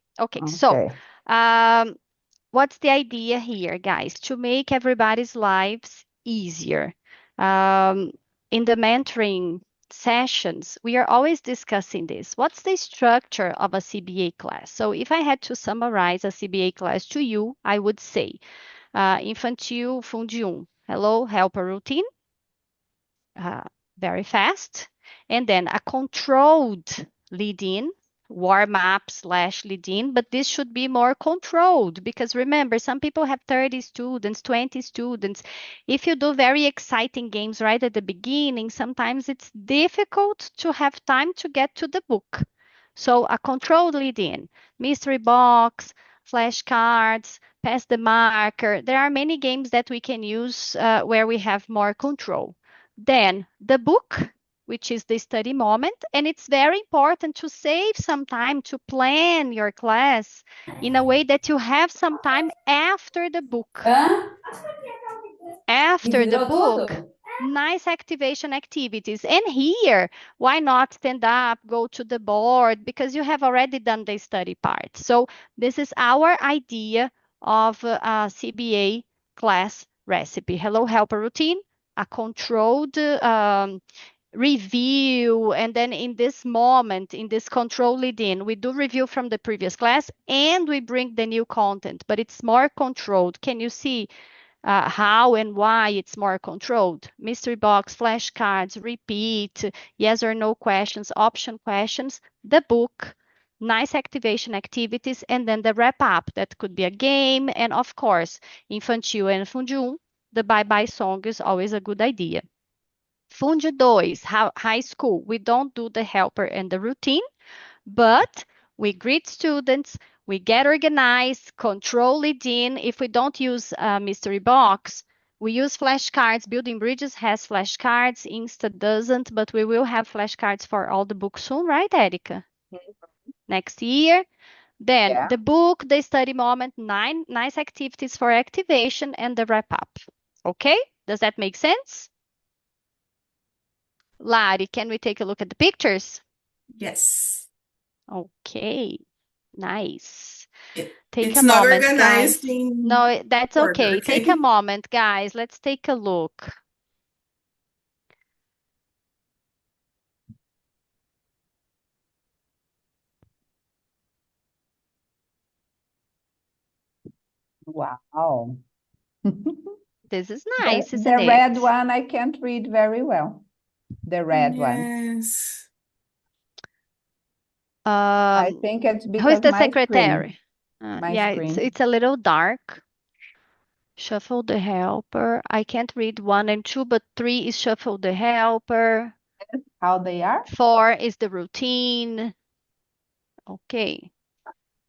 Speaker 8: So, what's the idea here, guys? To make everybody's lives easier. In the mentoring sessions, we are always discussing this. What's the structure of a CBA class? So if I had to summarize a CBA class to you, I would say Infantil Fundi 1. Hello, helper routine. Very fast. And then a controlled lead-in, warm-up/lead-in, but this should be more controlled because remember, some people have 30 students, 20 students. If you do very exciting games right at the beginning, sometimes it's difficult to have time to get to the book. So a controlled lead-in, mystery box, flashcards, pass the marker. There are many games that we can use where we have more control. Then the book, which is the study moment, and it's very important to save some time to plan your class in a way that you have some time after the book. After the book, nice activation activities. And here, why not stand up, go to the board, because you have already done the study part. So this is our idea of a CBA class recipe. Hello, helper routine, a controlled review, and then in this moment, in this control lead-in, we do review from the previous class and we bring the new content, but it's more controlled. Can you see how and why it's more controlled? Mystery box, flashcards, repeat, yes or no questions, option questions, the book, nice activation activities, and then the wrap up. That could be a game, and of course, Infantil and Fundium, the bye-bye song is always a good idea. Fundi 2, high school, we don't do the helper and the routine, but we greet students, we get organized, control it in. If we don't use a mystery box, we use flashcards. Building Bridges has flashcards, Insta doesn't, but we will have flashcards for all the books soon, right, Erica? Next year. Then the book, the study moment, 9 nice activities for activation, and the wrap up. Okay? Does that make sense? Lari, can we take a look at the pictures?
Speaker 13: Yes.
Speaker 8: Okay, nice. Take
Speaker 13: It's
Speaker 8: a
Speaker 13: not
Speaker 8: moment,
Speaker 13: organized
Speaker 8: guys.
Speaker 13: in
Speaker 8: No, that's
Speaker 13: order,
Speaker 8: okay. Take a moment, guys. Let's take a look.
Speaker 1: Wow.
Speaker 8: This is nice,
Speaker 1: The
Speaker 8: isn't
Speaker 1: red
Speaker 8: it?
Speaker 1: one I can't read very well. The red one.
Speaker 13: Yes.
Speaker 1: I think it's
Speaker 8: Who is
Speaker 1: because
Speaker 8: the
Speaker 1: my screen.
Speaker 8: secretary?
Speaker 1: My
Speaker 8: Yeah,
Speaker 1: screen.
Speaker 8: it's a little dark. Shuffle the helper. I can't read 1 and 2, but 3 is shuffle the helper.
Speaker 1: How they are?
Speaker 8: 4 is the routine. Okay.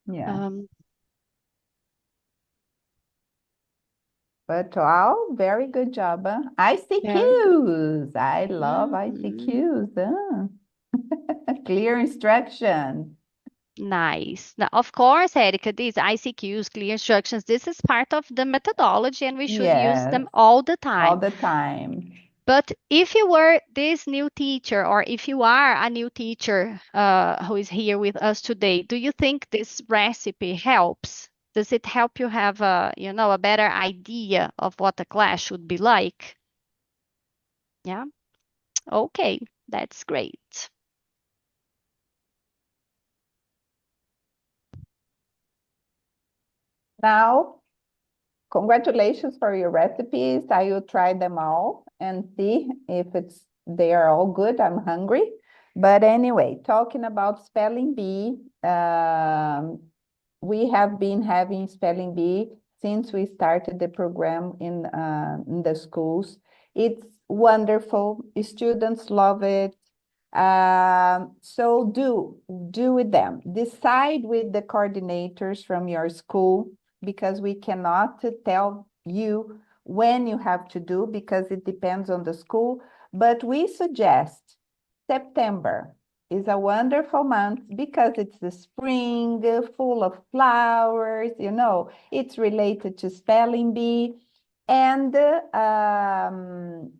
Speaker 1: Yeah. But wow, very good job. Huh? ICQs. I love ICQs. Huh? Clear instructions.
Speaker 8: Nice. Now, of course, Erica, these ICQs, clear instructions, this is part of the methodology and we should use them
Speaker 1: Yes,
Speaker 8: all the
Speaker 1: all
Speaker 8: time.
Speaker 1: the time.
Speaker 8: But if you were this new teacher, or if you are a new teacher who is here with us today, do you think this recipe helps? Does it help you have a better idea of what a class should be like? Yeah. Okay, that's great.
Speaker 1: Now, congratulations for your recipes. I will try them all and see if they are all good. I'm hungry. But anyway, talking about spelling bee, we have been having spelling bee since we started the program in the schools. It's wonderful. Students love it. So do with them. Decide with the coordinators from your school, because we cannot tell you when you have to do, because it depends on the school. But we suggest September is a wonderful month because it's the spring, full of flowers, it's related to spelling bee, and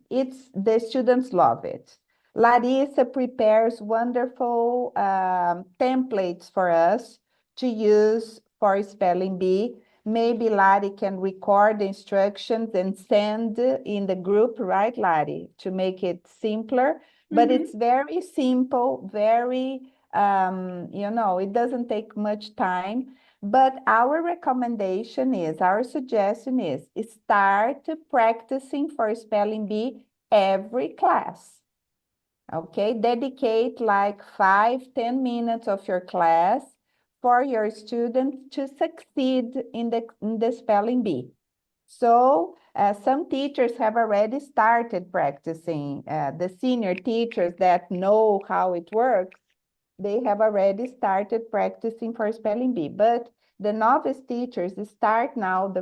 Speaker 1: it's the students love it. Larissa prepares wonderful templates for us to use for spelling bee. Maybe Lari can record the instructions and send in the group, right, Lari, to make it simpler. But it's very simple, very, it doesn't take much time. But our suggestion is start practicing for spelling bee every class. Okay, dedicate like 5-10 minutes of your class for your students to succeed in the spelling bee. So some teachers have already started practicing. The senior teachers that know how it works, they have already started practicing for spelling bee. But the novice teachers start now,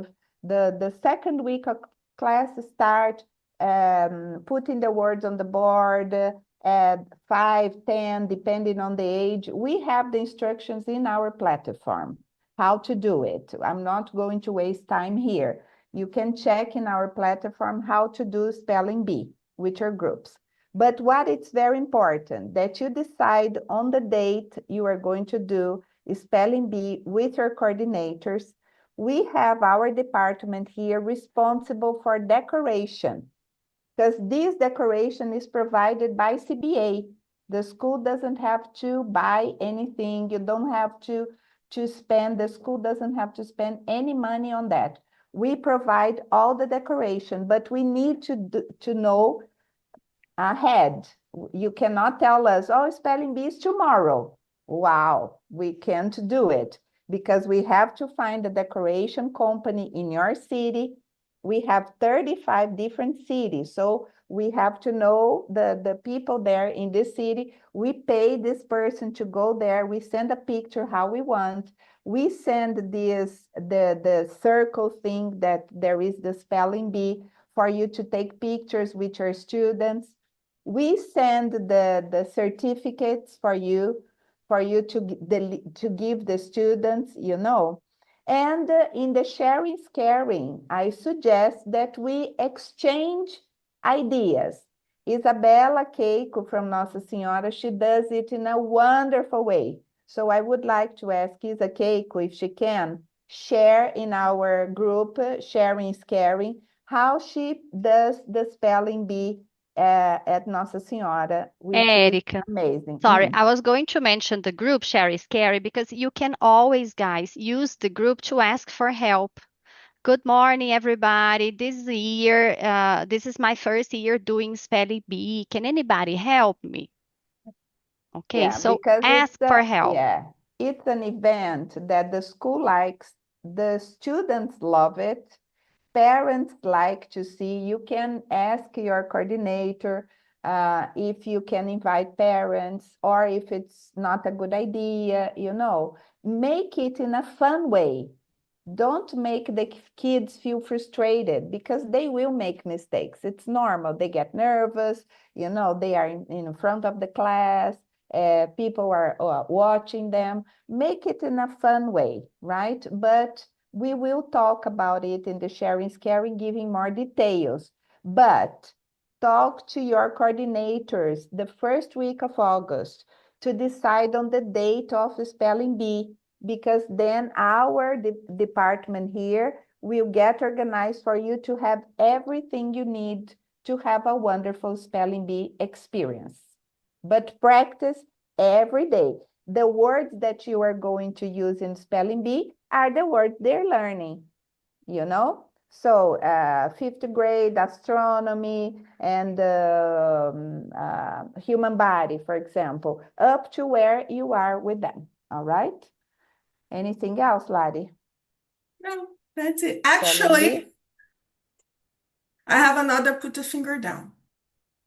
Speaker 1: the second week of class start putting the words on the board at 5, 10, depending on the age. We have the instructions in our platform, how to do it. I'm not going to waste time here. You can check in our platform how to do spelling bee with your groups. But what is very important, that you decide on the date you are going to do spelling bee with your coordinators. We have our department here responsible for decoration, because this decoration is provided by CBA. The school doesn't have to buy anything. You don't have to spend, the school doesn't have to spend any money on that. We provide all the decoration, but we need to know ahead. You cannot tell us, oh, spelling bee is tomorrow. Wow, we can't do it because we have to find a decoration company in your city. We have 35 different cities, so we have to know the people there in this city. We pay this person to go there. We send a picture how we want. We send the circle thing that there is the spelling bee for you to take pictures with your students. We send the certificates for you to give the students, And in the sharing is caring, I suggest that we exchange ideas. Isabela Keiko from Nossa Senhora, she does it in a wonderful way. So I would like to ask Isa Keiko if she can share in our group, Sharing is Caring, how she does the spelling bee at Nossa Senhora, which is
Speaker 8: Erica,
Speaker 1: amazing.
Speaker 8: sorry, I was going to mention the group Share is Scary because you can always, guys, use the group to ask for help. Good morning, everybody. This is my first year doing spelling bee. Can anybody help me? Okay,
Speaker 1: Yeah,
Speaker 8: so
Speaker 1: because
Speaker 8: ask for help.
Speaker 1: it's an event that the school likes, the students love it, parents like to see. You can ask your coordinator if you can invite parents, or if it's not a good idea, make it in a fun way. Don't make the kids feel frustrated, because they will make mistakes. It's normal. They get nervous, they are in front of the class, people are watching them. Make it in a fun way, right? But we will talk about it in the Sharing is Caring, giving more details. But talk to your coordinators the first week of August to decide on the date of the spelling bee, because then our department here will get organized for you to have everything you need to have a wonderful spelling bee experience. But practice every day. The words that you are going to use in spelling bee are the words they're learning, you know? So fifth grade astronomy and human body, for example, up to where you are with them, all right? Anything else, Lottie?
Speaker 13: No, that's it.
Speaker 1: Spelling
Speaker 13: Actually,
Speaker 1: bee?
Speaker 13: I have another put a finger down.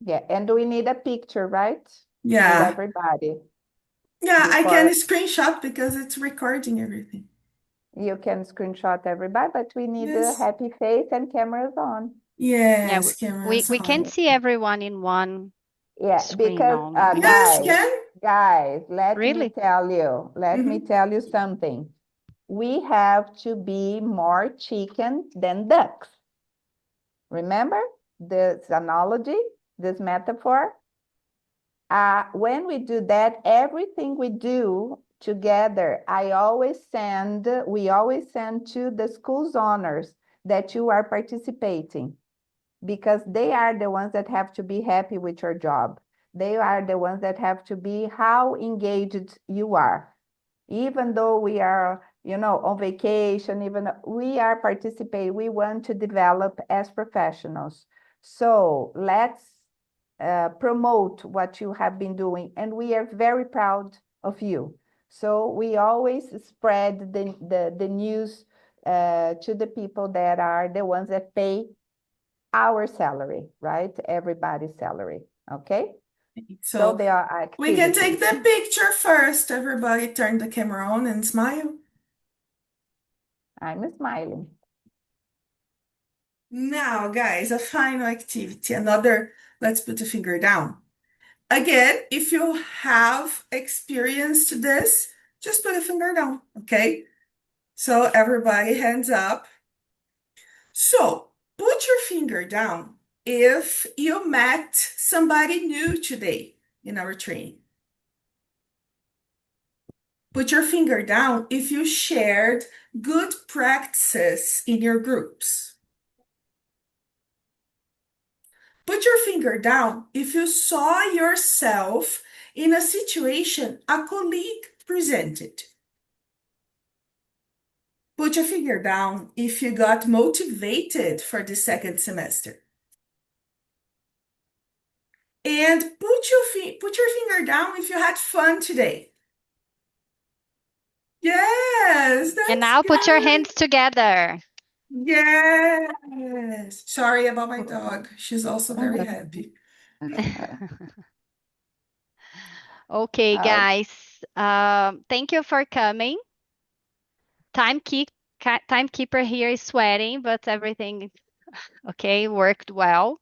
Speaker 1: Yeah, and we need a picture, right? With
Speaker 13: Yeah.
Speaker 1: everybody.
Speaker 13: Yeah, I can
Speaker 1: Before
Speaker 13: screenshot because it's recording everything.
Speaker 1: you can screenshot everybody, but we need a
Speaker 13: Yes.
Speaker 1: happy face and cameras on.
Speaker 8: Yeah,
Speaker 13: Yes,
Speaker 8: we
Speaker 13: cameras
Speaker 8: can
Speaker 13: on.
Speaker 8: see everyone in one
Speaker 1: Yeah,
Speaker 8: screen
Speaker 1: because
Speaker 8: only.
Speaker 13: Yes,
Speaker 1: guys,
Speaker 13: Ken.
Speaker 1: let me
Speaker 8: Really?
Speaker 1: tell you something. We have to be more chicken than ducks. Remember this analogy, this metaphor? When we do that, everything we do together, we always send to the school's owners that you are participating, because they are the ones that have to be happy with your job. They are the ones that have to be how engaged you are. Even though we are, on vacation, even we are participating, we want to develop as professionals. So let's promote what you have been doing, and we are very proud of you. So we always spread the news to the people that are the ones that pay our salary, right? Everybody's salary, okay? So
Speaker 13: So
Speaker 1: there are
Speaker 13: we can take
Speaker 1: activities.
Speaker 13: the picture first. Everybody turn the camera on and smile.
Speaker 1: I'm smiling.
Speaker 13: Now, guys, a final activity. Another, let's put a finger down. Again, if you have experienced this, just put a finger down, okay? So everybody hands up. So put your finger down if you met somebody new today in our training. Put your finger down if you shared good practices in your groups. Put your finger down if you saw yourself in a situation a colleague presented. Put your finger down if you got motivated for the second semester. And put your finger down if you had fun today. Yes, that's
Speaker 8: And now put your
Speaker 13: good.
Speaker 8: hands together.
Speaker 13: Yes. Sorry about my dog. She's also very happy.
Speaker 8: Okay, guys. Thank you for coming. Timekeeper here is sweating, but everything okay, worked well.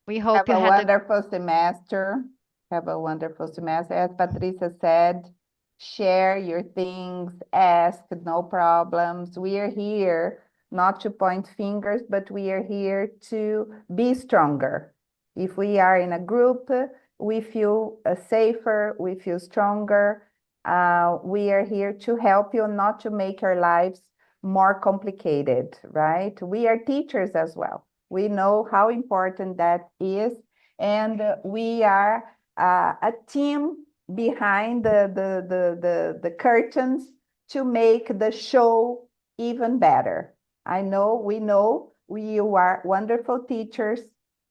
Speaker 8: We hope
Speaker 1: Have
Speaker 8: you
Speaker 1: a
Speaker 8: had a
Speaker 1: wonderful semester. Have a wonderful semester. As Patricia said, share your things, ask, no problems. We are here not to point fingers, but we are here to be stronger. If we are in a group, we feel safer, we feel stronger. We are here to help you, not to make your lives more complicated, right? We are teachers as well. We know how important that is, and we are a team behind the curtains to make the show even better. We know you are wonderful teachers,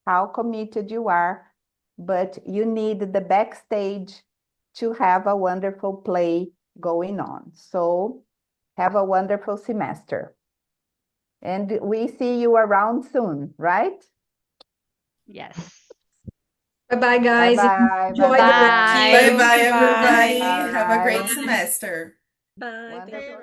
Speaker 1: how committed you are, but you need the backstage to have a wonderful play going on. So have a wonderful semester. And we see you around soon, right?
Speaker 8: Yes.
Speaker 3: Bye-bye, guys.
Speaker 1: Bye-bye.
Speaker 3: Enjoy the
Speaker 8: Bye.
Speaker 13: Bye-bye,
Speaker 3: routine.
Speaker 13: everybody.
Speaker 1: Bye.
Speaker 13: Have a great semester.
Speaker 3: Bye. Thank you.